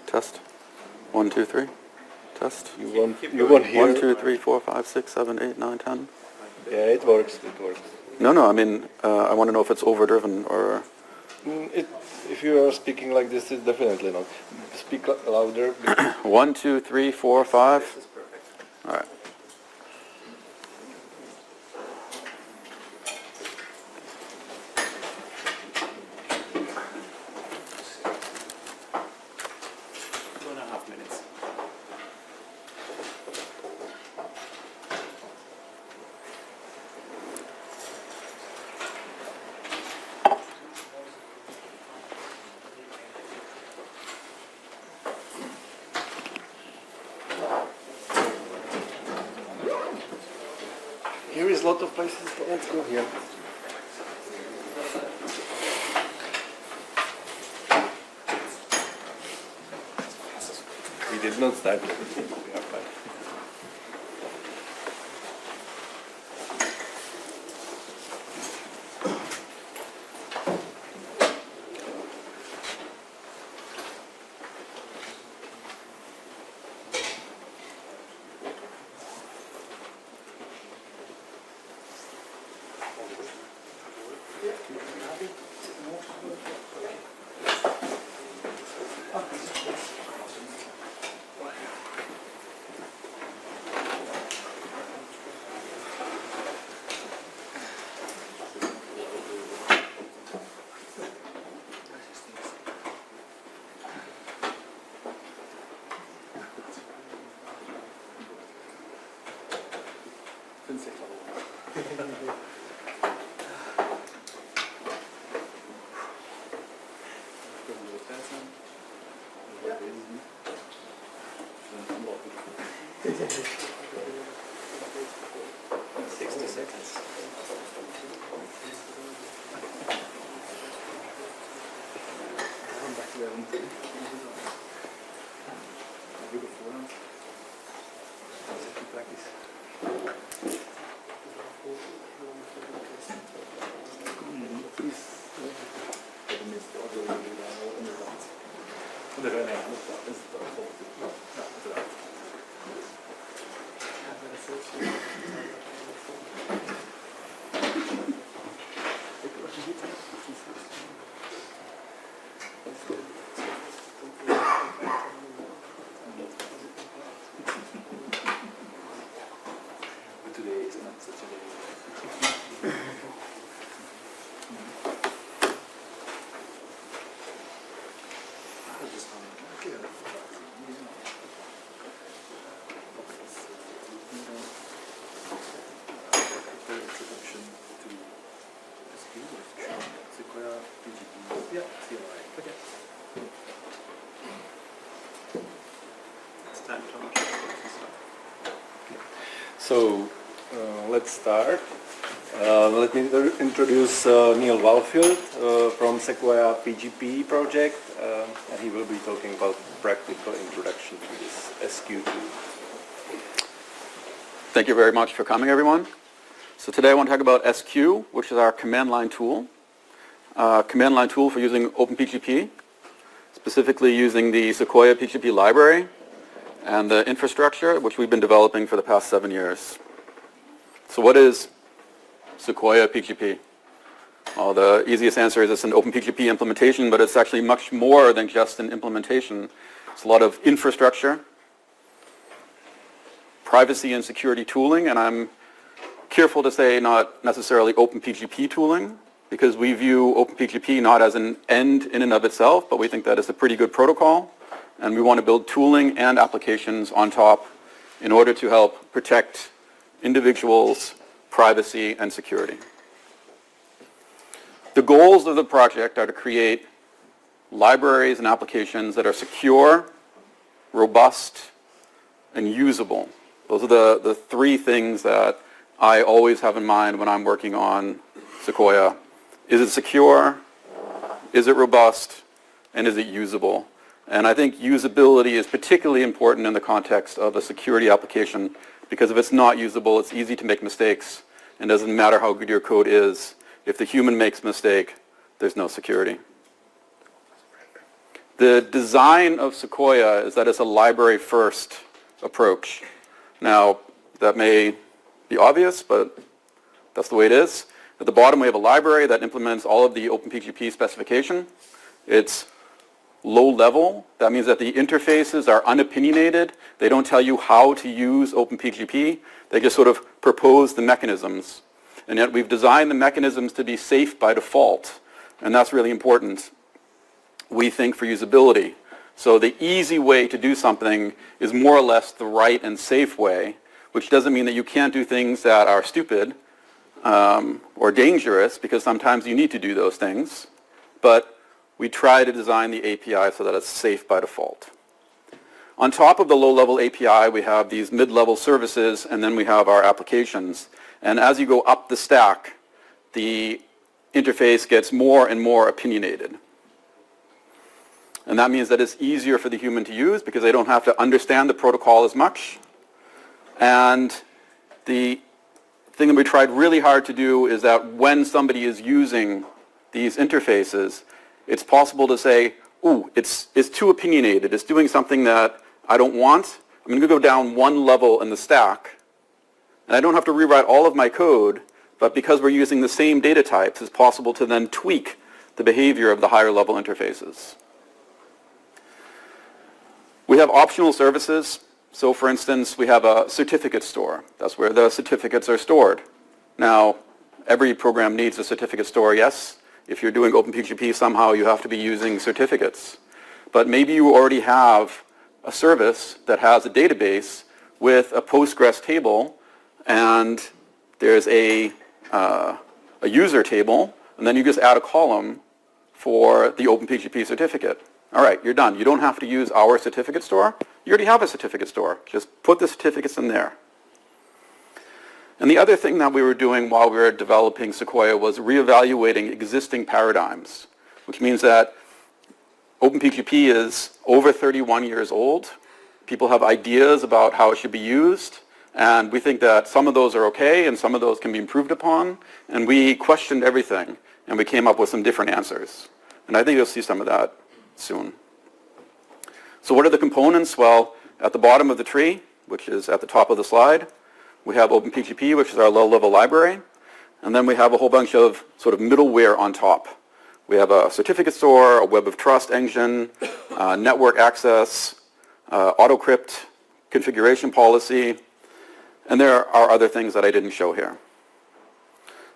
Test. 1, 2, 3. Test. You won't hear. 1, 2, 3, 4, 5, 6, 7, 8, 9, 10. Yeah, it works. It works. No, no. I mean, I want to know if it's overdriven or. If you are speaking like this, it's definitely not. Speak louder. 1, 2, 3, 4, 5. This is perfect. All right. Here is a lot of places. Let's go here. We did not start. We are fine. So let's start. Let me introduce Neil Walfield from Sequoia PGP project, and he will be talking about practical introduction to this SQ tool. Thank you very much for coming, everyone. So today I want to talk about SQ, which is our command line tool. Command line tool for using OpenPGP, specifically using the Sequoia PGP library and the infrastructure, which we've been developing for the past 7 years. So what is Sequoia PGP? Well, the easiest answer is it's an OpenPGP implementation, but it's actually much more than just an implementation. It's a lot of infrastructure, privacy and security tooling, and I'm careful to say not necessarily OpenPGP tooling, because we view OpenPGP not as an end in and of itself, but we think that it's a pretty good protocol, and we want to build tooling and applications on top in order to help protect individuals' privacy and security. The goals of the project are to create libraries and applications that are secure, robust, and usable. Those are the three things that I always have in mind when I'm working on Sequoia. Is it secure? Is it robust? And is it usable? And I think usability is particularly important in the context of a security application, because if it's not usable, it's easy to make mistakes, and it doesn't matter how good your code is. If the human makes a mistake, there's no security. The design of Sequoia is that it's a library-first approach. Now, that may be obvious, but that's the way it is. At the bottom, we have a library that implements all of the OpenPGP specification. It's low level. That means that the interfaces are unopinionated. They don't tell you how to use OpenPGP. They just sort of propose the mechanisms. And yet we've designed the mechanisms to be safe by default. And that's really important, we think, for usability. So the easy way to do something is more or less the right and safe way, which doesn't mean that you can't do things that are stupid or dangerous, because sometimes you need to do those things. But we try to design the API so that it's safe by default. On top of the low-level API, we have these mid-level services, and then we have our applications. And as you go up the stack, the interface gets more and more opinionated. And that means that it's easier for the human to use because they don't have to understand the protocol as much. And the thing that we tried really hard to do is that when somebody is using these interfaces, it's possible to say, ooh, it's too opinionated. It's doing something that I don't want. I'm going to go down one level in the stack. And I don't have to rewrite all of my code, but because we're using the same data types, it's possible to then tweak the behavior of the higher level interfaces. We have optional services. So for instance, we have a certificate store. That's where the certificates are stored. Now, every program needs a certificate store, yes. If you're doing OpenPGP, somehow you have to be using certificates. But maybe you already have a service that has a database with a Postgres table, and there's a user table, and then you just add a column for the OpenPGP certificate. All right, you're done. You don't have to use our certificate store. You already have a certificate store. Just put the certificates in there. And the other thing that we were doing while we were developing Sequoia was reevaluating existing paradigms, which means that OpenPGP is over 31 years old. People have ideas about how it should be used, and we think that some of those are okay and some of those can be improved upon. And we questioned everything, and we came up with some different answers. And I think you'll see some of that soon. So what are the components? Well, at the bottom of the tree, which is at the top of the slide, we have OpenPGP, which is our low-level library. And then we have a whole bunch of sort of middleware on top. We have a certificate store, a web of trust engine, network access, autocrypt, configuration policy, and there are other things that I didn't show here.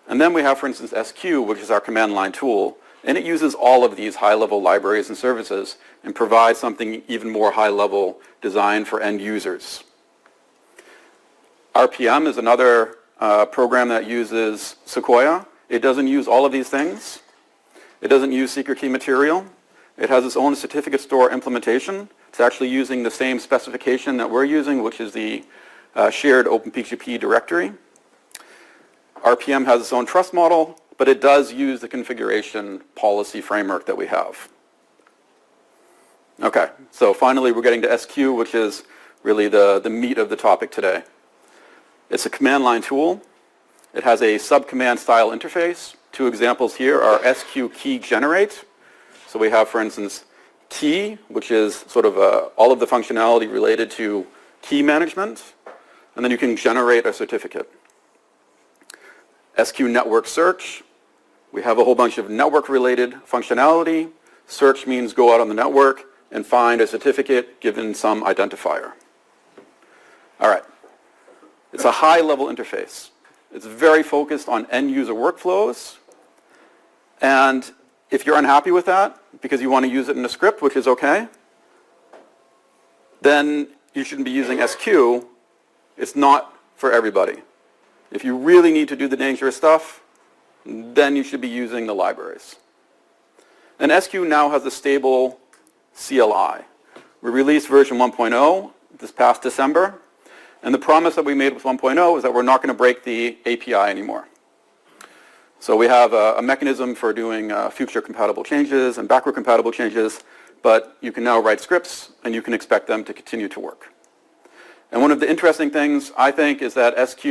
And then we have, for instance, SQ, which is our command line tool, and it uses all of these high-level libraries and services and provides something even more high-level designed for end users. RPM is another program that uses Sequoia. It doesn't use all of these things. It doesn't use secret key material. It has its own certificate store implementation. It's actually using the same specification that we're using, which is the shared OpenPGP directory. RPM has its own trust model, but it does use the configuration policy framework that we have. Okay, so finally we're getting to SQ, which is really the meat of the topic today. It's a command line tool. It has a subcommand style interface. Two examples here are SQ key generate. So we have, for instance, key, which is sort of all of the functionality related to key management. And then you can generate a certificate. SQ network search. We have a whole bunch of network-related functionality. Search means go out on the network and find a certificate given some identifier. All right. It's a high-level interface. It's very focused on end-user workflows. And if you're unhappy with that because you want to use it in a script, which is okay, then you shouldn't be using SQ. It's not for everybody. If you really need to do the dangerous stuff, then you should be using the libraries. And SQ now has a stable CLI. We released version 1.0 this past December. And the promise that we made with 1.0 is that we're not going to break the API anymore. So we have a mechanism for doing future compatible changes and backward compatible changes, but you can now write scripts and you can expect them to continue to work. And one of the interesting things, I think, is that SQ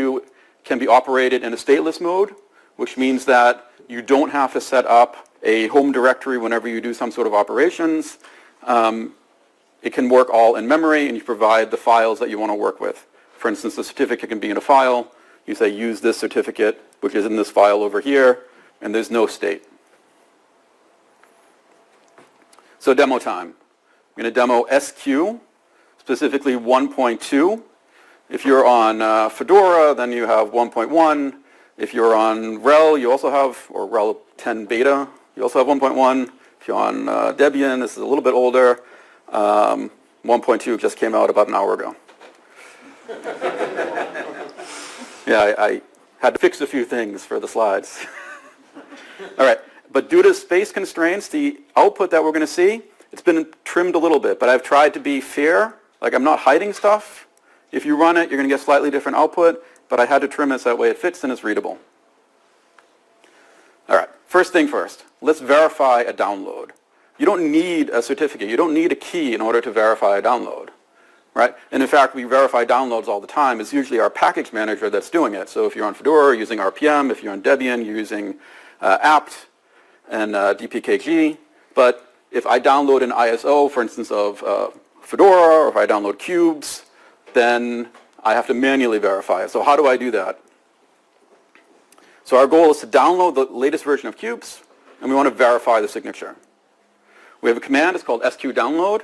can be operated in a stateless mode, which means that you don't have to set up a home directory whenever you do some sort of operations. It can work all in memory, and you provide the files that you want to work with. For instance, the certificate can be in a file. You say, use this certificate, which is in this file over here, and there's no state. So demo time. I'm going to demo SQ, specifically 1.2. If you're on Fedora, then you have 1.1. If you're on RHEL, you also have, or RHEL 10 beta, you also have 1.1. If you're on Debian, this is a little bit older. 1.2 just came out about an hour ago. Yeah, I had to fix a few things for the slides. All right, but due to space constraints, the output that we're going to see, it's been trimmed a little bit, but I've tried to be fair. Like, I'm not hiding stuff. If you run it, you're going to get slightly different output, but I had to trim it so that way it fits and it's readable. All right, first thing first, let's verify a download. You don't need a certificate. You don't need a key in order to verify a download, right? And in fact, we verify downloads all the time. It's usually our package manager that's doing it. So if you're on Fedora, you're using RPM. If you're on Debian, you're using apt and dpkg. But if I download an ISO, for instance, of Fedora, or if I download cubes, then I have to manually verify it. So how do I do that? So our goal is to download the latest version of cubes, and we want to verify the signature. We have a command, it's called sqdownload.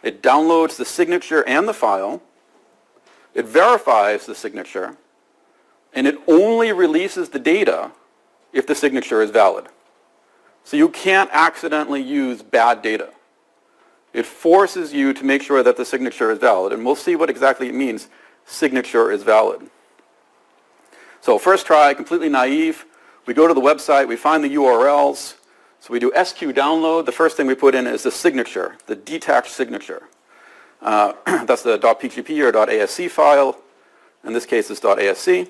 It downloads the signature and the file. It verifies the signature, and it only releases the data if the signature is valid. So you can't accidentally use bad data. It forces you to make sure that the signature is valid, and we'll see what exactly it means, signature is valid. So first try, completely naive. We go to the website, we find the URLs. So we do sqdownload. The first thing we put in is the signature, the detached signature. That's the .pgp or .asc file. In this case, it's .asc.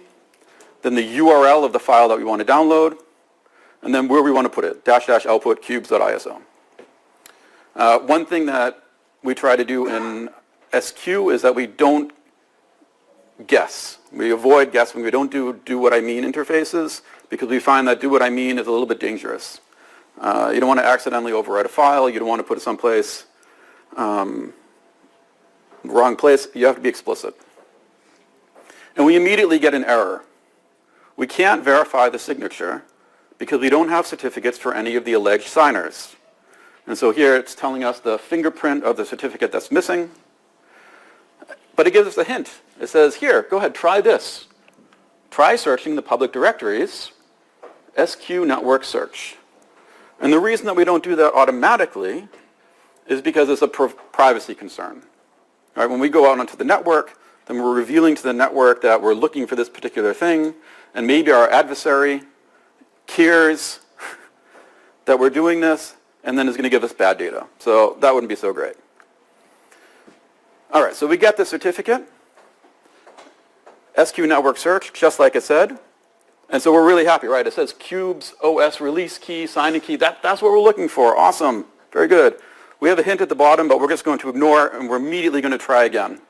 Then the URL of the file that we want to download. And then where we want to put it, --output cubes.iso. One thing that we try to do in SQ is that we don't guess. We avoid guessing. We don't do what I mean interfaces because we find that do what I mean is a little bit dangerous. You don't want to accidentally overwrite a file. You don't want to put it someplace wrong place. You have to be explicit. And we immediately get an error. We can't verify the signature because we don't have certificates for any of the alleged signers. And so here it's telling us the fingerprint of the certificate that's missing. But it gives us a hint. It says, here, go ahead, try this. Try searching the public directories, SQ network search. And the reason that we don't do that automatically is because it's a privacy concern. All right, when we go out onto the network, then we're revealing to the network that we're looking for this particular thing, and maybe our adversary cares that we're doing this, and then is going to give us bad data. So that wouldn't be so great. All right, so we get the certificate, SQ network search, just like it said. And so we're really happy, right? It says cubes, OS release key, signing key. That's what we're looking for. Awesome. Very good. We have a hint at the bottom, but we're just going to ignore it, and we're immediately going to try again.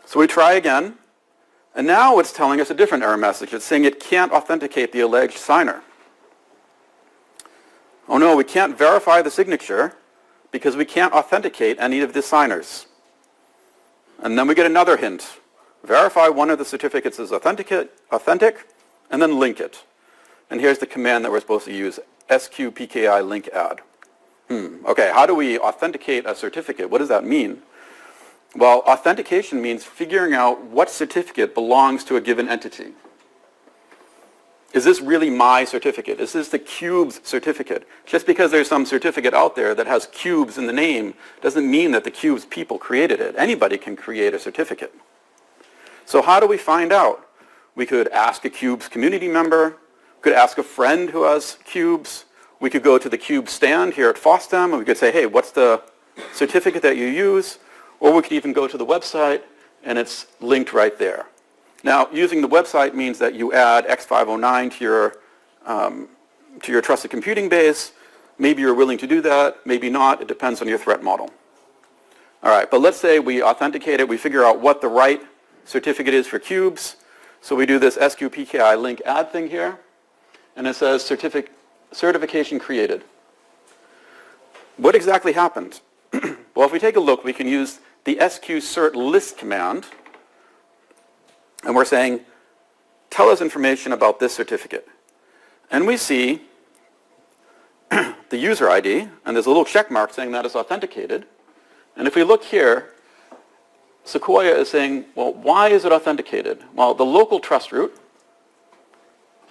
So we try again, and now it's telling us a different error message. It's saying it can't authenticate the alleged signer. Oh no, we can't verify the signature because we can't authenticate any of the signers. And then we get another hint. Verify one of the certificates is authentic, and then link it. And here's the command that we're supposed to use, sqpki link add. Okay, how do we authenticate a certificate? What does that mean? Well, authentication means figuring out what certificate belongs to a given entity. Is this really my certificate? Is this the cubes certificate? Just because there's some certificate out there that has cubes in the name doesn't mean that the cubes people created it. Anybody can create a certificate. So how do we find out? We could ask a cubes community member. We could ask a friend who has cubes. We could go to the cube stand here at FOSDEM and we could say, hey, what's the certificate that you use? Or we could even go to the website and it's linked right there. Now, using the website means that you add X509 to your trusted computing base. Maybe you're willing to do that, maybe not. It depends on your threat model. All right, but let's say we authenticate it. We figure out what the right certificate is for cubes. So we do this sqpki link add thing here. And it says certification created. what exactly happened? Well, if we take a look, we can use the sqcert list command, and we're saying, tell us information about this certificate. And we see the user ID, and there's a little check mark saying that it's authenticated. And if we look here, Sequoia is saying, well, why is it authenticated? Well, the local trust root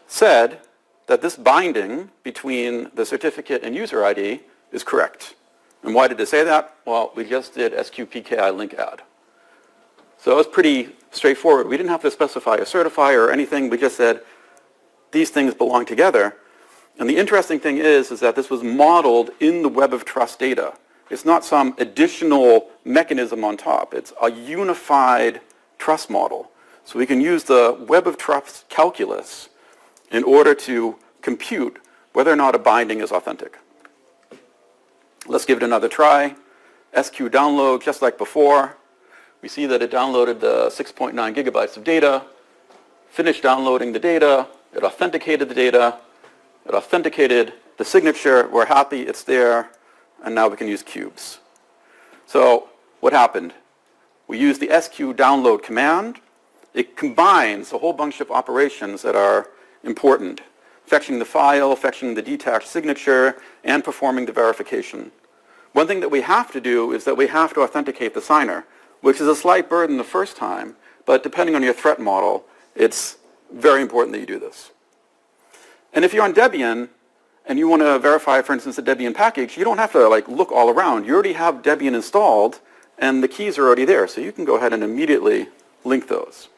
said that this binding between the certificate and user ID is correct. And why did it say that? Well, we just did sqpki link add. So it was pretty straightforward. We didn't have to specify a certifier or anything. We just said these things belong together. And the interesting thing is that this was modeled in the Web of Trust data. It's not some additional mechanism on top. It's a unified trust model. So we can use the Web of Trust calculus in order to compute whether or not a binding is authentic. Let's give it another try. SQ download, just like before. We see that it downloaded the 6.9 gigabytes of data, finished downloading the data, it authenticated the data, it authenticated the signature, we're happy, it's there, and now we can use cubes. So what happened? We used the SQ download command. It combines a whole bunch of operations that are important. Fetching the file, fetching the detached signature, and performing the verification. One thing that we have to do is that we have to authenticate the signer, which is a slight burden the first time, but depending on your threat model, it's very important that you do this. And if you're on Debian and you want to verify, for instance, a Debian package, you don't have to look all around. You already have Debian installed, and the keys are already there, so you can go ahead and immediately link those.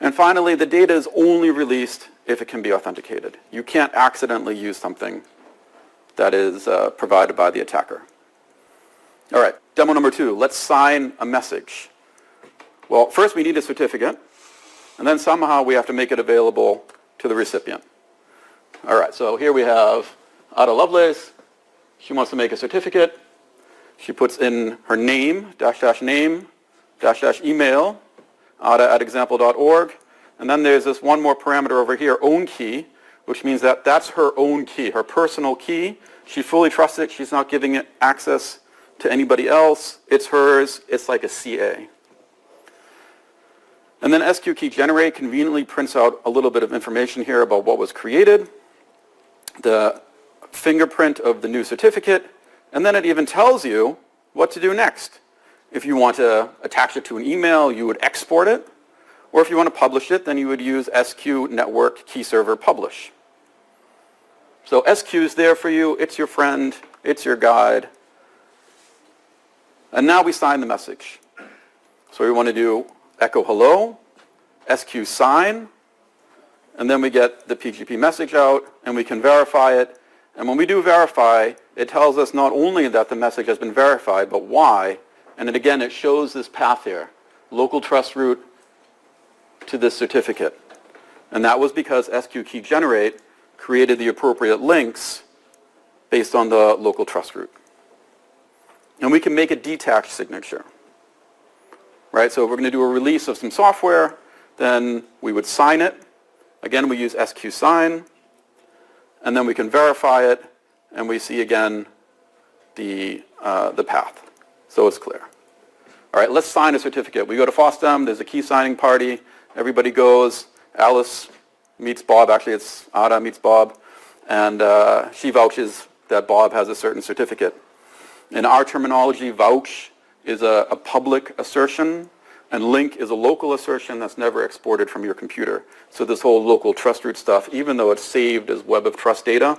And finally, the data is only released if it can be authenticated. You can't accidentally use something that is provided by the attacker. All right, demo number 2. Let's sign a message. Well, first we need a certificate, and then somehow we have to make it available to the recipient. All right, so here we have Ada Lovelace. She wants to make a certificate. She puts in her name, --name, --email, ada@example.org. And then there's this one more parameter over here, own key, which means that that's her own key, her personal key. She fully trusts it. She's not giving it access to anybody else. It's hers. It's like a CA. And then sqkeyGenerate conveniently prints out a little bit of information here about what was created, the fingerprint of the new certificate, and then it even tells you what to do next. If you want to attach it to an email, you would export it. Or if you want to publish it, then you would use SQ network key server publish. So SQ is there for you. It's your friend. It's your guide. And now we sign the message. So we want to do echo hello, SQ sign, and then we get the PGP message out, and we can verify it. And when we do verify, it tells us not only that the message has been verified, but why. And then again, it shows this path here, local trust root to this certificate. And that was because sqkeyGenerate created the appropriate links based on the local trust root. And we can make a detached signature. Right? So if we're going to do a release of some software, then we would sign it. Again, we use SQ sign. And then we can verify it, and we see again the path. So it's clear. All right, let's sign a certificate. We go to FOSDEM. There's a key signing party. Everybody goes. Alice meets Bob. Actually, it's Ada meets Bob. And she vouches that Bob has a certain certificate. In our terminology, vouch is a public assertion, and link is a local assertion that's never exported from your computer. So this whole local trust root stuff, even though it's saved as Web of Trust data,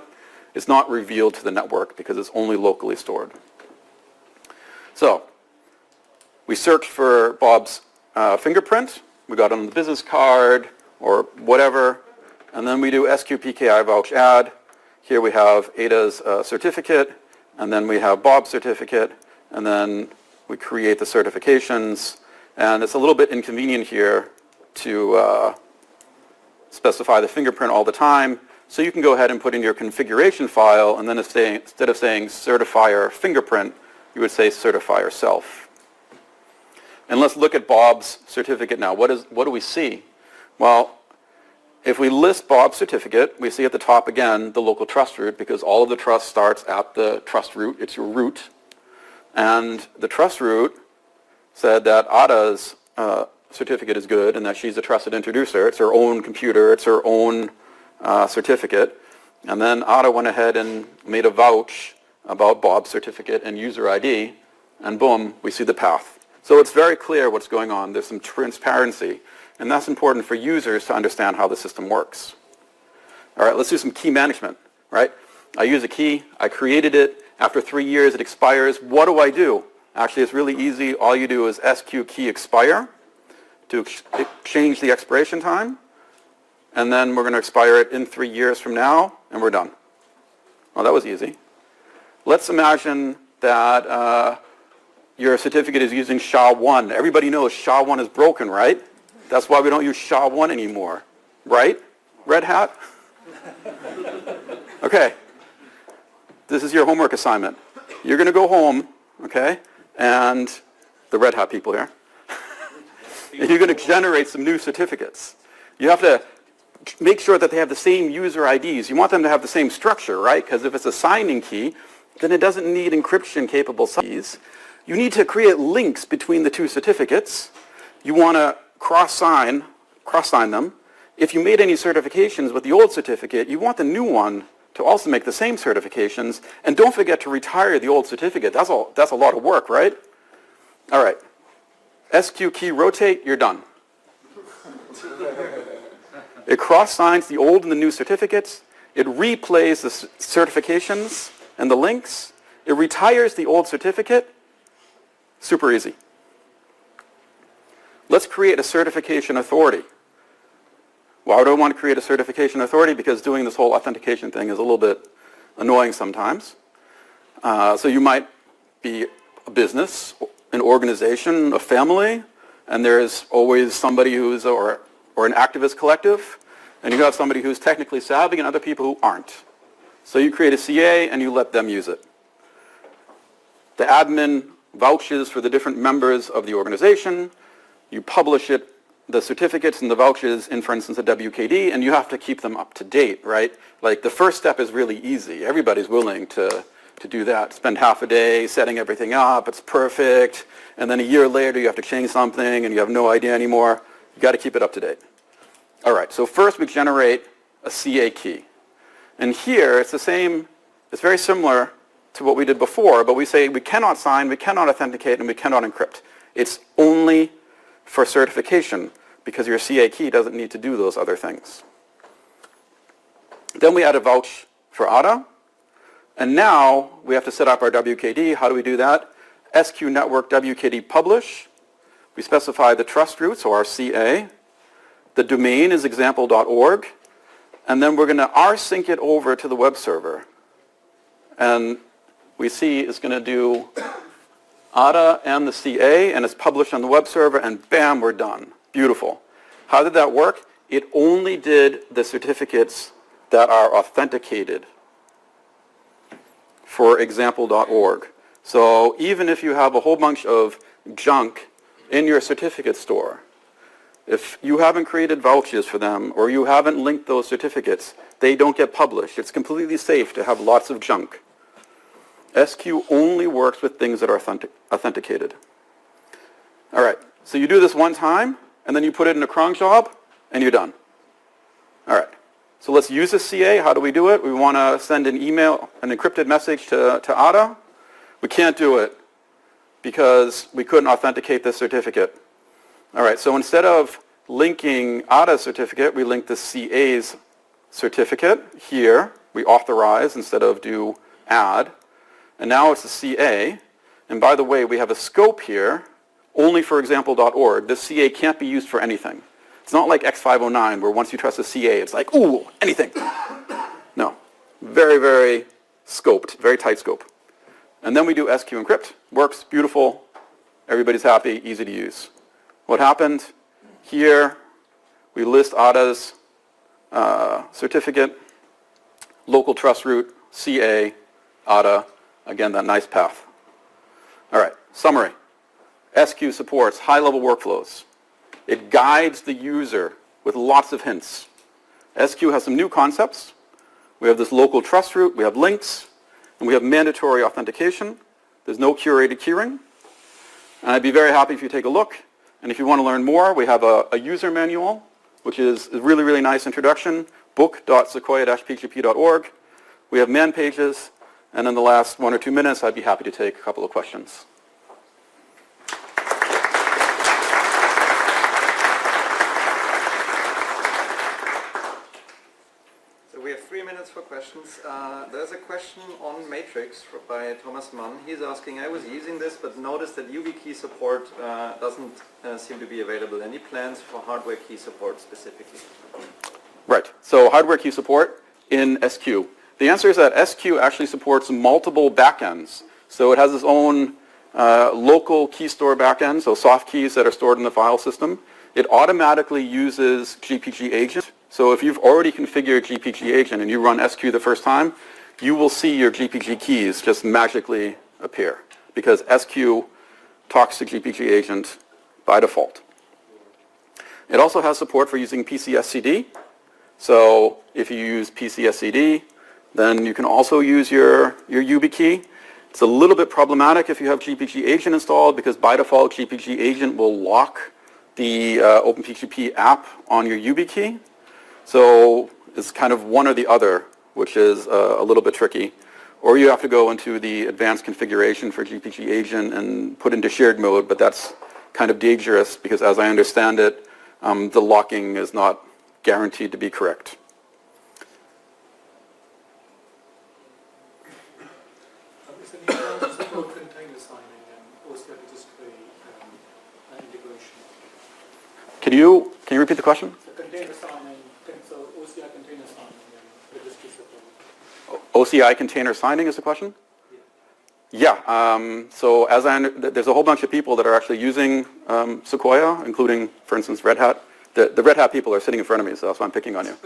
is not revealed to the network because it's only locally stored. So we searched for Bob's fingerprint. We got it on the business card or whatever. And then we do sqpki vouch add. Here we have Ada's certificate, and then we have Bob's certificate, and then we create the certifications. And it's a little bit inconvenient here to specify the fingerprint all the time. So you can go ahead and put in your configuration file, and then instead of saying certifier fingerprint, you would say certifier self. And let's look at Bob's certificate now. What do we see? Well, if we list Bob's certificate, we see at the top again the local trust root, because all of the trust starts at the trust root. It's your root. And the trust root said that Ada's certificate is good and that she's a trusted introducer. It's her own computer. It's her own certificate. And then Ada went ahead and made a vouch about Bob's certificate and user ID, and boom, we see the path. So it's very clear what's going on. There's some transparency, and that's important for users to understand how the system works. All right, let's do some key management, right? I use a key. I created it. After 3 years, it expires. What do I do? Actually, it's really easy. All you do is SQ key expire to change the expiration time, and then we're going to expire it in 3 years from now, and we're done. Well, that was easy. Let's imagine that your certificate is using SHA-1. Everybody knows SHA-1 is broken, right? That's why we don't use SHA-1 anymore, right? Red Hat? Okay. This is your homework assignment. You're going to go home, okay, and the Red Hat people here, and you're going to generate some new certificates. You have to make sure that they have the same user IDs. You want them to have the same structure, right? Because if it's a signing key, then it doesn't need encryption-capable keys. You need to create links between the two certificates. You want to cross-sign them. If you made any certifications with the old certificate, you want the new one to also make the same certifications. And don't forget to retire the old certificate. That's a lot of work, right? All right. SQ key rotate, you're done. It cross-signs the old and the new certificates. It replays the certifications and the links. It retires the old certificate. Super easy. Let's create a certification authority. Why do I want to create a certification authority? Because doing this whole authentication thing is a little bit annoying sometimes. So you might be a business, an organization, a family, and there's always somebody who's, or an activist collective, and you have somebody who's technically savvy and other people who aren't. So you create a CA and you let them use it. The admin vouches for the different members of the organization. You publish it, the certificates and the vouchers in, for instance, a WKD, and you have to keep them up to date, right? Like the first step is really easy. Everybody's willing to do that. Spend half a day setting everything up. It's perfect. And then a year later, you have to change something and you have no idea anymore. You got to keep it up to date. All right, so first we generate a CA key. And here it's the same, it's very similar to what we did before, but we say we cannot sign, we cannot authenticate, and we cannot encrypt. It's only for certification because your CA key doesn't need to do those other things. Then we add a vouch for Ada. And now we have to set up our WKD. How do we do that? SQ network WKD publish. We specify the trust root, so our CA. The domain is example.org. And then we're going to rsync it over to the web server. And we see it's going to do Ada and the CA, and it's published on the web server, and bam, we're done. Beautiful. How did that work? It only did the certificates that are authenticated for example.org. So even if you have a whole bunch of junk in your certificate store, if you haven't created vouchers for them or you haven't linked those certificates, they don't get published. It's completely safe to have lots of junk. SQ only works with things that are authenticated. All right, so you do this one time, and then you put it in a cron job, and you're done. All right, so let's use a CA. How do we do it? We want to send an email, an encrypted message to Ada. We can't do it because we couldn't authenticate this certificate. All right, so instead of linking Ada's certificate, we link the CA's certificate here. We authorize instead of do add. And now it's the CA. And by the way, we have a scope here only for example.org. This CA can't be used for anything. It's not like X509 where once you trust a CA, it's like, ooh, anything. No. Very, very scoped, very tight scope. And then we do SQ encrypt. Works, beautiful. Everybody's happy, easy to use. What happened? Here, we list Ada's certificate, local trust root, CA, Ada. Again, that nice path. All right, summary. SQ supports high-level workflows. It guides the user with lots of hints. SQ has some new concepts. We have this local trust root, we have links, and we have mandatory authentication. There's no curated keyring. And I'd be very happy if you take a look. And if you want to learn more, we have a user manual, which is a really, really nice introduction, book.sequoia-pgp.org. We have man pages, and in the last 1 or 2 minutes, I'd be happy to take a couple of questions. So we have 3 minutes for questions. There's a question on Matrix by Thomas Mann. He's asking, I was using this, but noticed that YubiKey support doesn't seem to be available. Any plans for hardware key support specifically? Right. So hardware key support in SQ. The answer is that SQ actually supports multiple backends. So it has its own local key store backend, so soft keys that are stored in the file system. It automatically uses GPG agent. So if you've already configured GPG agent and you run SQ the first time, you will see your GPG keys just magically appear because SQ talks to GPG agent by default. It also has support for using PCSCD. So if you use PCSCD, then you can also use your YubiKey. It's a little bit problematic if you have GPG agent installed because by default GPG agent will lock the OpenPGP app on your YubiKey. So it's kind of one or the other, which is a little bit tricky. Or you have to go into the advanced configuration for GPG agent and put into shared mode, but that's kind of dangerous because as I understand it, the locking is not guaranteed to be correct. Is there any plans to support container signing and OCI registry and integration? Can you repeat the question? So container signing, so OCI container signing and registry support. OCI container signing is the question? Yeah. So as there's a whole bunch of people that are actually using Sequoia, including, for instance, Red Hat. The Red Hat people are sitting in front of me, so that's why I'm picking on you.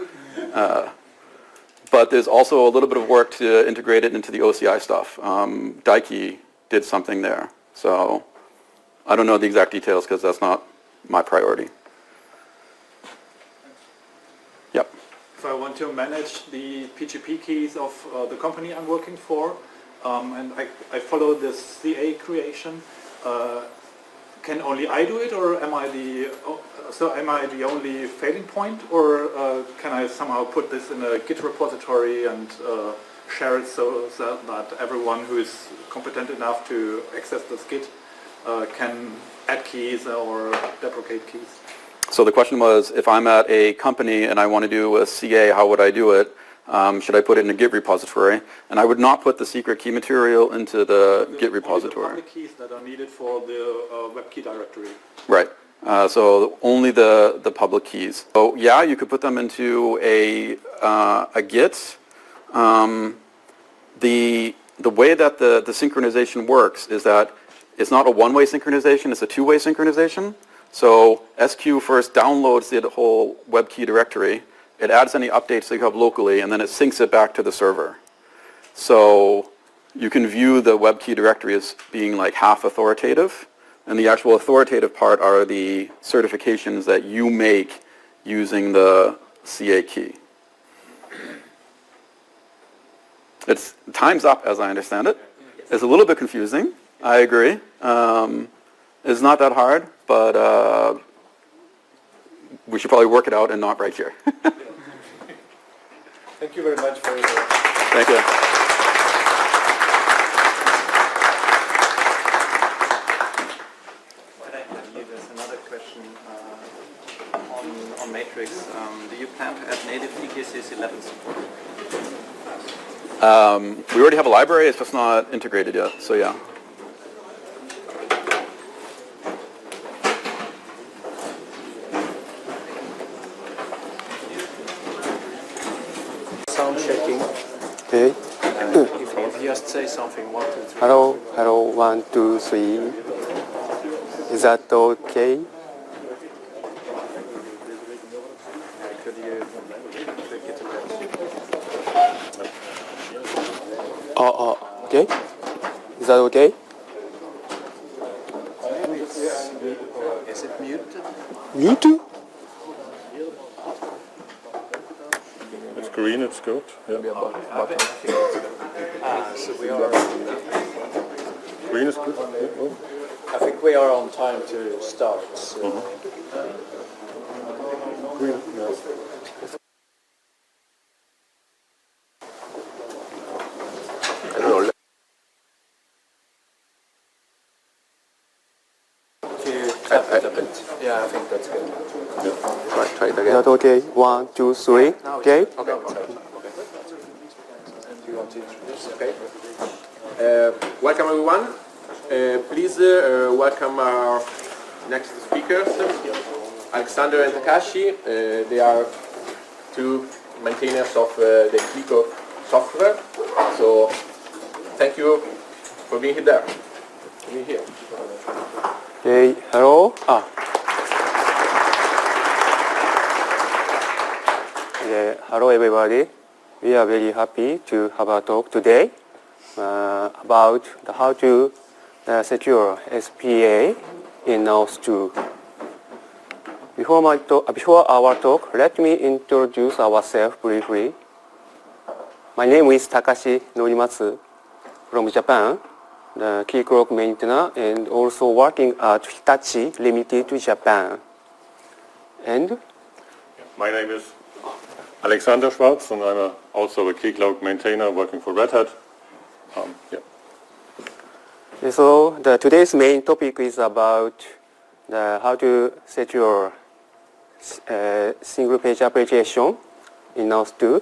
But there's also a little bit of work to integrate it into the OCI stuff. Daiki did something there. So I don't know the exact details because that's not my priority. Yep. If I want to manage the PGP keys of the company I'm working for, and I follow the CA creation, can only I do it, or am I the only failing point, or can I somehow put this in a Git repository and share it so that everyone who is competent enough to access this Git can add keys or deprecate keys? So the question was, if I'm at a company and I want to do a CA, how would I do it? Should I put it in a Git repository? And I would not put the secret key material into the Git repository. Only the public keys that are needed for the web key directory. Right. So only the public keys. So yeah, you could put them into a Git. The way that the synchronization works is that it's not a one-way synchronization, it's a two-way synchronization. So SQ first downloads the whole web key directory. It adds any updates that you have locally, and then it syncs it back to the server. So you can view the web key directory as being like half authoritative, and the actual authoritative part are the certifications that you make using the CA key. It's time's up, as I understand it. It's a little bit confusing. I agree. It's not that hard, but we should probably work it out and not right here. Thank you very much for your work. Thank you. There's another question on Matrix. Do you plan to add native EKSys 11 support? We already have a library, it's just not integrated yet, so yeah. Sound checking. Okay. If you just say something, 1, 2, 3. Hello, hello, 1, 2, 3. Is that okay? Could you click it Okay. Is that okay? Is it muted? Muted? green, it's good. Yeah. So we are. Green is good. Yeah, well. I think we are on time to start. So. Green, yeah. Yeah, I think that's good. Try it again. Is that okay? 1, 2, 3. Okay? Do you want to introduce? Okay. Welcome everyone. Please welcome our next speakers, Alexander and Takashi. They are two maintainers of the Kiko software. So thank you for being here. Okay, hello. Hello everybody. We are very happy to have a talk today about how to secure SPA in NOS2. Before our talk, let me introduce ourselves briefly. My name is Takashi Norimatsu from Japan, the key clock maintainer, and also working at Hitachi Limited Japan. And my name is Alexander Schwarz, and I'm also a key cloak maintainer working for Red Hat. So today's main topic is about how to secure single-page application in NOS2.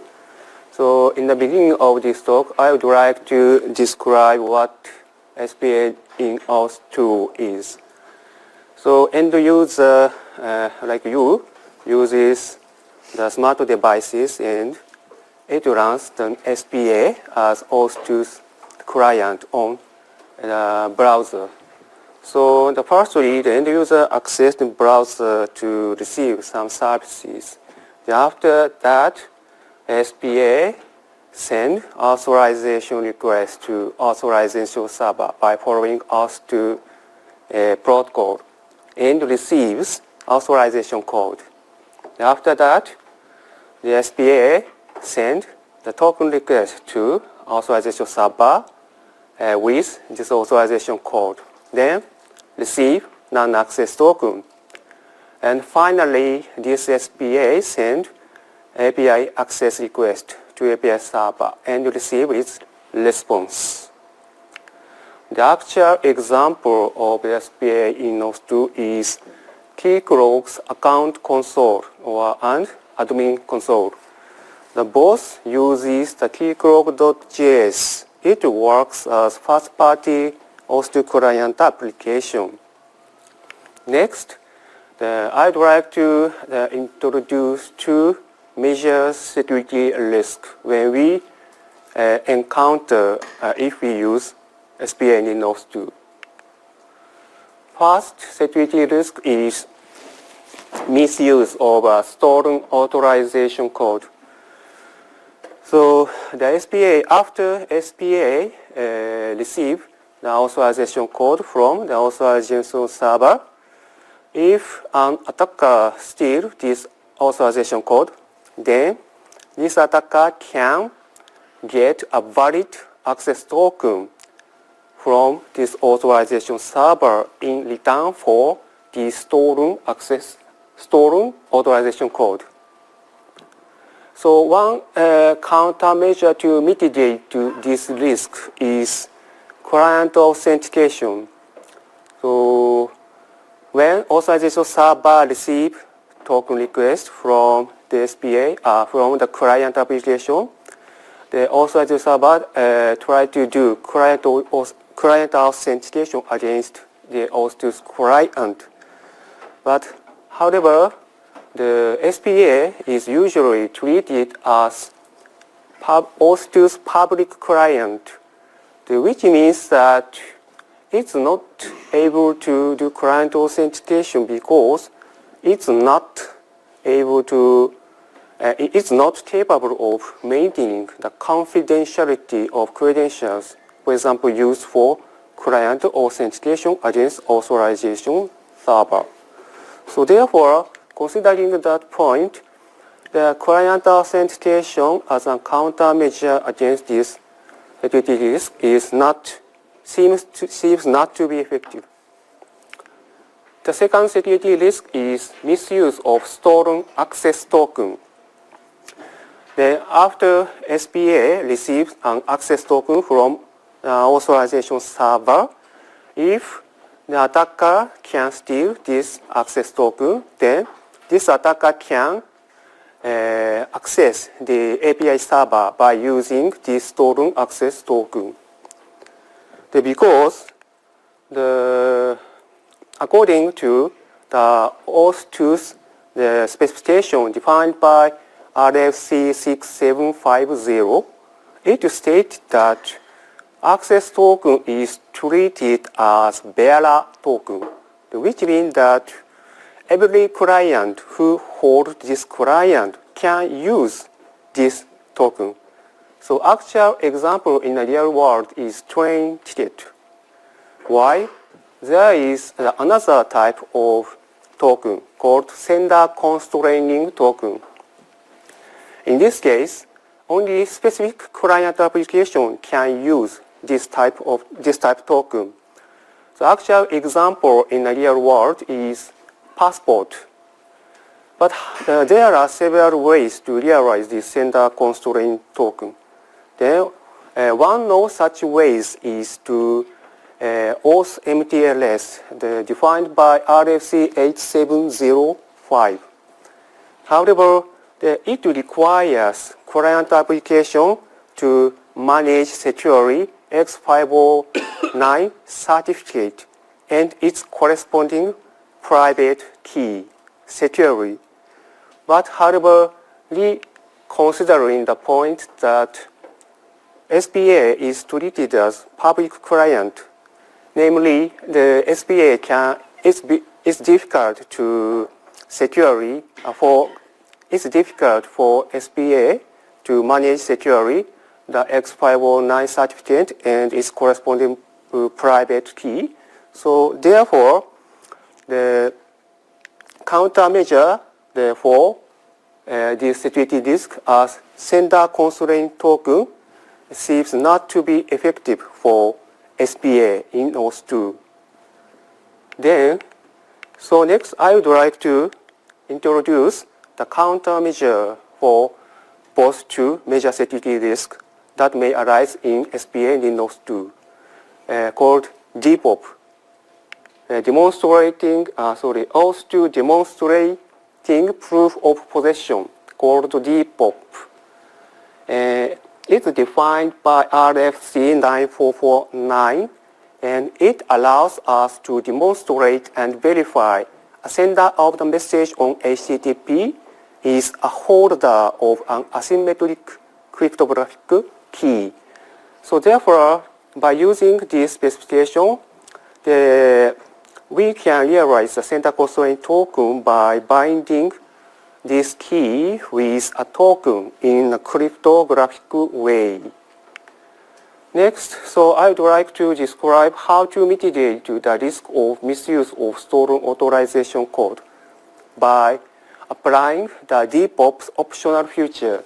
So in the beginning of this talk, I would like to describe what SPA in NOS2 is. So end user like you uses the smart devices and it runs the SPA as OS2's client on the browser. So firstly, the end user accesses the browser to receive some services. After that, SPA send authorization request to authorization server by following OS2 protocol and receives authorization code. After that, the SPA send the token request to authorization server with this authorization code. Then receive non-access token. And finally, this SPA send API access request to API server and receive its response. The actual example of SPA in NOS2 is Keycloak's account console and admin console. The both uses the keycloak.js. It works as first-party OS2 client application. Next, I'd like to introduce two major security risks when we encounter if we use SPA in NOS2. First security risk is misuse of a stolen authorization code. So the SPA, after SPA receive the authorization code from the authorization server, if an attacker steals this authorization code, then this attacker can get a valid access token from this authorization server in return for the stolen authorization code. So one countermeasure to mitigate this risk is client authentication. So when authorization server receives token request from the SPA, from the client application, the authorization server try to do client authentication against the OS2's client. But however, the SPA is usually treated as OS2's public client, which means that it's not able to do client authentication because it's not capable of maintaining the confidentiality of credentials, for example, used for client authentication against authorization server. So therefore, considering that point, the client authentication as a countermeasure against this security risk seems not to be effective. The second security risk is misuse of stolen access token. Then after SPA receives an access token from the authorization server, if the attacker can steal this access token, then this attacker can access the API server by using this stolen access token. Because according to the OAuth2's the specification defined by RFC 6750, it states that access token is treated as bearer token, which means that every client who holds this client can use this token. So actual example in the real world is train ticket. Why? There is another type of token called sender constraining token. In this case, only specific client application can use this type token. The actual example in the real world is passport. But there are several ways to realize this sender constraint token. Then one of such ways is to auth MTLS, defined by RFC 8705. However, it requires client application to manage securely X509 certificate and its corresponding private key securely. But however, considering the point that SPA is treated as public client, namely the SPA it's difficult to securely it's difficult for SPA to manage securely the X509 certificate and its corresponding private key. So therefore, the countermeasure for this security risk as sender constraint token seems not to be effective for SPA in OAuth2. So next I would like to introduce the countermeasure for both two major security risks that may arise in SPA and in OAuth2, called DPOP. OAuth2 demonstrating proof of possession, called DPOP. It's defined by RFC 9449, and it allows us to demonstrate and verify a sender of the message on HTTP is a holder of an asymmetric cryptographic key. So therefore, by using this specification, we can realize the sender constraint token by binding this key with a token in a cryptographic way. Next, so I would like to describe how to mitigate the risk of misuse of stolen authorization code by applying the DPOP's optional feature,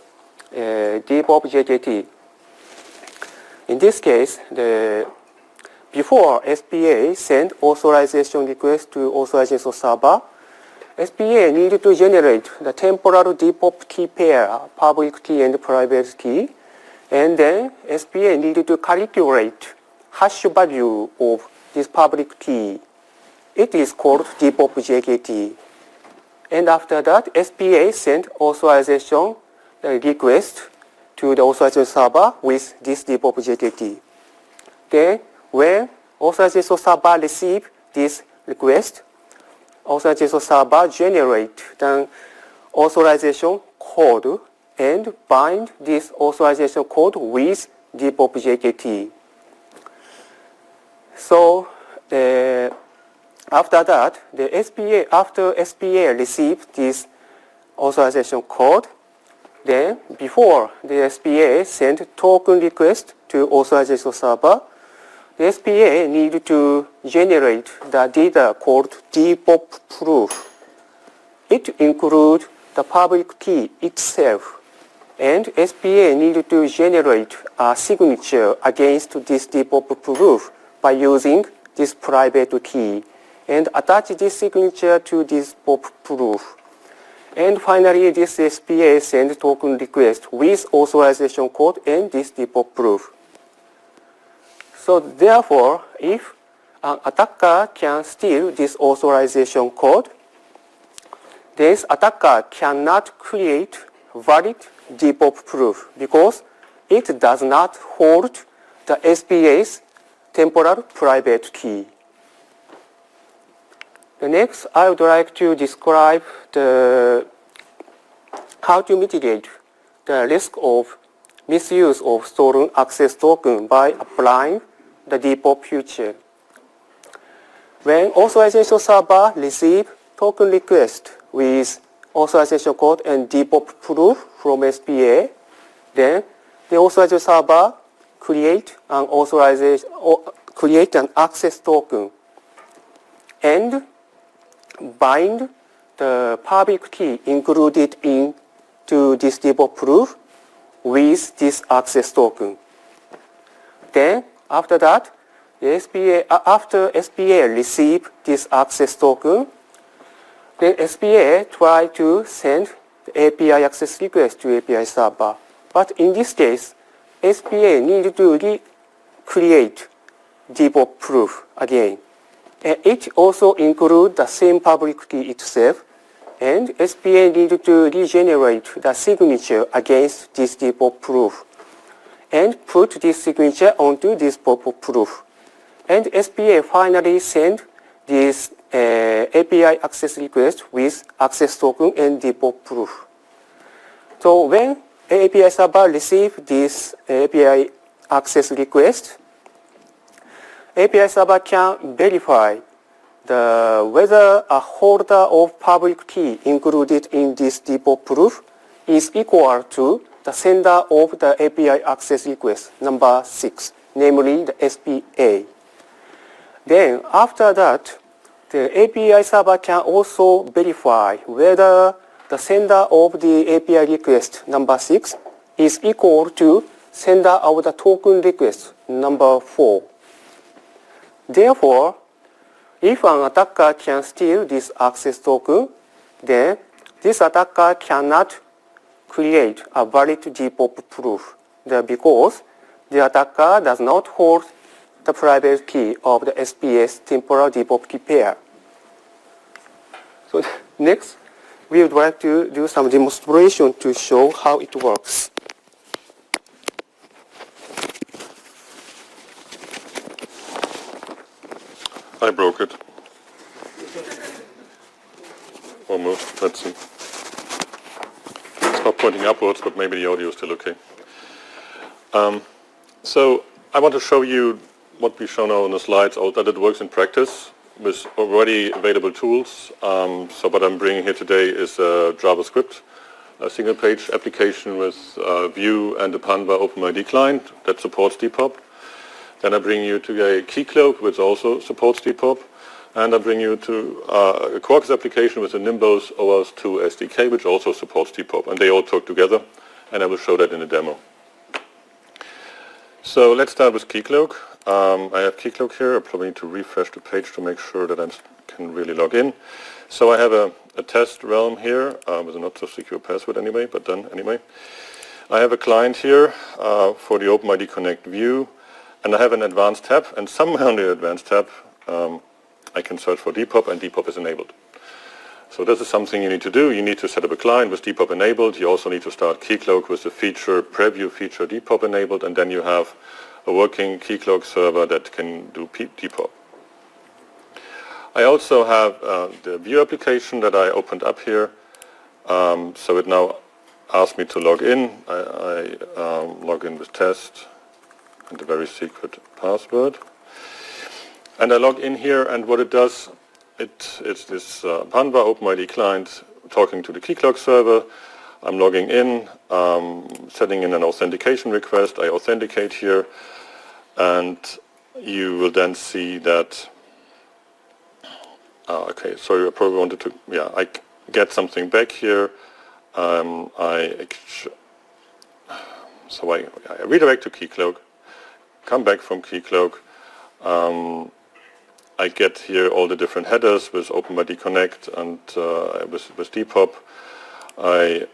DPOP JKT. In this case, before SPA sent authorization request to authorization server, SPA needed to generate the temporal DPOP key pair, public key and private key, and then SPA needed to calculate hash value of this public key. It is called DPOP JKT. And after that, SPA sent authorization request to the authorization server with this DPOP JKT. Then, when authorization server receives this request, authorization server generates the authorization code and bind this authorization code with DPOP JKT. So after that, after SPA received this authorization code, then before the SPA sent token request to authorization server, the SPA needed to generate the data called DPOP proof. It includes the public key itself, and SPA needed to generate a signature against this DPoP proof by using this private key and attach this signature to this POP proof. And finally, this SPA sends token request with authorization code and this DPoP proof. So therefore, if an attacker can steal this authorization code, this attacker cannot create valid DPoP proof because it does not hold the SPA's temporal private key. The next, I would like to describe how to mitigate the risk of misuse of stolen access token by applying the DPoP feature. When authorization server receives token request with authorization code and DPoP proof from SPA, then the authorization server create an access token and bind the public key included into this DPoP proof with this access token. Then after that, after SPA receive this access token, then SPA try to send the API access request to API server. But in this case, SPA need to recreate DPoP proof again. And it also includes the same public key itself, and SPA need to regenerate the signature against this DPoP proof and put this signature onto this POP proof. And SPA finally send this API access request with access token and DPoP proof. So when API server receives this API access request, API server can verify whether a holder of public key included in this DPoP proof is equal to the sender of the API access request, number 6, namely the SPA. Then after that, the API server can also verify whether the sender of the API request, number 6, is equal to sender of the token request, number 4. Therefore, if an attacker can steal this access token, then this attacker cannot create a valid DPoP proof because the attacker does not hold the private key of the SPA's temporal DPoP key pair. So next, we would like to do some demonstration to show how it works. I broke it. Almost. Let's see. It's not pointing upwards, but maybe the audio is still okay. So I want to show you what we show now on the slides, that it works in practice with already available tools. So what I'm bringing here today is JavaScript, a single-page application with Vue and a Panva OpenID client that supports DPoP. Then I bring you to a Keycloak, which also supports DPoP. And I bring you to a Quarkus application with a Nimbus OAuth2 SDK, which also supports DPoP. And they all talk together, and I will show that in a demo. So let's start with Keycloak. I have Keycloak here. I probably need to refresh the page to make sure that I can really log in. So I have a test realm here with a not so secure password anyway, but then anyway. I have a client here for the OpenID Connect view, and I have an advanced tab, and somewhere on the advanced tab I can search for DPoP, and DPoP is enabled. So this is something you need to do. You need to set up a client with DPoP enabled. You also need to start Keycloak with the preview feature DPoP enabled, and then you have a working Keycloak server that can do DPoP. I also have the Vue application that I opened up here. So it now asks me to log in. I log in with test and a very secret password. And I log in here, and what it does, it's this Panva OpenID client talking to the Keycloak server. I'm logging in, setting in an authentication request. I authenticate here, and you will then see that, okay, sorry, I probably wanted to, I get something back here. I redirect to Keycloak, come back from Keycloak. I get here all the different headers with OpenID Connect and with Depop. I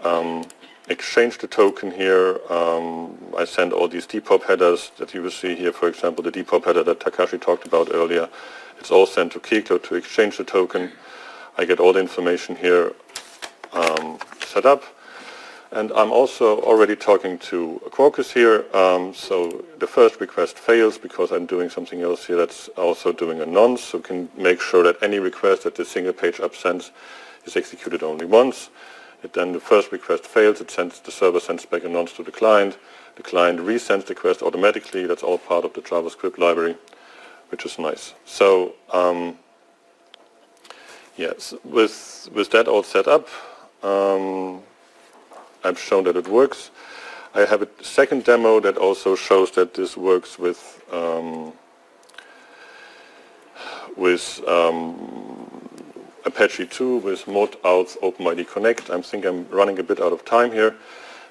exchange the token here. I send all these Depop headers that you will see here, for example, the Depop header that Takashi talked about earlier. It's all sent to Keycloak to exchange the token. I get all the information here set up. And I'm also already talking to Quarkus here. So the first request fails because I'm doing something else here that's also doing a nonce. So we can make sure that any request that the single page app sends is executed only once. Then the first request fails. The server sends back a nonce to the client. The client resends the request automatically. That's all part of the JavaScript library, which is nice. So yes, with that all set up, I've shown that it works. I have a second demo that also shows that this works with Apache 2, with mod-out OpenID Connect. I think I'm running a bit out of time here.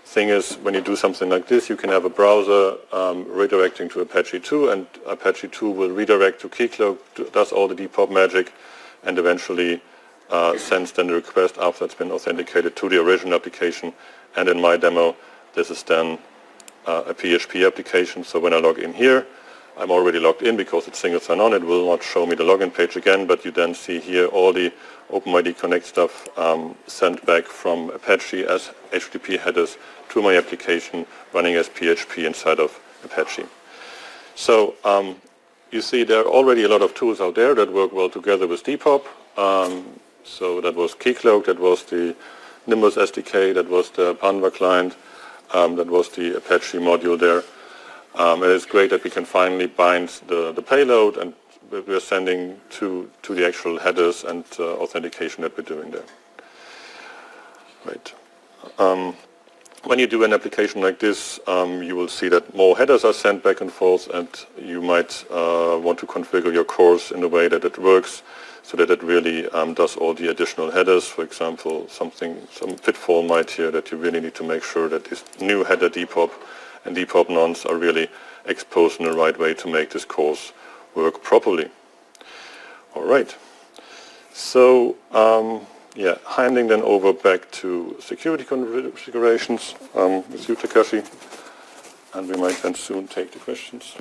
Thing is, when you do something like this, you can have a browser redirecting to Apache 2, and Apache 2 will redirect to Keycloak, does all the Depop magic, and eventually sends then the request after it's been authenticated to the original application. And in my demo, this is then a PHP application. So when I log in here, I'm already logged in because it's single sign-on. It will not show me the login page again, but you then see here all the OpenID Connect stuff sent back from Apache as HTTP headers to my application running as PHP inside of Apache. So you see there are already a lot of tools out there that work well together with Depop. So that was Keycloak, that was the Nimbus SDK, that was the Panva client, that was the Apache module there. And it's great that we can finally bind the payload, and we're sending to the actual headers and authentication that we're doing there. Right. When you do an application like this, you will see that more headers are sent back and forth, and you might want to configure your course in a way that it works so that it really does all the additional headers. For example, some pitfall might here that you really need to make sure that this new header Depop and Depop nonce are really exposed in the right way to make this course work properly. All right. So yeah, handing then over back to security configurations with you, Takashi, and we might then soon take the questions.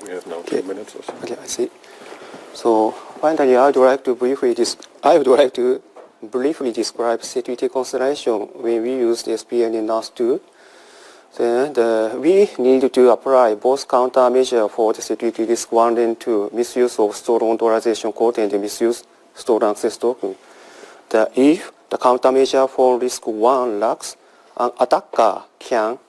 We have now 2 minutes or so. Okay, I see. So finally, I would like to briefly describe security consideration when we use the SPN in NAS2. Then we need to apply both countermeasure for the security risk 1 and 2, misuse of stored authorization code and the misuse stored access token. If the countermeasure for risk 1 lacks, an attacker can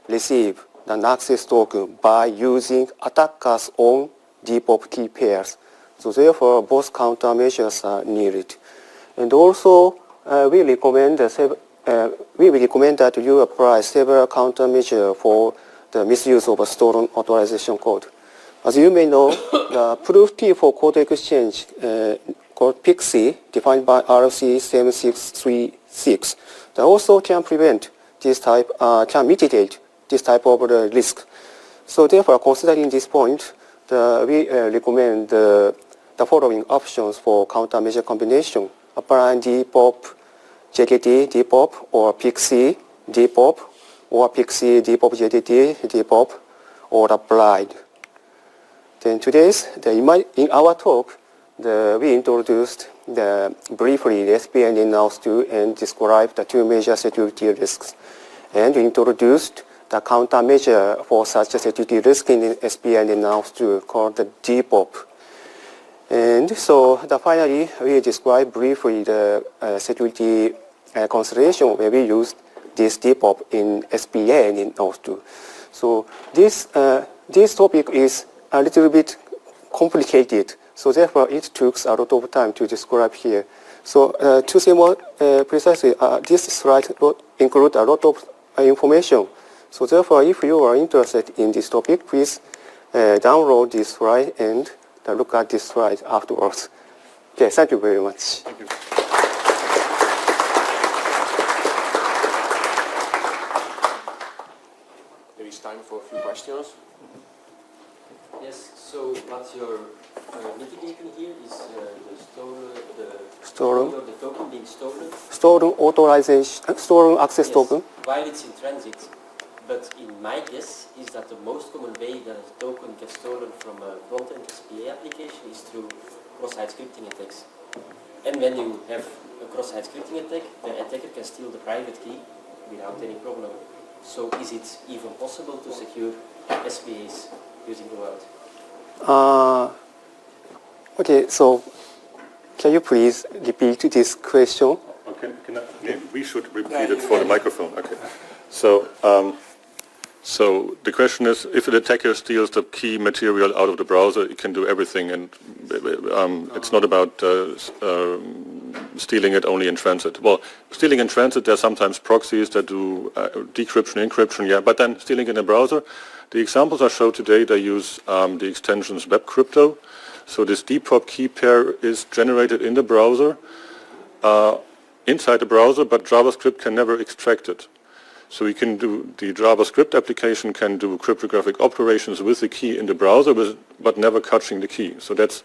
receive an access token by using attacker's own Depop key pairs. So therefore, both countermeasures are needed. And also, we recommend that you apply several countermeasures for the misuse of a stolen authorization code. As you may know, the proof key for code exchange called PIXI, defined by RC 7636, that also can prevent this type, can mitigate this type of risk. So therefore, considering this point, we recommend the following options for countermeasure combination: applying Depop, JKT, Depop, or PIXI, Depop, or PIXI, Depop, JKT, Depop, or applied. Then in our talk, we introduced briefly the SPN in NAS2 and described the 2 major security risks. And we introduced the countermeasure for such a security risk in SPN in NAS2 called the Depop. And so finally, we described briefly the security consideration where we used this Depop in SPN in NAS2. So this topic is a little bit complicated, so therefore it took a lot of time to describe here. So to say more precisely, this slide includes a lot of information. So therefore, if you are interested in this topic, please download this slide and look at this slide afterwards. Okay, thank you very much. Thank you. There is time for a few questions. Yes, so what you're mitigating here is the token being stolen. Stolen authorization, stolen access Yes, token. while it's in transit. But in my guess is that the most common way that a token gets stolen from a front-end SPA application is through cross-site scripting attacks. And when you have a cross-site scripting attack, the attacker can steal the private key without any problem. So is it even possible to secure SPAs using the world? Okay, so can you please repeat this question? Okay, we should repeat it for the microphone. Okay. So, so the question is, if an attacker steals the key material out of the browser, it can do everything, and it's not about stealing it only in transit. Well, stealing in transit, there are sometimes proxies that do decryption, encryption, yeah, but then stealing in a browser, the examples I showed today, they use the extensions web crypto. So this depop key pair is generated in the browser, inside the browser, but JavaScript can never extract it. So we can do, the JavaScript application can do cryptographic operations with the key in the browser, but never catching the key. So that's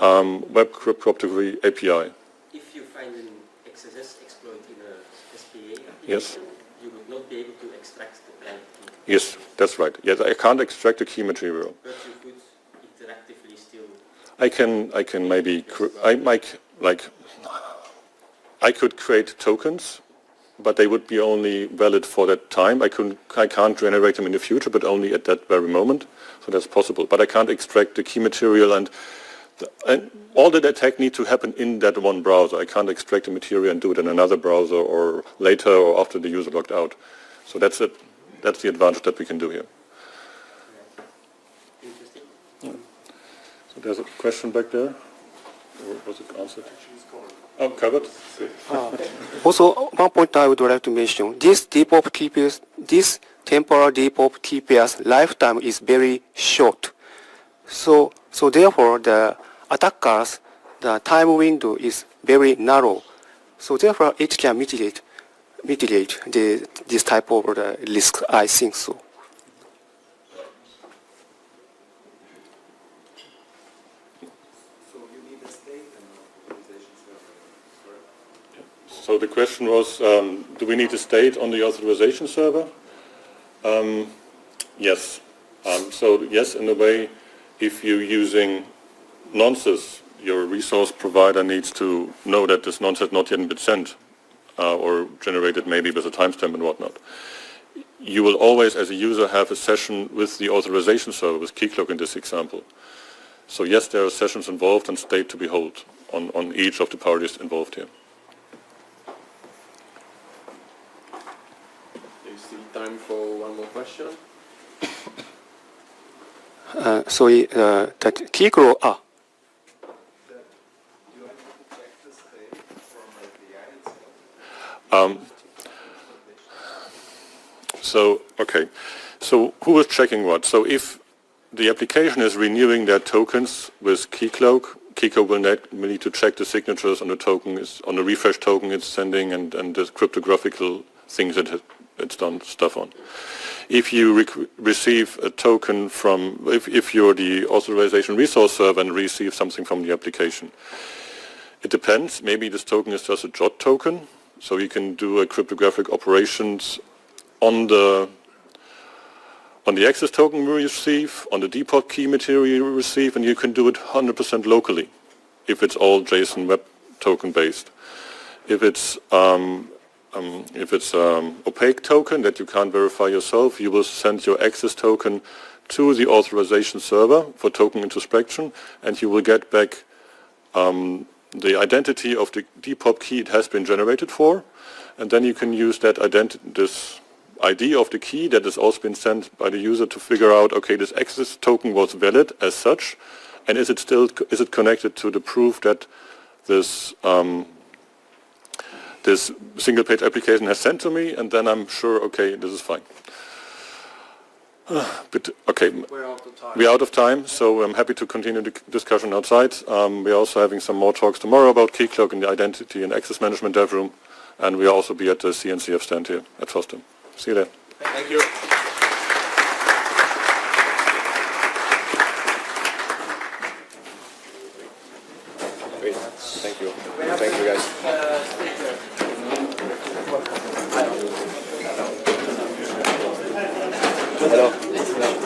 web cryptography API. If you find an XSS exploit in a SPA application, Yes. you would not be able to extract the private key. Yes, that's right. Yes, I can't extract the key material. But you could interactively still... I can maybe, I could create tokens, but they would be only valid for that time. I can't generate them in the future, but only at that very moment. So that's possible. But I can't extract the key material, and all that attack need to happen in that one browser. I can't extract the material and do it in another browser or later or after the user logged out. So that's it. That's the advantage that we can do here. Interesting. Yeah. So there's a question back there. Or was it answered? Oh, covered. Also, one point I would like to mention: this depop key pairs, this temporal depop key pairs lifetime is very short. So therefore, the attackers, the time window is very narrow. So therefore, it can mitigate this type of risk. I think so. So the question was, do we need a state on the authorization server? Yes. So yes, in a way, if you're using nonces, your resource provider needs to know that this nonce has not yet been sent or generated maybe with a timestamp and whatnot. You will always, as a user, have a session with the authorization server, with Keycloak in this example. So yes, there are sessions involved and state to be held on each of the parties involved here. Time for one more question. Sorry, that Keycloak. So, okay. So who is checking what? So if the application is renewing their tokens with Keycloak, Keycloak will need to check the signatures on the token, on the refresh token it's sending, and the cryptographical things that it's done stuff on. If you receive a token from, if you're the authorization resource server and receive something from the application, it depends. Maybe this token is just a JOT token, so you can do a cryptographic operations on the access token you receive, on the depop key material you receive, and you can do it 100% locally if it's all JSON web token based. If it's opaque token that you can't verify yourself, you will send your access token to the authorization server for token introspection, and you will get back the identity of the depop key it has been generated for, and then you can use that this ID of the key that has also been sent by the user to figure out, okay, this access token was valid as such, and is it connected to the proof that this this single page application has sent to me, and then I'm sure, okay, this is fine. But, okay, we're out of time, so I'm happy to continue the discussion outside. We're also having some more talks tomorrow about Keycloak in the identity and access management dev room, and we'll also be at the CNCF stand here at FOSDEM. See you there. Thank you. Great. Thank you. Thank you, guys. Hello.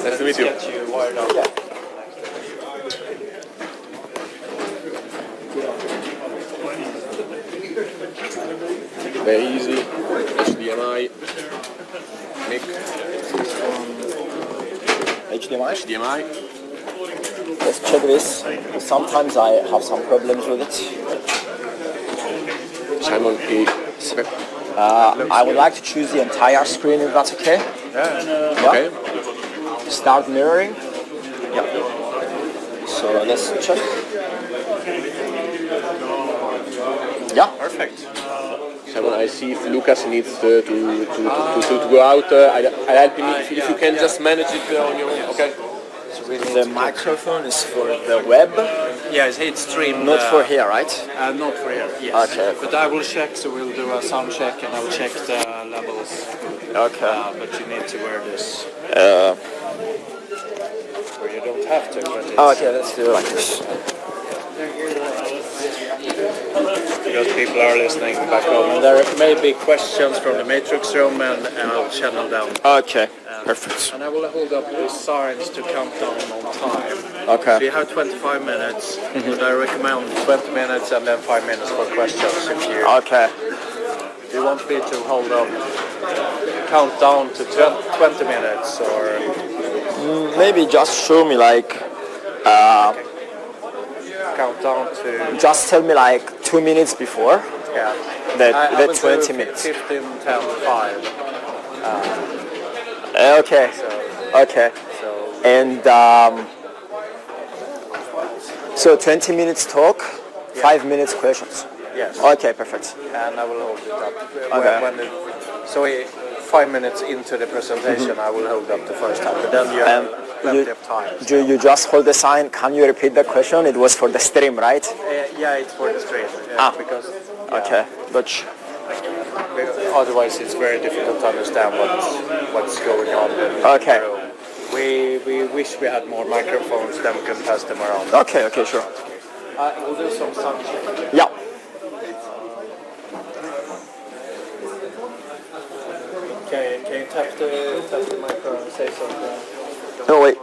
Nice to meet you. Very easy. HDMI. Mic. HDMI. Let's check this. Sometimes I have some problems with it. Simon E. I would like to choose the entire screen if that's okay. Yeah. Okay. Start mirroring. Yeah. So let's check. Yeah. Perfect. Simon, I see if Lucas needs to go out. I'll help him if you can just manage it on your own. Okay. The microphone is for the web. Yes, it's streamed. Not for here, right? Not for here, yes. Okay. But I will check, so we'll do a sound check and I'll check the levels. Okay. But you need to wear this. Or you don't have to, but it's... Okay, let's do it like this. Because people are listening back home. And there may be questions from the Matrix room and I'll channel down. Okay, perfect. And I will hold up the signs to count down on time. Okay. So you have 25 minutes, but I recommend 20 minutes and then 5 minutes for questions if you... Okay. Do you want me to hold up, count down to 20 minutes or... Maybe just show me like... Okay. Count down to... Just tell me like 2 minutes before. Yeah. The 20 minutes. 15, 10, 5. Okay. Okay. And so 20 minutes talk, 5 minutes questions. Yes. Okay, perfect. And I will hold it up. Okay. So 5 minutes into the presentation, I will hold up the first time. But then you have plenty of time. Do you just hold the sign? Can you repeat the question? It was for the stream, right? Yeah, it's for the stream. Because. Okay, but. Otherwise, it's very difficult to understand what's going on. Okay. We wish we had more microphones, then we can pass them around. Okay, okay, sure. We'll do some sound check. Yeah. Can you tap the micro and say something? No, wait.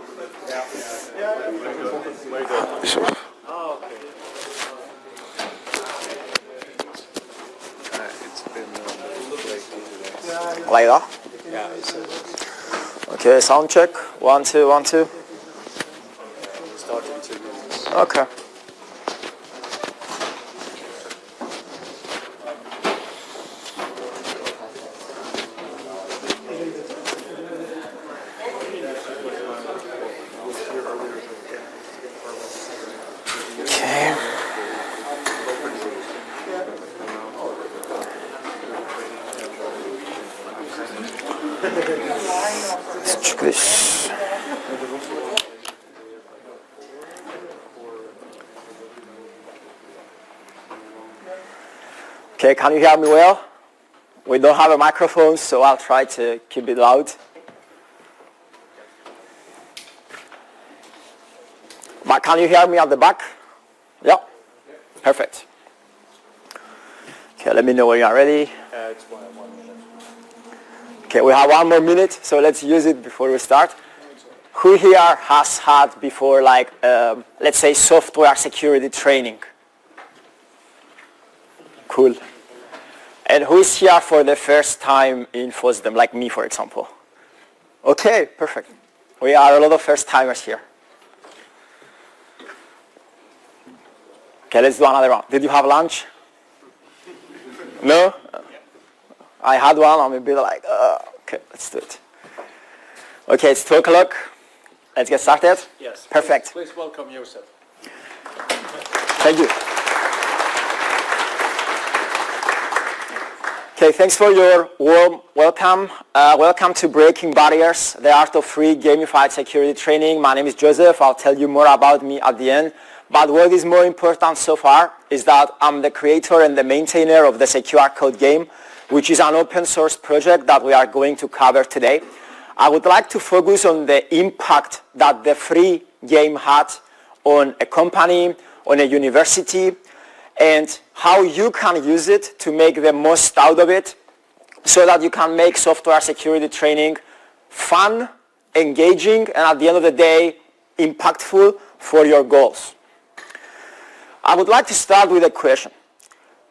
Oh, okay. It's been like that? Yeah. Okay, sound check. 1, 2, 1, 2. Start in 2 minutes. Okay. Let's check this. Okay, can you hear me well? We don't have a microphone, so I'll try to keep it loud. But can you hear me at the back? Yeah? Perfect. Okay, let me know when you are ready. It's 1 minute. Okay, we have 1 more minute, so let's use it before we start. Who here has had before, like, let's say, software security training? Cool. And who is here for the first time in FOSDEM, like me, for example? Okay, perfect. We are a lot of first-timers here. Okay, let's do another round. Did you have lunch? No? I had one. I'm a bit like, okay, let's do it. Okay, it's 2 o'clock. Let's get started. Yes. Perfect. Please welcome yourself. Thank you. Okay, thanks for your warm welcome. Welcome to Breaking Barriers, the Art of Free Gamified Security Training. My name is Joseph. I'll tell you more about me at the end. But what is more important so far is that I'm the creator and the maintainer of the Secure Code game, which is an open source project that we are going to cover today. I would like to focus on the impact that the free game had on a company, on a university, and how you can use it to make the most out of it so that you can make software security training fun, engaging, and at the end of the day, impactful for your goals. I would like to start with a question.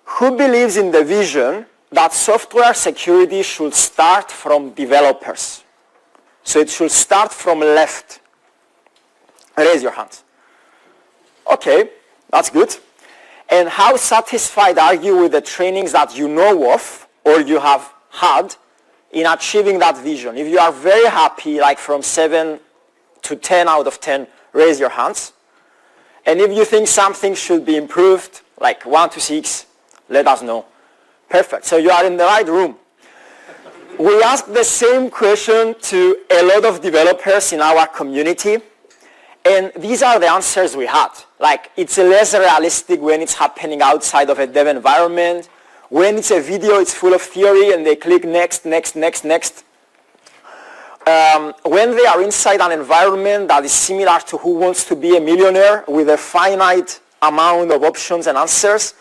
Who believes in the vision that software security should start from developers? So it should start from left. Raise your hands. Okay, that's good. And how satisfied are you with the trainings that you know of or you have had in achieving that vision? If you are very happy, like from 7 to 10 out of 10, raise your hands. And if you think something should be improved, like 1 to 6, let us know. Perfect. So you are in the right room. We asked the same question to a lot of developers in our community. And these are the answers we had. Like, it's less realistic when it's happening outside of a dev environment. When it's a video, it's full of theory, and they click next, next, next, next. When they are inside an environment that is similar to Who Wants to Be a Millionaire with a finite amount of options and answers,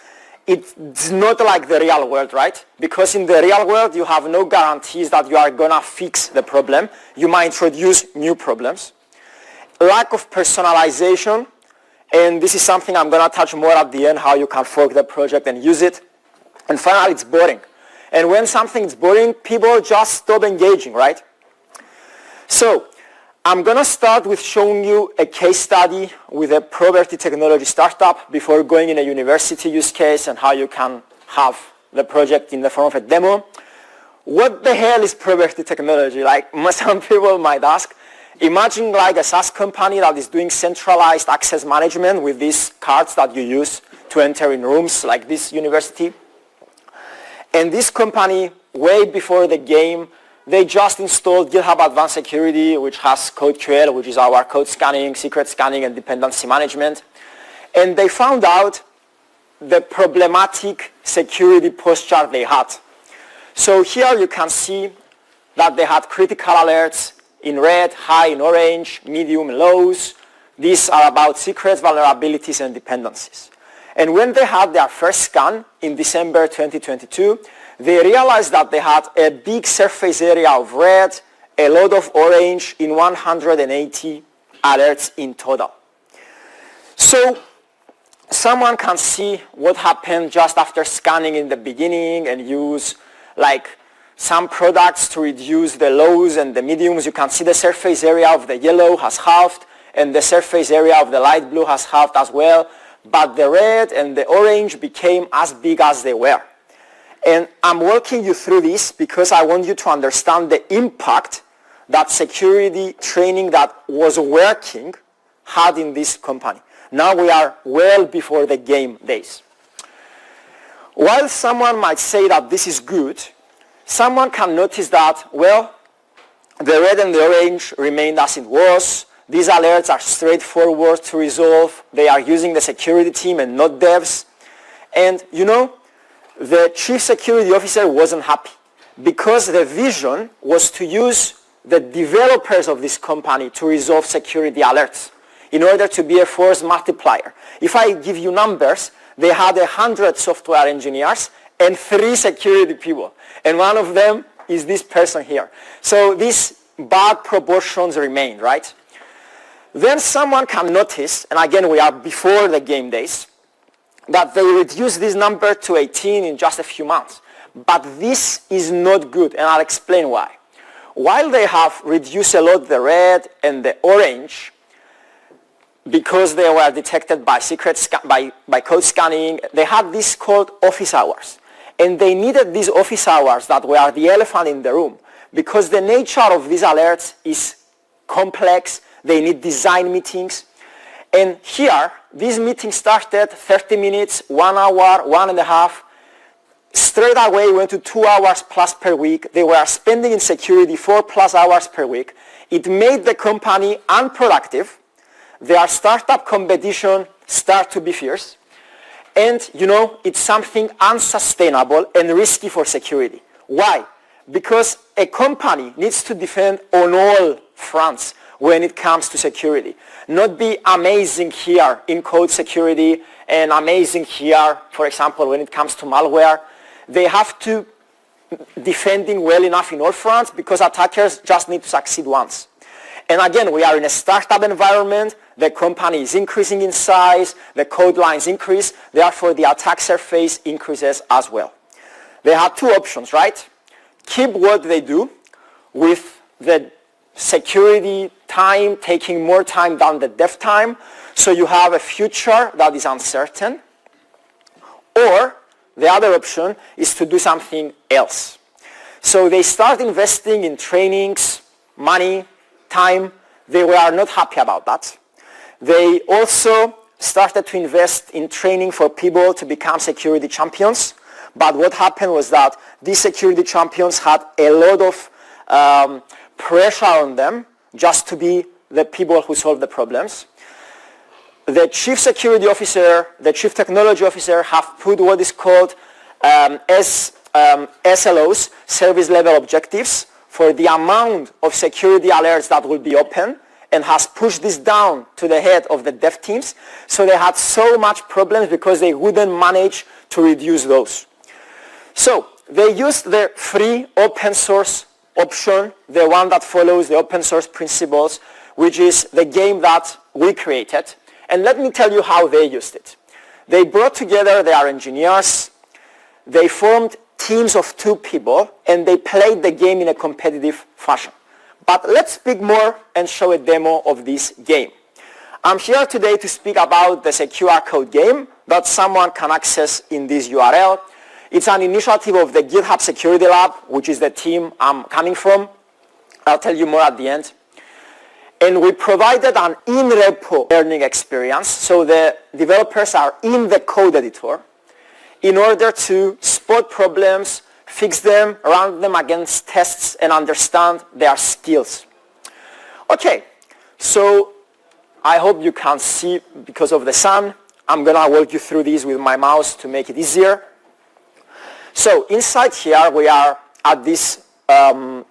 it's not like the real world, right? Because in the real world, you have no guarantees that you are going to fix the problem. You might introduce new problems. Lack of personalization, and this is something I'm going to touch more at the end, how you can fork the project and use it. And finally, it's boring. And when something is boring, people just stop engaging, right? So I'm going to start with showing you a case study with a property technology startup before going in a university use case and how you can have the project in the form of a demo. What the hell is property technology? Like some people might ask. Imagine like a SaaS company that is doing centralized access management with these cards that you use to enter in rooms like this university. And this company, way before the game, they just installed GitHub Advanced Security, which has CodeQL, which is our code scanning, secret scanning, and dependency management. And they found out the problematic security posture they had. So here you can see that they had critical alerts in red, high in orange, medium, lows. These are about secrets, vulnerabilities, and dependencies. And when they had their first scan in December 2022, they realized that they had a big surface area of red, a lot of orange in 180 alerts in total. So someone can see what happened just after scanning in the beginning and use like some products to reduce the lows and the mediums. You can see the surface area of the yellow has halved and the surface area of the light blue has halved as well. But the red and the orange became as big as they were. And I'm walking you through this because I want you to understand the impact that security training that was working had in this company. Now we are well before the game days. While someone might say that this is good, someone can notice that, well, the red and the orange remained as it was. These alerts are straightforward to resolve. They are using the security team and not devs. And you know, the chief security officer wasn't happy because the vision was to use the developers of this company to resolve security alerts in order to be a force multiplier. If I give you numbers, they had 100 software engineers and 3 security people. And one of them is this person here. So these bad proportions remain, right? Then someone can notice, and again we are before the game days, that they reduced this number to 18 in just a few months. But this is not good, and I'll explain why. While they have reduced a lot the red and the orange, because they were detected by by code scanning, they had this called office hours. And they needed these office hours that were the elephant in the room, because the nature of these alerts is complex. They need design meetings. And here, these meetings started 30 minutes, 1 hour, 1.5. straight away went to 2 hours plus per week. They were spending in security 4+ hours per week. It made the company unproductive. Their startup competition started to be fierce. And, you know, it's something unsustainable and risky for security. Why? Because a company needs to defend on all fronts when it comes to security. Not be amazing here in code security and amazing here, for example, when it comes to malware. They have to defending well enough in all fronts because attackers just need to succeed once. And again, we are in a startup environment. The company is increasing in size. The code lines increase. Therefore, the attack surface increases as well. They had two options, right? Keep what they do with the security time taking more time than the dev time. So you have a future that is uncertain. Or the other option is to do something else. So they start investing in trainings, money, time. They were not happy about that. They also started to invest in training for people to become security champions. But what happened was that these security champions had a lot of pressure on them just to be the people who solve the problems. The chief security officer, the chief technology officer have put what is called SLOs, service level objectives, for the amount of security alerts that will be open, and has pushed this down to the head of the dev teams. So they had so much problems because they wouldn't manage to reduce those. So they used the free open source option, the one that follows the open source principles, which is the game that we created. And let me tell you how they used it. They brought together their engineers. They formed teams of 2 people, and they played the game in a competitive fashion. But let's speak more and show a demo of this game. I'm here today to speak about the secure code game that someone can access in this URL. It's an initiative of the GitHub Security Lab, which is the team I'm coming from. I'll tell you more at the end. And we provided an in-repo learning experience, so the developers are in the code editor in order to spot problems, fix them, run them against tests, and understand their skills. Okay, so I hope you can see because of the sun. I'm going to walk you through this with my mouse to make it easier. So inside here, we are at this repo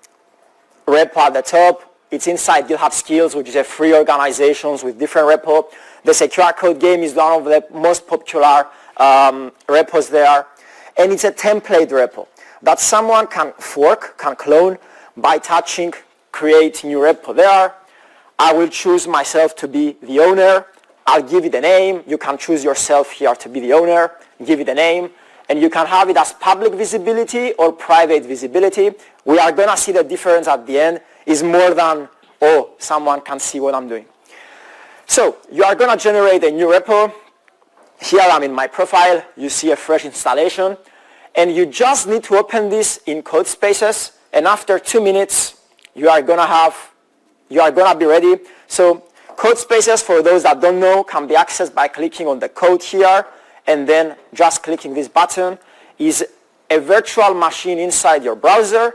at the top. It's inside GitHub Skills, which is a free organization with different repo. The secure code game is one of the most popular repos there. And it's a template repo that someone can fork, can clone by touching create new repo there. I will choose myself to be the owner. I'll give it a name. You can choose yourself here to be the owner, give it a name. And you can have it as public visibility or private visibility. We are going to see the difference at the end is more than, oh, someone can see what I'm doing. So you are going to generate a new repo. Here I'm in my profile. You see a fresh installation. And you just need to open this in code spaces. And after 2 minutes, you are going to be ready. So code spaces, for those that don't know, can be accessed by clicking on the code here. And then just clicking this button is a virtual machine inside your browser.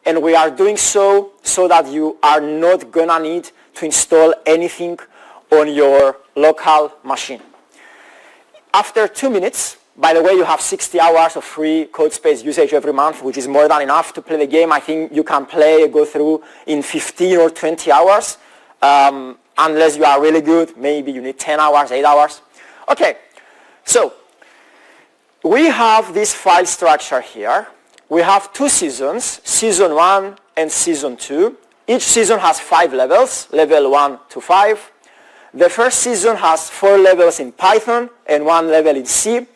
And we are doing so that you are not going to need to install anything on your local machine. After 2 minutes, by the way, you have 60 hours of free code space usage every month, which is more than enough to play the game. I think you can go through in 15 or 20 hours. Unless you are really good, maybe you need 10 hours, 8 hours. Okay, so we have this file structure here. We have 2 seasons, season 1 and season 2. Each season has 5 levels, level 1 to 5. The first season has 4 levels in Python and 1 level in C.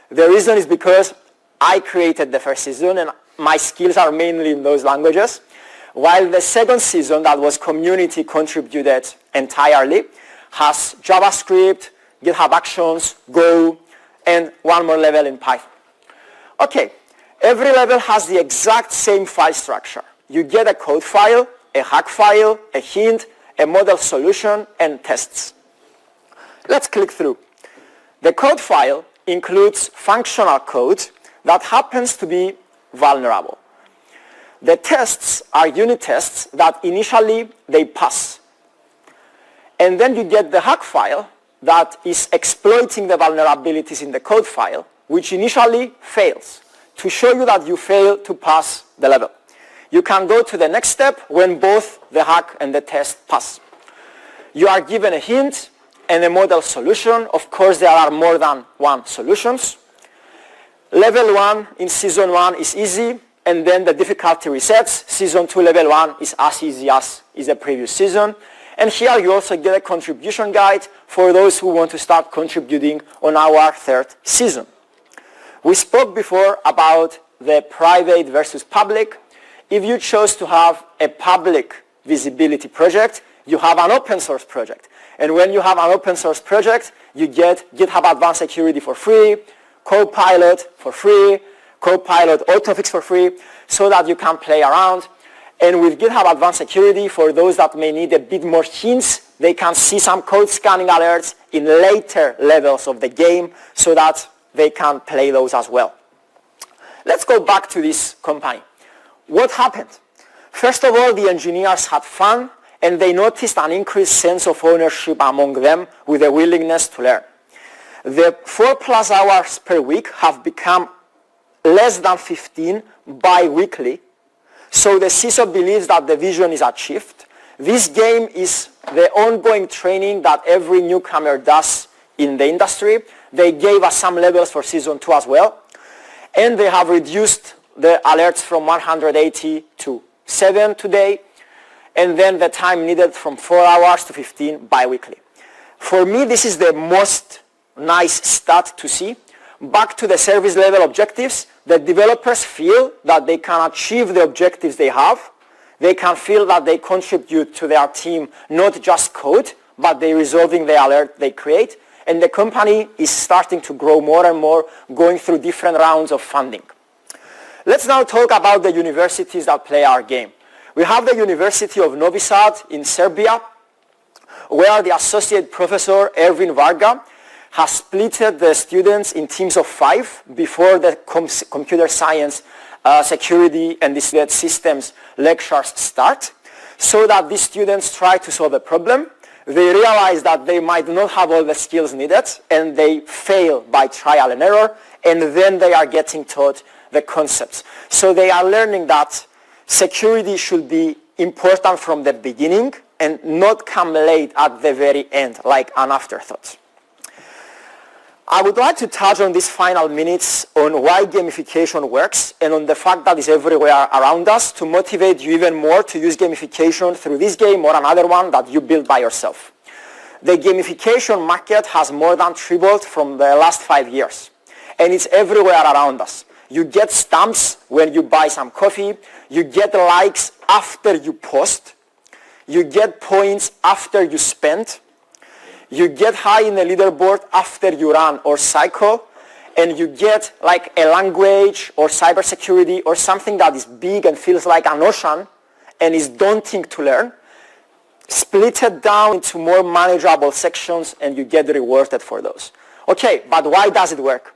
The reason is because I created the first season and my skills are mainly in those languages. While the second season, that was community contributed entirely, has JavaScript, GitHub Actions, Go, and 1 more level in Python. Okay. Every level has the exact same file structure. You get a code file, a hack file, a hint, a model solution, and tests. Let's click through. The code file includes functional code that happens to be vulnerable. The tests are unit tests that initially they pass. And then you get the hack file that is exploiting the vulnerabilities in the code file, which initially fails, to show you that you fail to pass the level. You can go to the next step when both the hack and the test pass. You are given a hint and a model solution. Of course, there are more than one solutions. Level 1 in season 1 is easy, and then the difficulty resets. Season 2 level 1 is as easy as is the previous season. And here you also get a contribution guide for those who want to start contributing on our third season. We spoke before about the private versus public. If you chose to have a public visibility project, you have an open source project. And when you have an open source project, you get GitHub Advanced Security for free, Copilot for free, Copilot Autofix for free, so that you can play around. And with GitHub Advanced Security, for those that may need a bit more hints, they can see some code scanning alerts in later levels of the game so that they can play those as well. Let's go back to this company. What happened? First of all, the engineers had fun, and they noticed an increased sense of ownership among them with a willingness to learn. The 4+ hours per week have become less than 15 bi-weekly, so the CISO believes that the vision is achieved. This game is the ongoing training that every newcomer does in the industry. They gave us some levels for season 2 as well, and they have reduced the alerts from 180 to 7 today, and then the time needed from 4 hours to 15 bi-weekly. For me, this is the most nice stat to see. Back to the service level objectives, the developers feel that they can achieve the objectives they have. They can feel that they contribute to their team, not just code, but they're resolving the alert they create. And the company is starting to grow more and more, going through different rounds of funding. Let's now talk about the universities that play our game. We have the University of Novi Sad in Serbia, where the associate professor, Ervin Varga, has split the students in teams of 5 before the computer science, security, and distributed systems lectures start, so that these students try to solve a problem. They realize that they might not have all the skills needed, and they fail by trial and error, and then they are getting taught the concepts. So they are learning that security should be important from the beginning and not come late at the very end, like an afterthought. I would like to touch on these final minutes on why gamification works and on the fact that it's everywhere around us to motivate you even more to use gamification through this game or another one that you build by yourself. The gamification market has more than tripled from the last 5 years, and it's everywhere around us. You get stamps when you buy some coffee, you get likes after you post, you get points after you spend, you get high in the leaderboard after you run or cycle, and you get like a language or cybersecurity or something that is big and feels like an ocean and is daunting to learn, split it down into more manageable sections and you get rewarded for those. Okay, but why does it work?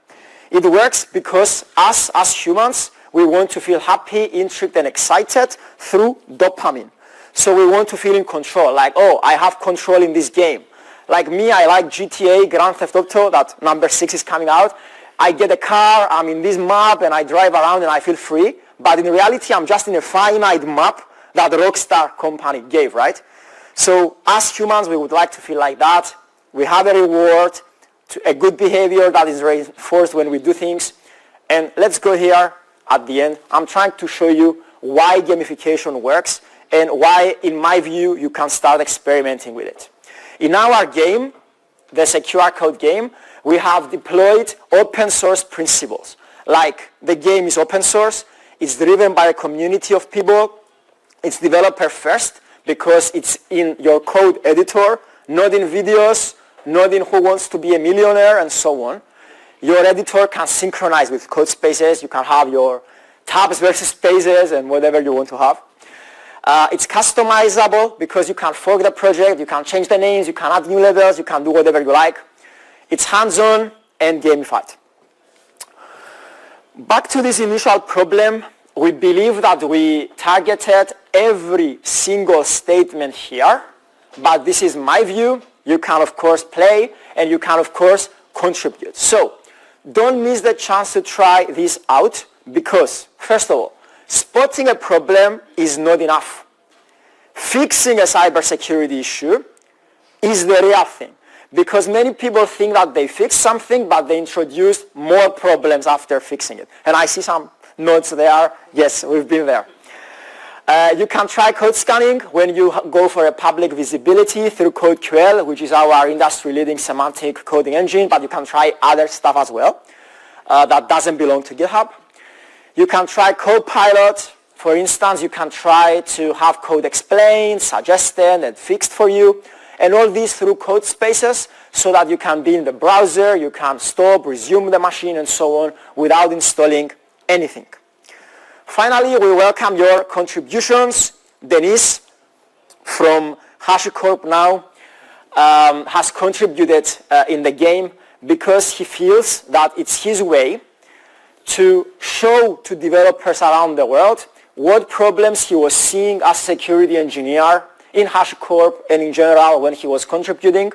It works because us as humans, we want to feel happy, intrigued, and excited through dopamine. So we want to feel in control, like, oh, I have control in this game. Like me, I like GTA, Grand Theft Auto, that number 6 is coming out. I get a car, I'm in this map, and I drive around and I feel free. But in reality, I'm just in a finite map that the Rockstar company gave, right? So as humans, we would like to feel like that. We have a reward, a good behavior that is reinforced when we do things. And let's go here at the end. I'm trying to show you why gamification works and why, in my view, you can start experimenting with it. In our game, the secure code game, we have deployed open source principles. Like the game is open source, it's driven by a community of people, it's developer first because it's in your code editor, not in videos, not in Who Wants to Be a Millionaire, and so on. Your editor can synchronize with code spaces. You can have your tabs versus spaces and whatever you want to have. It's customizable because you can fork the project, you can change the names, you can add new levels, you can do whatever you like. It's hands-on and gamified. Back to this initial problem, we believe that we targeted every single statement here, but this is my view. You can, of course, play, and you can, of course, contribute. So don't miss the chance to try this out because, first of all, spotting a problem is not enough. Fixing a cybersecurity issue is the real thing because many people think that they fixed something, but they introduced more problems after fixing it. And I see some notes there. Yes, we've been there. You can try code scanning when you go for a public visibility through CodeQL, which is our industry-leading semantic coding engine, but you can try other stuff as well that doesn't belong to GitHub. You can try Copilot. For instance, you can try to have code explained, suggested, and fixed for you, and all these through code spaces so that you can be in the browser, you can stop, resume the machine, and so on without installing anything. Finally, we welcome your contributions. Denise from HashiCorp now has contributed in the game because he feels that it's his way to show to developers around the world what problems he was seeing as a security engineer in HashiCorp and in general when he was contributing,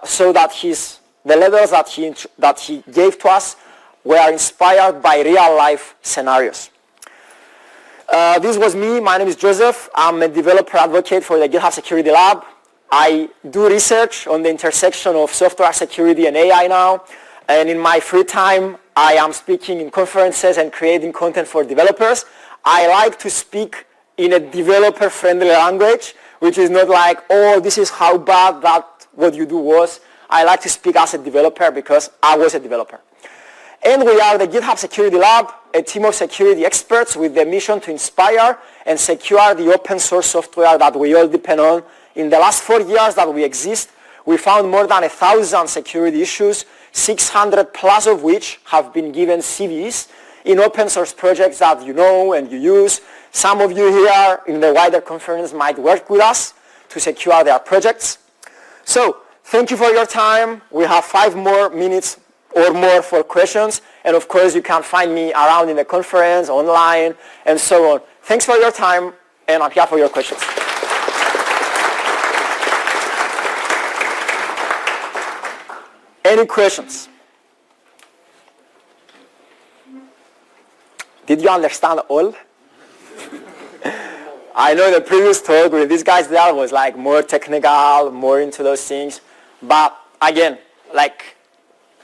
so that the levels that he gave to us were inspired by real-life scenarios. This was me. My name is Joseph. I'm a developer advocate for the GitHub Security Lab. I do research on the intersection of software security and AI now. And in my free time, I am speaking in conferences and creating content for developers. I like to speak in a developer-friendly language, which is not like, oh, this is how bad that what you do was. I like to speak as a developer because I was a developer. And we are the GitHub Security Lab, a team of security experts with the mission to inspire and secure the open source software that we all depend on. In the last 4 years that we exist, we found more than 1,000 security issues, 600 plus of which have been given CVs in open source projects that you know and you use. Some of you here in the wider conference might work with us to secure their projects. So thank you for your time. We have 5 more minutes or more for questions. And of course, you can find me around in the conference, online, and so on. Thanks for your time, and I'm here for your questions. Any questions? Did you understand all? I know the previous talk with these guys there was like more technical, more into those things. But again, like,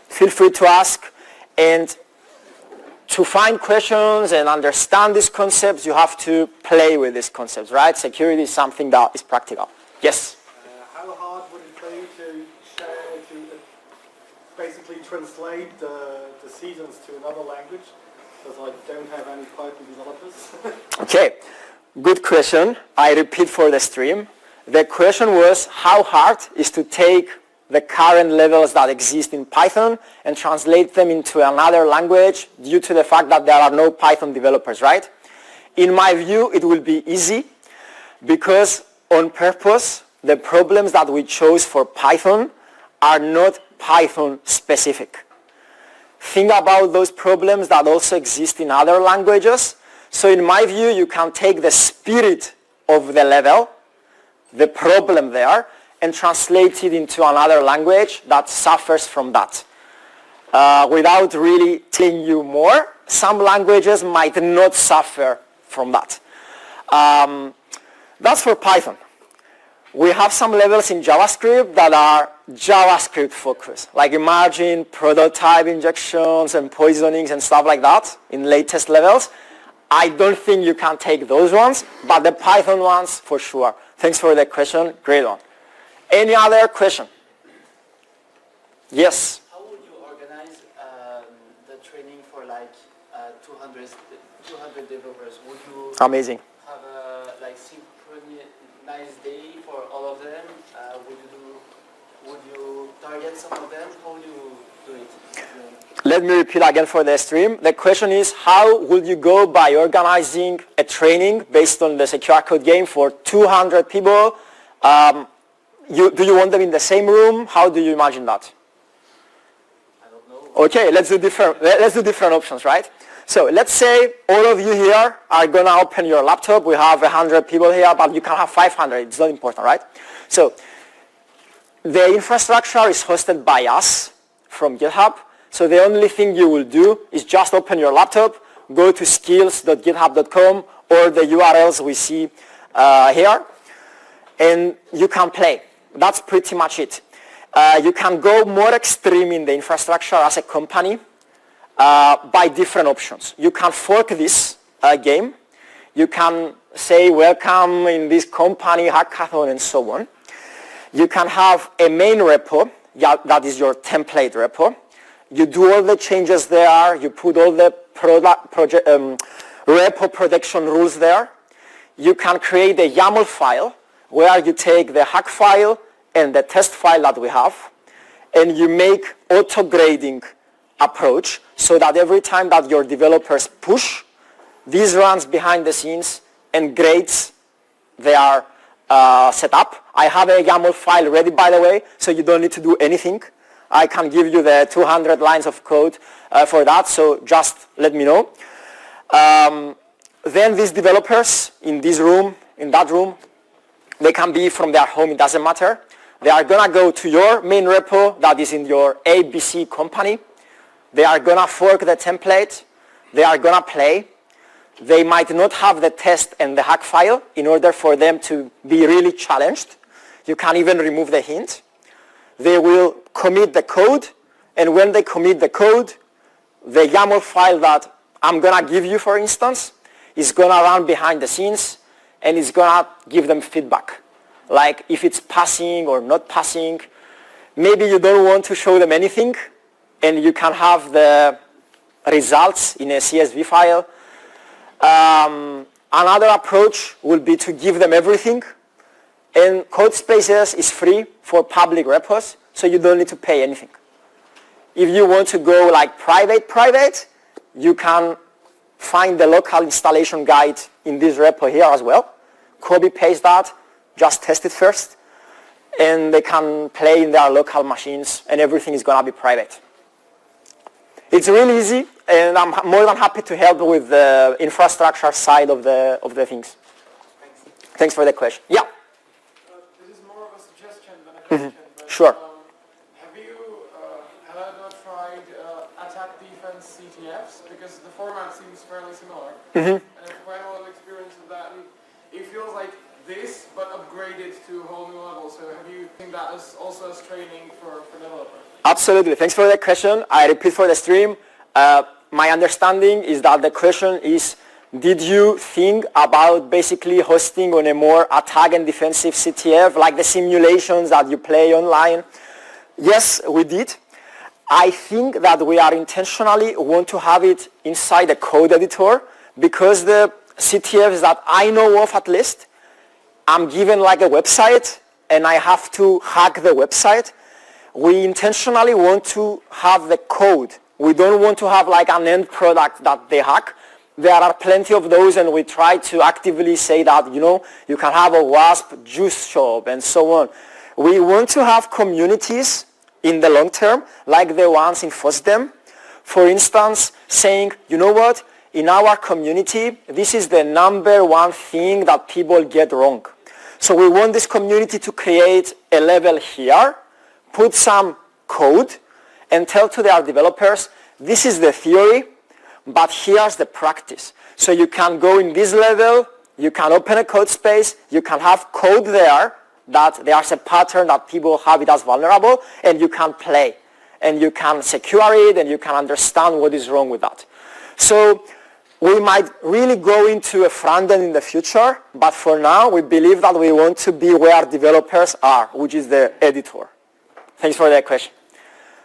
feel free to ask. And to find questions and understand these concepts, you have to play with these concepts, right? Security is something that is practical. Yes? How hard would it be to basically translate the seasons to another language? Because I don't have any Python developers. Okay, good question. I repeat for the stream. The question was how hard is to take the current levels that exist in Python and translate them into another language due to the fact that there are no Python developers, right? In my view, it will be easy because on purpose, the problems that we chose for Python are not Python specific. Think about those problems that also exist in other languages. So in my view, you can take the spirit of the level, the problem there, and translate it into another language that suffers from that. Without really telling you more, some languages might not suffer from that. That's for Python. We have some levels in JavaScript that are JavaScript focused. Like imagine prototype injections and poisonings and stuff like that in latest levels. I don't think you can take those ones, but the Python ones for sure. Thanks for the question. Great one. Any other question? Yes? How would you organize the training for like 200 developers? Would you Amazing. have a like synchronized day for all of them? Would you target some of them? How would you do it? Let me repeat again for the stream. The question is, how would you go by organizing a training based on the secure code game for 200 people? Do you want them in the same room? How do you imagine that? I don't know. Okay, let's do different options, right? So let's say all of you here are going to open your laptop. We have 100 people here, but you can have 500. It's not important, right? So the infrastructure is hosted by us from GitHub. So the only thing you will do is just open your laptop, go to skills.github.com or the URLs we see here, and you can play. That's pretty much it. You can go more extreme in the infrastructure as a company by different options. You can fork this game. You can say welcome in this company hackathon and so on. You can have a main repo, that is your template repo. You do all the changes there. You put all the repo protection rules there. You can create a YAML file where you take the hack file and the test file that we have, and you make auto-grading approach so that every time that your developers push, this runs behind the scenes and grades their setup. I have a YAML file ready, by the way, so you don't need to do anything. I can give you the 200 lines of code for that, so just let me know. Then these developers in this room, in that room, they can be from their home, it doesn't matter. They are going to go to your main repo that is in your ABC company. They are going to fork the template. They are going to play. They might not have the test and the hack file in order for them to be really challenged. You can even remove the hint. They will commit the code, and when they commit the code, the YAML file that I'm going to give you, for instance, is going to run behind the scenes, and it's going to give them feedback. Like if it's passing or not passing. Maybe you don't want to show them anything, and you can have the results in a CSV file. Another approach will be to give them everything, and Codespaces is free for public repos, so you don't need to pay anything. If you want to go like private, you can find the local installation guide in this repo here as well. Copy paste that, just test it first, and they can play in their local machines, and everything is going to be private. It's really easy, and I'm more than happy to help with the infrastructure side of the things. Thanks for the question. Yeah? This is more of a suggestion than a question. But, sure. Have you ever tried attack defense CTFs? Because the format seems fairly similar. And I've quite a lot of experience with that. And it feels like this, but upgraded to a whole new level. So have you seen that as also as training for developers? Absolutely. Thanks for the question. I repeat for the stream. My understanding is that the question is, did you think about basically hosting on a more attack and defensive CTF, like the simulations that you play online? Yes, we did. I think that we are intentionally want to have it inside a code editor, because the CTFs that I know of at least, I'm given like a website and I have to hack the website. We intentionally want to have the code. We don't want to have like an end product that they hack. There are plenty of those, and we try to actively say that, you know, you can have a WASP juice shop and so on. We want to have communities in the long term, like the ones in FOSDEM. For instance, saying, you know what, in our community, this is the #1 thing that people get wrong. So we want this community to create a level here, put some code, and tell to their developers, this is the theory, but here's the practice. So you can go in this level, you can open a code space, you can have code there, that there's a pattern that people have it as vulnerable, and you can play. And you can secure it, and you can understand what is wrong with that. So we might really go into a front end in the future, but for now, we believe that we want to be where developers are, which is the editor. Thanks for that question.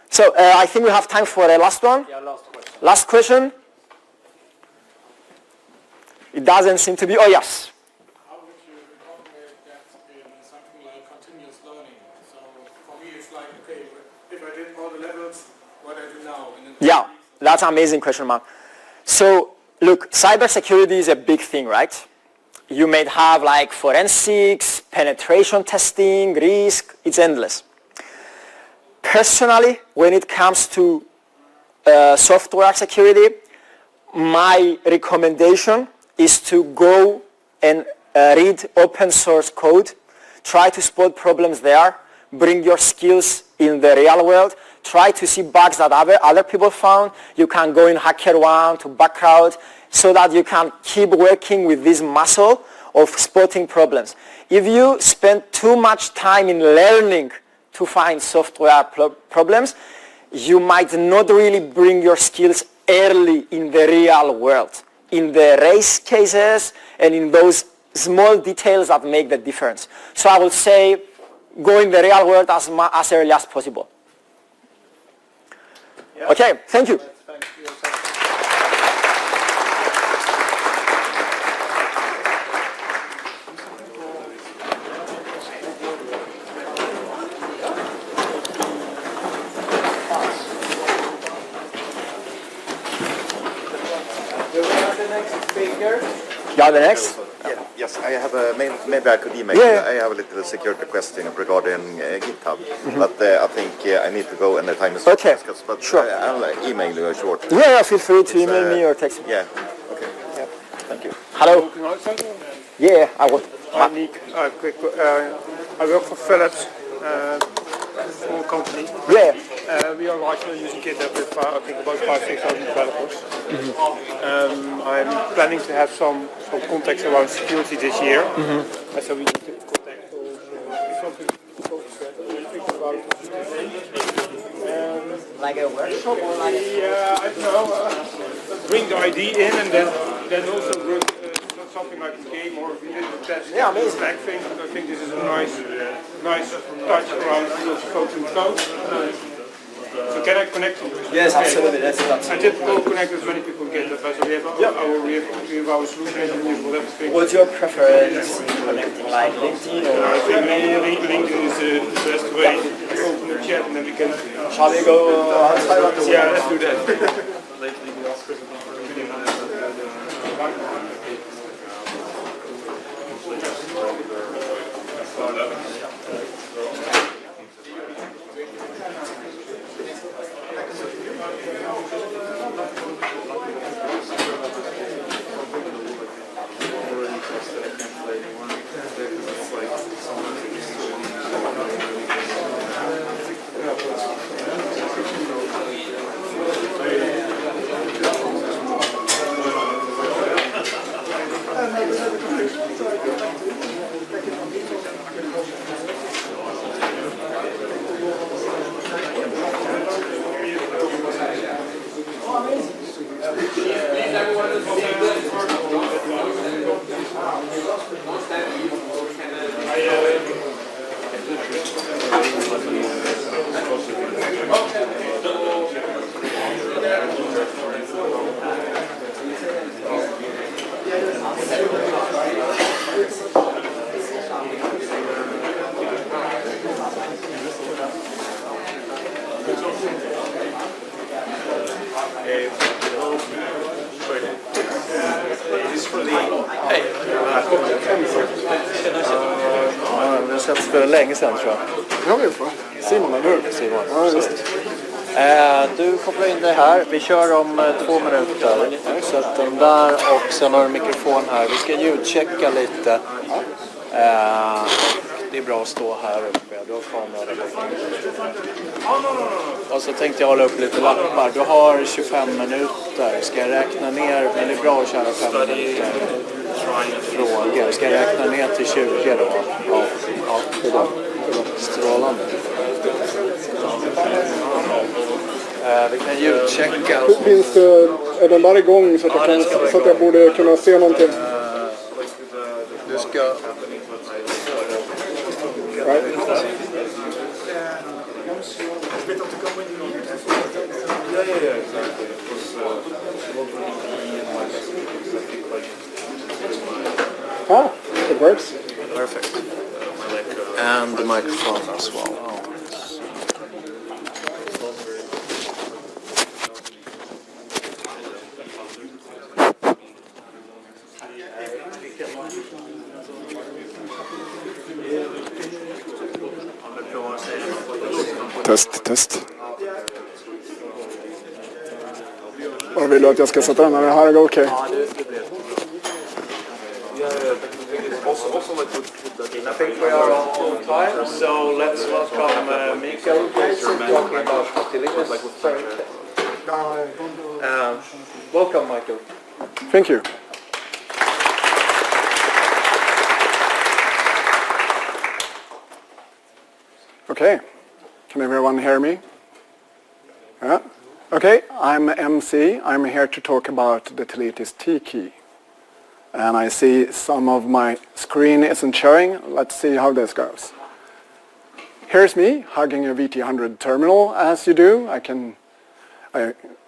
So I think we have time for the last one. Yeah, last question. Last question. It doesn't seem to be. Oh, yes. How would you incorporate that in something like continuous learning? So for me, it's like, okay, if I did all the levels, what I do now? And then Yeah, that's an amazing question, man. So look, cybersecurity is a big thing, right? You may have like forensics, penetration testing, risk. It's endless. Personally, when it comes to software security, my recommendation is to go and read open source code, try to spot problems there, bring your skills in the real world, try to see bugs that other people found. You can go in HackerOne to Backrowd so that you can keep working with this muscle of spotting problems. If you spend too much time in learning to find software problems, you might not really bring your skills early in the real world, in the race cases and in those small details that make the difference. So I would say go in the real world as early as possible. Yeah. Okay, thank you. Thank you. Do we have the next speaker? Yeah, the next? Yes, I have maybe I could email Yeah. you. I have a little security question regarding GitHub, but I think I need to go and the time is okay. But sure. I'll email you short. Yeah, feel free to email me or text me. Yeah, okay. Yeah. Thank you. Hello? Yeah, I will. I'm Nick. I work for Philips, small company. Yeah. We are largely using GitHub with I think about 5,000-6,000 developers. I'm planning to have some context around security this year. So we need to contact something about like a workshop or like I don't know. Bring the ID in and then also bring something like a game or we did a test. Yeah, amazing. Back thing. I think this is a nice touch around code and code. So can I connect you? Yes, absolutely. That's I did go connect as many people get that. So we have our solution engineers for everything. What's your preference in connecting, like LinkedIn or? I think LinkedIn is the best way to open the chat and then we can. Shall we go outside? Yeah, let's do that. Det har setts för länge sedan tror jag. Ja, vi får. Simon, eller hur? Simon. Ja, visst. Du kopplar in dig här. Vi kör om 2 minuter. Sätt den där och sen har du mikrofon här. Vi ska ljudchecka lite. Det är bra att stå här uppe. Du har kameran där uppe. Och så tänkte jag hålla upp lite lappar. Du har 25 minuter. Ska jag räkna ner? Men det är bra att köra 5 minuter. Frågor. Ska jag räkna ner till 20 då? Ja, det är bra. Strålande. Vi kan ljudchecka. Finns det, är den där igång så att jag borde kunna se någonting? Du ska... Right. Ah, it works. Perfect. And the microphone as well. Test, test. vill du att jag ska sätta den här? Okej. I think we are on time, so let's welcome Mikael talking about utilities. Welcome, Michael. Thank you. Okay, can everyone hear me? Yeah. Okay, I'm MC. I'm here to talk about the utilities T-key. And I see some of my screen isn't showing. Let's see how this goes. Here's me hugging a VT100 terminal, as you do.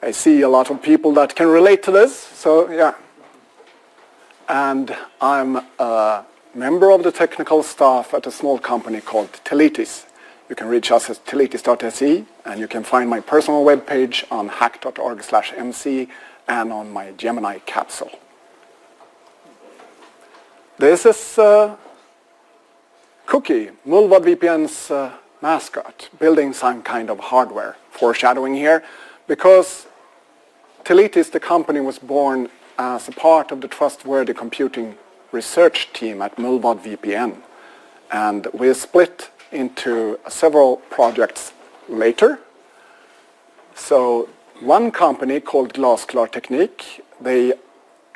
I see a lot of people that can relate to this, so yeah. And I'm a member of the technical staff at a small company called Teletis. You can reach us at teletis.se, and you can find my personal webpage on hack.org/mc and on my Gemini capsule. This is Cookie, Mulvad VPN's mascot, building some kind of hardware. Foreshadowing here, because Teletis, the company, was born as a part of the trustworthy computing research team at Mulvad VPN. And we split into several projects later. So one company called Glasklar Technique, they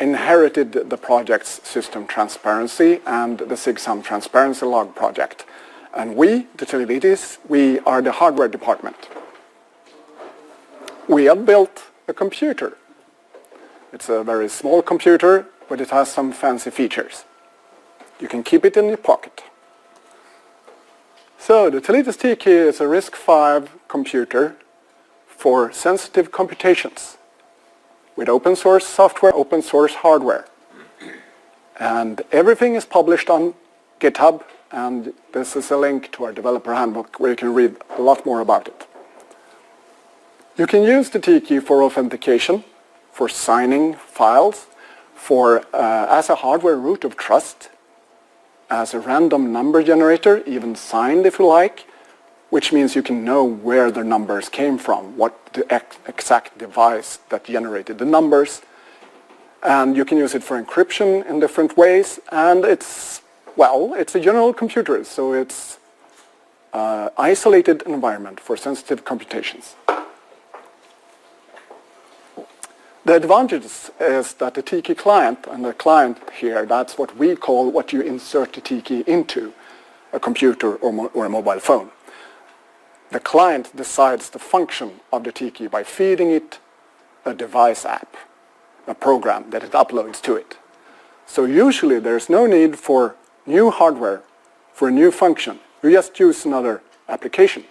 inherited the project's system transparency and the SIGSUM transparency log project. And we, the Teletis, we are the hardware department. We have built a computer. It's a very small computer, but it has some fancy features. You can keep it in your pocket. So the Teletis T-key is a RISC-V computer for sensitive computations with open source software, open source hardware. And everything is published on GitHub, and this is a link to our developer handbook where you can read a lot more about it. You can use the T-key for authentication, for signing files, as a hardware root of trust, as a random number generator, even signed if you like, which means you can know where the numbers came from, what the exact device that generated the numbers. And you can use it for encryption in different ways, and it's a general computer, so it's an isolated environment for sensitive computations. The advantage is that the T-key client, and the client here, that's what we call what you insert the T-key into, a computer or a mobile phone. The client decides the function of the T-key by feeding it a device app, a program that it uploads to it. So usually there's no need for new hardware for a new function. You just use another application.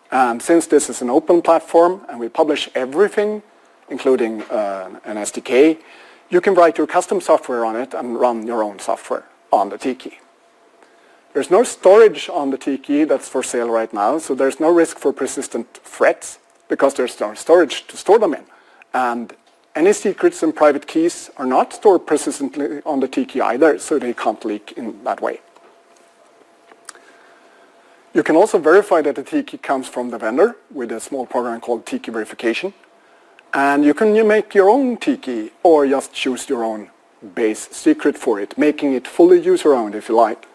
And since this is an open platform and we publish everything, including an SDK, you can write your custom software on it and run your own software on the T-key. There's no storage on the T-key that's for sale right now, so there's no risk for persistent threats because there's no storage to store them in. And any secrets and private keys are not stored persistently on the T-key either, so they can't leak in that way. You can also verify that the T-key comes from the vendor with a small program called T-key verification. And you can make your own T-key or just choose your own base secret for it, making it fully user-owned if you like.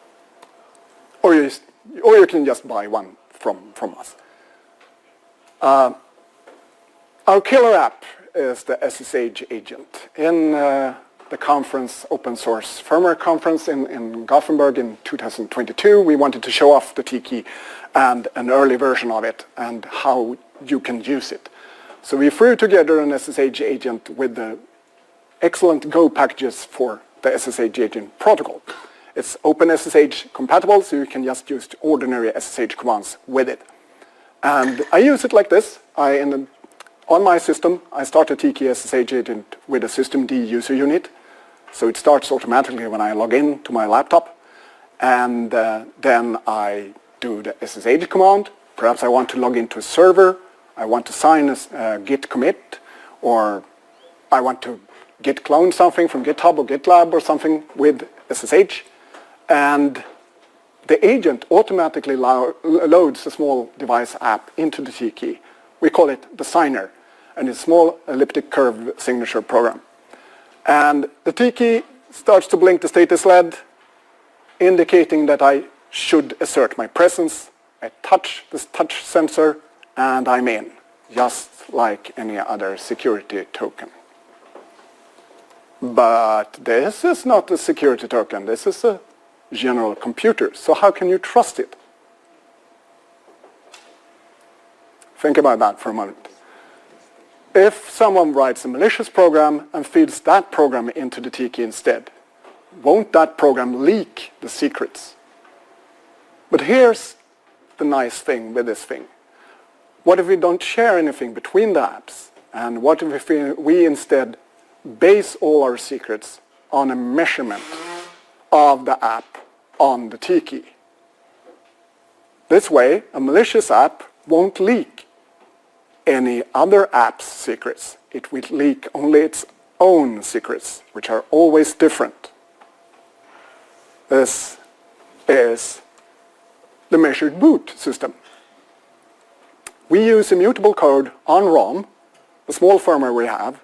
Or you can just buy one from us. Our killer app is the SSH agent. In the conference, Open Source Firmware Conference in Gothenburg in 2022, we wanted to show off the T-key and an early version of it and how you can use it. So we threw together an SSH agent with the excellent Go packages for the SSH agent protocol. It's OpenSSH compatible, so you can just use ordinary SSH commands with it. And I use it like this. On my system, I start a T-key SSH agent with a systemd user unit. So it starts automatically when I log in to my laptop. And then I do the SSH command. Perhaps I want to log into a server. I want to sign a git commit, or I want to git clone something from GitHub or GitLab or something with SSH. And the agent automatically loads a small device app into the T-key. We call it the signer. and it's a small elliptic curve signature program. And the T key starts to blink the status LED, indicating that I should assert my presence. I touch this touch sensor, and I'm in, just like any other security token. But this is not a security token. This is a general computer. So how can you trust it? Think about that for a moment. If someone writes a malicious program and feeds that program into the T key instead, won't that program leak the secrets? But here's the nice thing with this thing. What if we don't share anything between the apps? And what if we instead base all our secrets on a measurement of the app on the T key? This way, a malicious app won't leak any other app's secrets. It will leak only its own secrets, which are always different. This is the measured boot system. We use immutable code on ROM, the small firmware we have,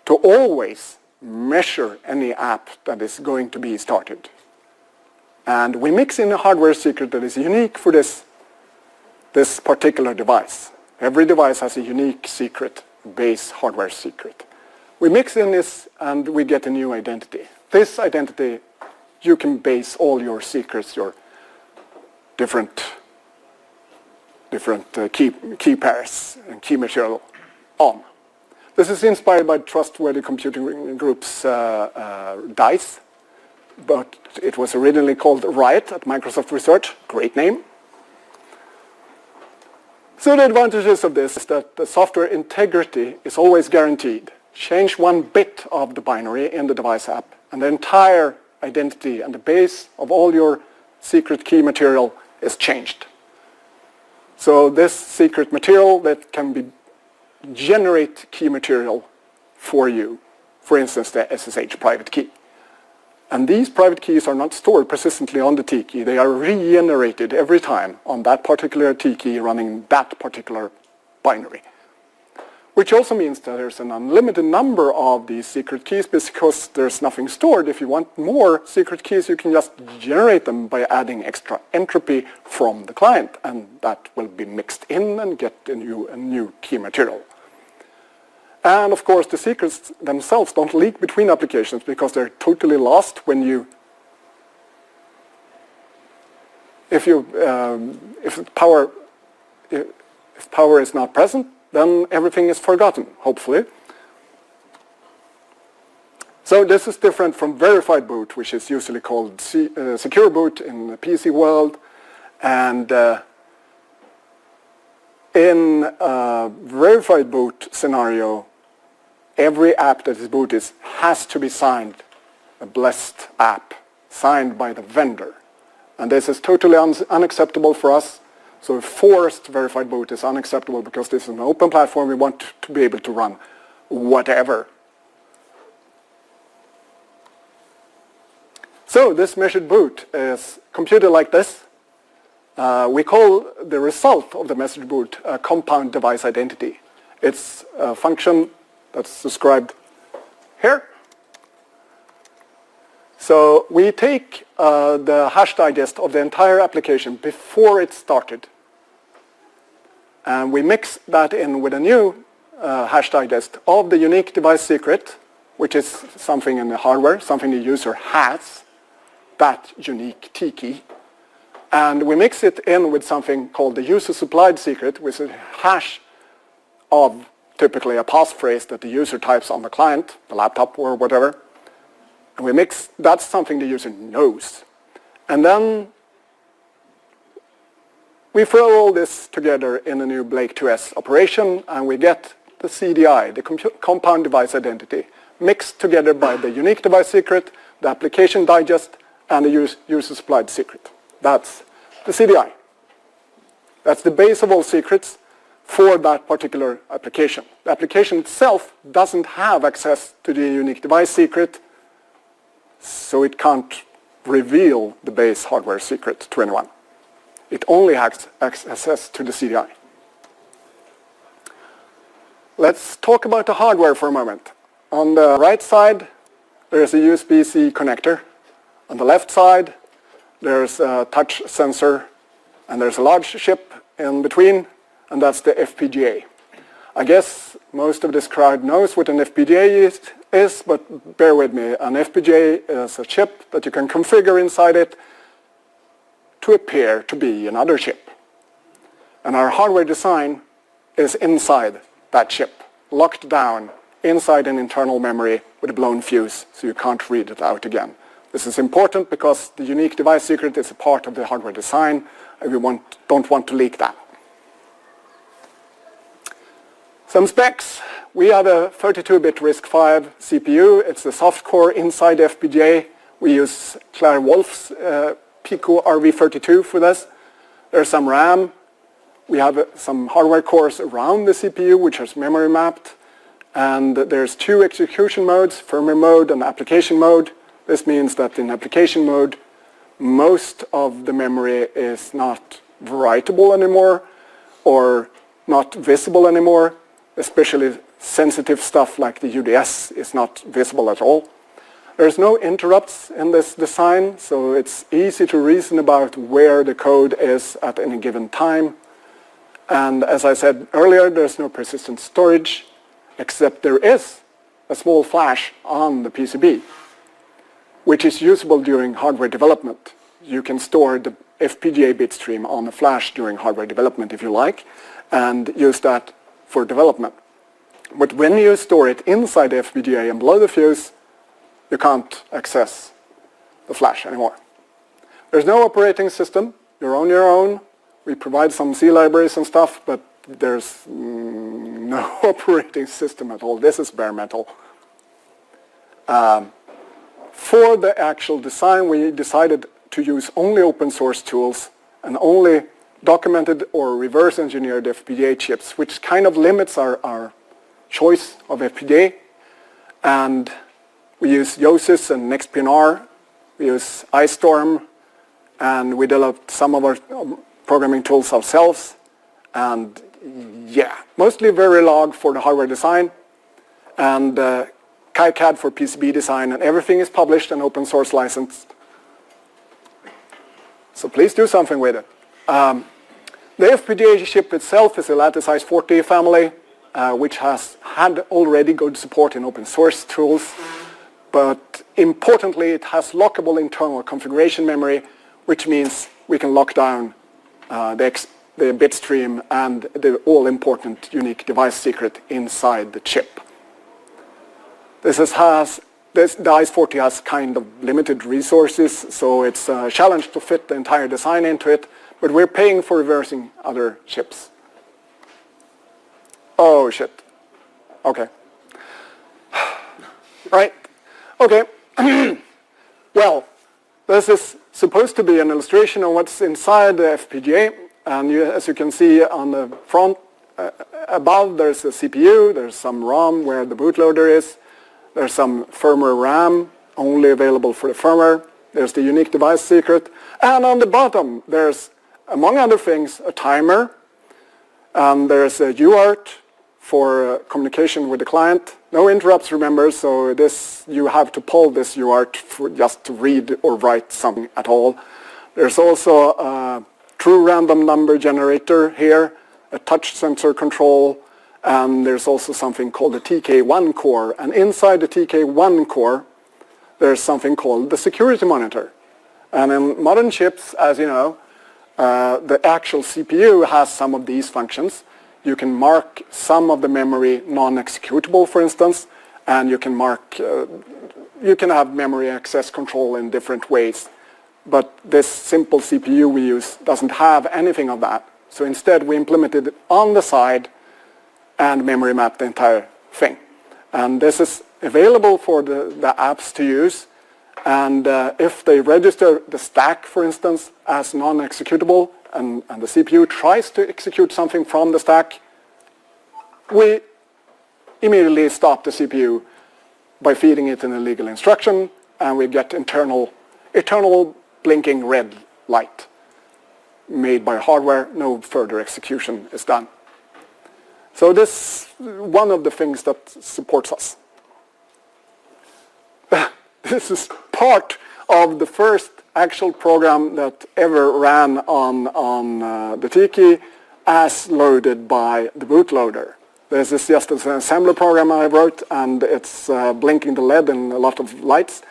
to always measure any app that is going to be started. And we mix in a hardware secret that is unique for this particular device. Every device has a unique secret, base hardware secret. We mix in this and we get a new identity. This identity you can base all your secrets, your different key pairs and key material on. This is inspired by Trustworthy Computing Group's DICE, but it was originally called Riot at Microsoft Research. Great name. So the advantages of this is that the software integrity is always guaranteed. Change one bit of the binary in the device app, and the entire identity and the base of all your secret key material is changed. So this secret material that can be generate key material for you, for instance the SSH private key. And these private keys are not stored persistently on the T key. They are regenerated every time on that particular T key running that particular binary. Which also means that there's an unlimited number of these secret keys because there's nothing stored. If you want more secret keys, you can just generate them by adding extra entropy from the client, and that will be mixed in and get a new key material. And of course, the secrets themselves don't leak between applications because they're totally lost when you, if power is not present, then everything is forgotten, hopefully. So this is different from verified boot, which is usually called secure boot in the PC world. And in a verified boot scenario, every app that is booted has to be signed, a blessed app, signed by the vendor. And this is totally unacceptable for us. So forced verified boot is unacceptable because this is an open platform. We want to be able to run whatever. So this measured boot is computed like this. We call the result of the measured boot a compound device identity. It's a function that's described here. So we take the hash digest of the entire application before it started. And we mix that in with a new hash digest of the unique device secret, which is something in the hardware, something the user has, that unique T key. And we mix it in with something called the user-supplied secret, which is a hash of typically a passphrase that the user types on the client, the laptop or whatever. And we mix, that's something the user knows. And then we throw all this together in a new Blake 2S operation, and we get the CDI, the compound device identity, mixed together by the unique device secret, the application digest, and the user-supplied secret. That's the CDI. That's the base of all secrets for that particular application. The application itself doesn't have access to the unique device secret, so it can't reveal the base hardware secret to anyone. It only has access to the CDI. let's talk about the hardware for a moment. On the right side, there's a USB-C connector. On the left side, there's a touch sensor, and there's a large chip in between, and that's the FPGA. I guess most of this crowd knows what an FPGA is, but bear with me. An FPGA is a chip that you can configure inside it to appear to be another chip. And our hardware design is inside that chip, locked down inside an internal memory with a blown fuse, so you can't read it out again. This is important because the unique device secret is a part of the hardware design, and we don't want to leak that. Some specs. We have a 32-bit RISC-V CPU. It's the soft core inside the FPGA. We use Claire Wolf's Pico RV32 for this. There's some RAM. We have some hardware cores around the CPU, which is memory mapped. And there's two execution modes, firmware mode and application mode. This means that in application mode, most of the memory is not writable anymore or not visible anymore. Especially sensitive stuff like the UDS is not visible at all. There's no interrupts in this design, so it's easy to reason about where the code is at any given time. And as I said earlier, there's no persistent storage, except there is a small flash on the PCB, which is usable during hardware development. You can store the FPGA bit stream on the flash during hardware development if you like, and use that for development. But when you store it inside the FPGA and blow the fuse, you can't access the flash anymore. There's no operating system. You're on your own. We provide some C libraries and stuff, but there's no operating system at all. This is bare metal. For the actual design, we decided to use only open source tools and only documented or reverse engineered FPGA chips, which kind of limits our choice of FPGA. And we use Yosis and NextPNR. We use iStorm, and we developed some of our programming tools ourselves. And yeah, mostly Verilog for the hardware design, and KiCad for PCB design, and everything is published and open source licensed. So please do something with it. The FPGA chip itself is a Lattice 40 family, which has had already good support in open source tools. But importantly, it has lockable internal configuration memory, which means we can lock down the bit stream and the all-important unique device secret inside the chip. The ICE40 has kind of limited resources, so it's a challenge to fit the entire design into it. But we're paying for reversing other chips. Oh, shit. Okay. Right. Okay. Well, this is supposed to be an illustration of what's inside the FPGA. And as you can see on the front, above there's a CPU, there's some ROM where the bootloader is, there's some firmware RAM, only available for the firmware, there's the unique device secret, and on the bottom there's, among other things, a timer, and there's a UART for communication with the client. No interrupts, remember, so you have to pull this UART just to read or write something at all. There's also a true random number generator here, a touch sensor control, and there's also something called the TK1 core. And inside the TK1 core, there's something called the security monitor. And in modern chips, as you know, the actual CPU has some of these functions. You can mark some of the memory non-executable, for instance, and you can have memory access control in different ways. But this simple CPU we use doesn't have anything of that. So instead, we implemented it on the side and memory mapped the entire thing. And this is available for the apps to use. And if they register the stack, for instance, as non-executable, and the CPU tries to execute something from the stack, we immediately stop the CPU by feeding it an illegal instruction, and we get eternal blinking red light made by hardware. No further execution is done. So this is one of the things that supports us. This is part of the first actual program that ever ran on the Tiki as loaded by the bootloader. This is just an assembly program I wrote, and it's blinking the LED in a lot of lights,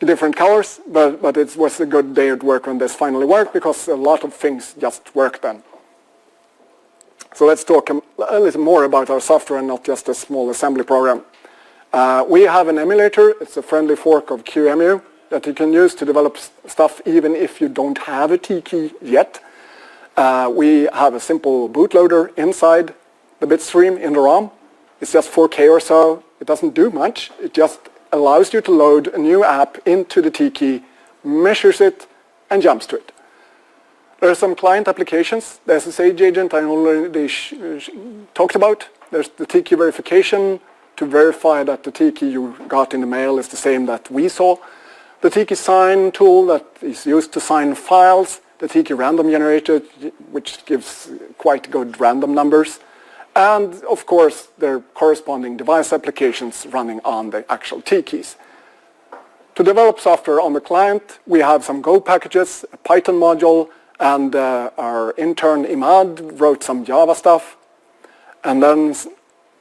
different colors, but it was a good day at work when this finally worked, because a lot of things just worked then. So let's talk a little more about our software and not just a small assembly program. We have an emulator. It's a friendly fork of QEMU that you can use to develop stuff even if you don't have a Tiki yet. We have a simple bootloader inside the bitstream in the ROM. It's just 4K or so. It doesn't do much. It just allows you to load a new app into the Tiki, measures it, and jumps to it. There are some client applications. The SSH agent I already talked about. There's the Tiki verification to verify that the Tiki you got in the mail is the same that we saw. The Tiki sign tool that is used to sign files. The Tiki random generator, which gives quite good random numbers. And of course, their corresponding device applications running on the actual Tikis. To develop software on the client, we have some Go packages, a Python module, and our intern Imad wrote some Java stuff. And then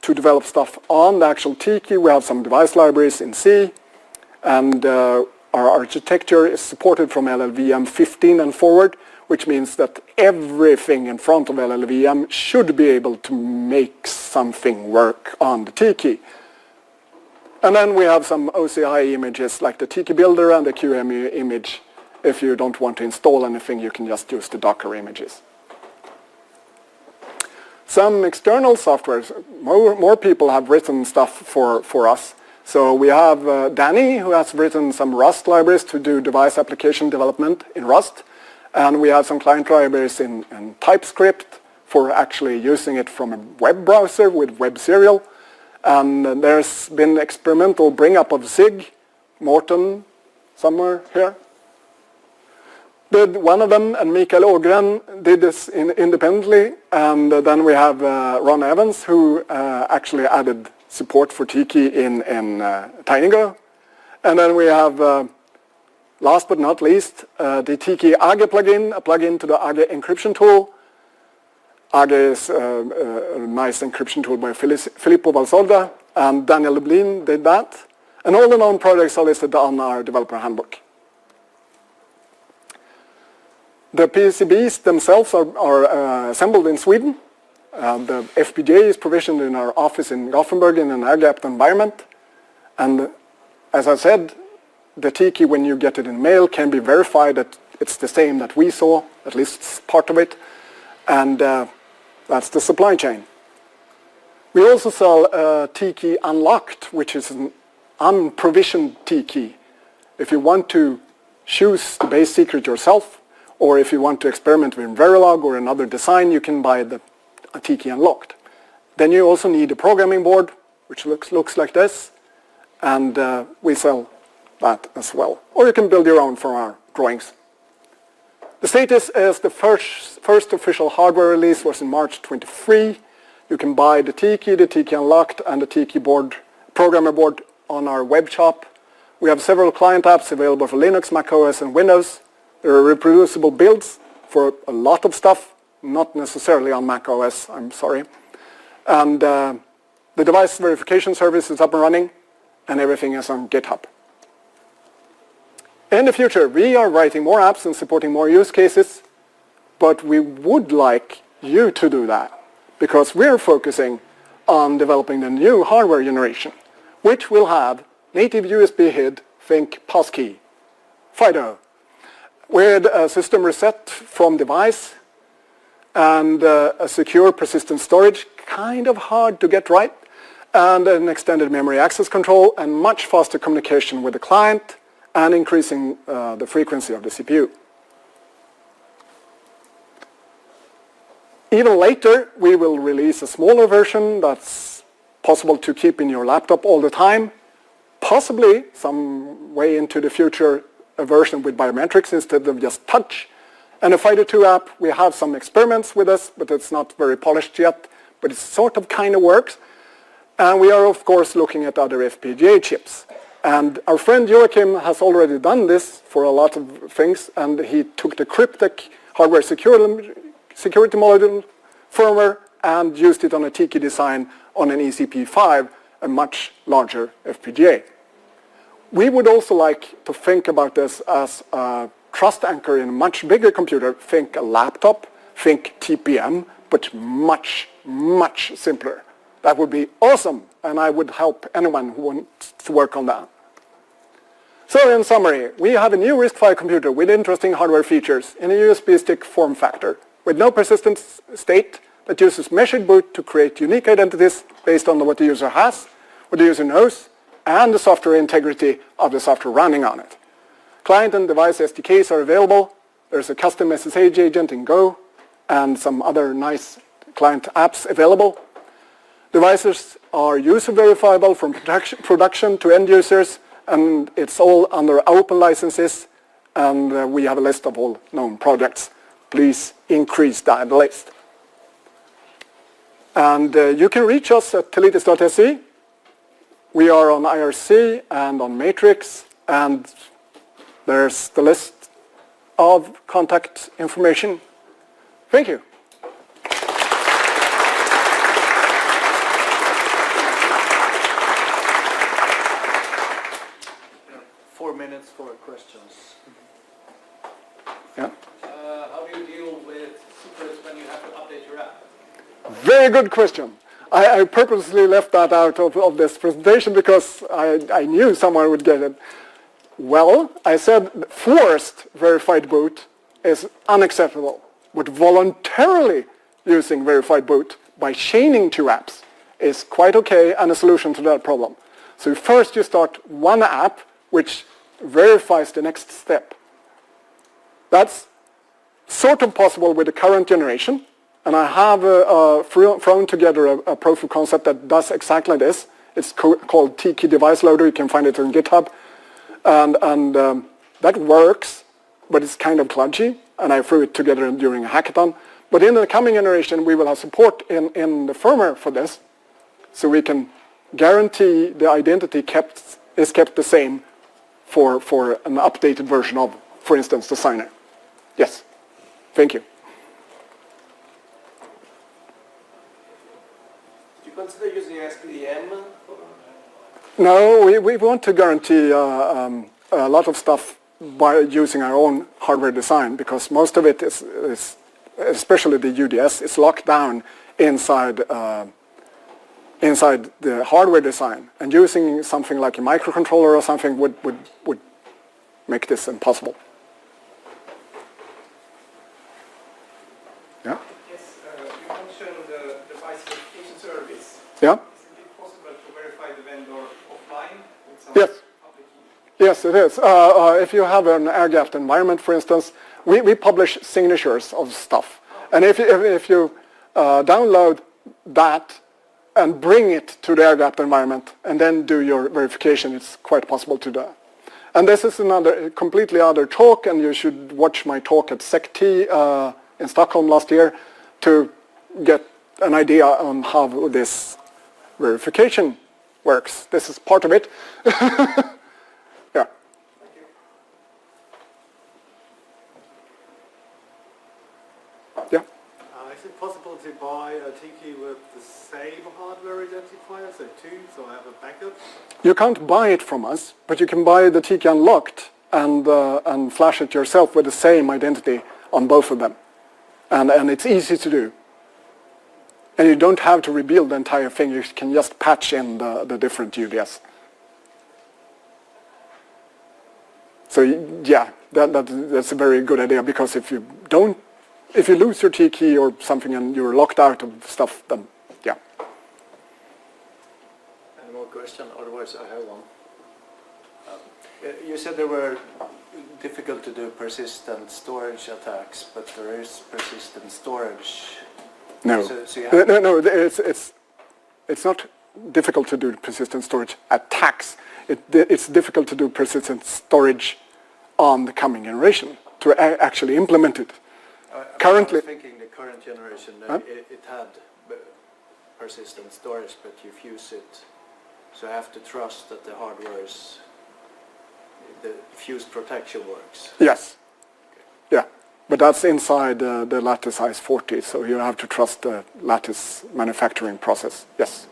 to develop stuff on the actual Tiki, we have some device libraries in C. And our architecture is supported from LLVM 15 and forward, which means that everything in front of LLVM should be able to make something work on the Tiki. And then we have some OCI images like the Tiki Builder and the QEMU image. If you don't want to install anything, you can just use the Docker images. Some external softwares, more people have written stuff for us. So we have Danny, who has written some Rust libraries to do device application development in Rust. And we have some client libraries in TypeScript for actually using it from a web browser with web serial. And there's been experimental bring up of Zig. Morten, somewhere here, did one of them, and Mikael Ågren did this independently. And then we have Ron Evans, who actually added support for Tiki in TinyGo. And then we have, last but not least, the Tiki AGE plugin, a plugin to the AGE encryption tool. AGE is a nice encryption tool by Filippo Valsolda, and Daniel Lublin did that. And all the known projects are listed on our developer handbook. The PCBs themselves are assembled in Sweden. The FPGA is provisioned in our office in Gothenburg in an air-gapped environment. And as I said, the Tiki, when you get it in mail, can be verified that it's the same that we saw, at least part of it. And that's the supply chain. We also sell Tiki Unlocked, which is an unprovisioned Tiki. If you want to choose the base secret yourself, or if you want to experiment with Verilog or another design, you can buy the Tiki Unlocked. Then you also need a programming board, which looks like this, and we sell that as well. Or you can build your own from our drawings. The status is the first official hardware release was in March 23. You can buy the Tiki Unlocked, and the Tiki board, programmer board on our web shop. We have several client apps available for Linux, Mac OS, and Windows. There are reproducible builds for a lot of stuff, not necessarily on Mac OS, I'm sorry. And the device verification service is up and running, and everything is on GitHub. In the future, we are writing more apps and supporting more use cases, but we would like you to do that, because we're focusing on developing the new hardware generation, which will have native USB HID, think passkey, FIDO, with a system reset from device and a secure persistent storage, kind of hard to get right, and an extended memory access control, and much faster communication with the client, and increasing the frequency of the CPU. Even later, we will release a smaller version that's possible to keep in your laptop all the time, possibly some way into the future a version with biometrics instead of just touch. And a FIDO2 app, we have some experiments with this, but it's not very polished yet. but it sort of kind of works. And we are, of course, looking at other FPGA chips. And our friend Joachim has already done this for a lot of things, and he took the Cryptek hardware security module firmware and used it on a Tiki design on an ECP5, a much larger FPGA. We would also like to think about this as a trust anchor in a much bigger computer. Think a laptop, think TPM, but much, much simpler. That would be awesome, and I would help anyone who wants to work on that. So in summary, we have a new RISC-V computer with interesting hardware features in a USB stick form factor with no persistent state that uses measured boot to create unique identities based on what the user has, what the user knows, and the software integrity of the software running on it. Client and device SDKs are available. There's a custom SSH agent in Go and some other nice client apps available. Devices are user verifiable from production to end users, and it's all under open licenses, and we have a list of all known projects. Please increase that list. And you can reach us at telitis.se. We are on IRC and on Matrix, and there's the list of contact information. Thank you. 4 minutes for questions. Yeah. How do you deal with secrets when you have to update your app? Very good question. I purposely left that out of this presentation because I knew someone would get it. Well, I said forced verified boot is unacceptable, but voluntarily using verified boot by chaining two apps is quite okay and a solution to that problem. So first you start one app which verifies the next step. That's sort of possible with the current generation, and I have thrown together a proof of concept that does exactly this. It's called Tiki Device Loader. You can find it on GitHub. And that works, but it's kind of kludgy, and I threw it together during a hackathon. But in the coming generation, we will have support in the firmware for this, so we can guarantee the identity is kept the same for an updated version of, for instance, the signer. Yes. Thank you. Do you consider using SPDM? No, we want to guarantee a lot of stuff by using our own hardware design, because most of it is especially the UDS, is locked down inside the hardware design, and using something like a microcontroller or something would make this impossible. Yeah? Yes, you mentioned the device verification service. Yeah? Is it possible to verify the vendor offline with some Yes. public key? Yes, it is. If you have an air-gapped environment, for instance, we publish signatures of stuff. And if you download that and bring it to the air-gapped environment and then do your verification, it's quite possible to do that. And this is another completely other talk, and you should watch my talk at SecT in Stockholm last year to get an idea on how this verification works. This is part of it. Yeah. Yeah. Is it possible to buy a Tiki with the same hardware identifier, so two, so I have a backup? You can't buy it from us, but you can buy the Tiki unlocked and flash it yourself with the same identity on both of them. And it's easy to do. And you don't have to rebuild the entire thing. You can just patch in the different UDS. So yeah, that's a very good idea, because if you lose your Tiki or something and you're locked out of stuff, then yeah. Any more question? Otherwise, I have one. You said there were difficult to do persistent storage attacks, but there is persistent storage. No, So you have no, it's not difficult to do persistent storage attacks. It's difficult to do persistent storage on the coming generation to actually implement it. Currently, I was thinking the current generation, Huh? it had persistent storage, but you fuse it. So I have to trust that the hardware is, the fuse protection works. Yes. Yeah. But that's inside the lattice size 40, so you have to trust the lattice manufacturing process. Yes.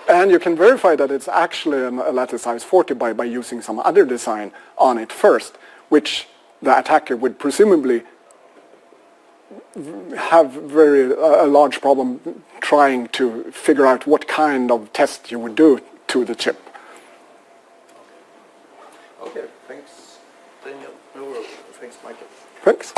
And you can verify that it's actually a lattice size 40 by using some other design on it first, which the attacker would presumably have a large problem trying to figure out what kind of test you would do to the chip. Okay, thanks, Daniel. No, thanks, Michael. Thanks.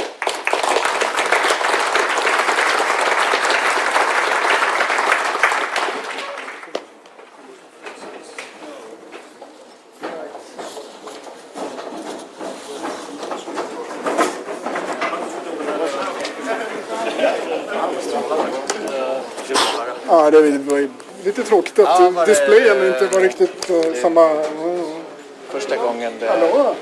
Ja, det var lite tråkigt att displayen inte var riktigt samma... Första gången det... Hallå?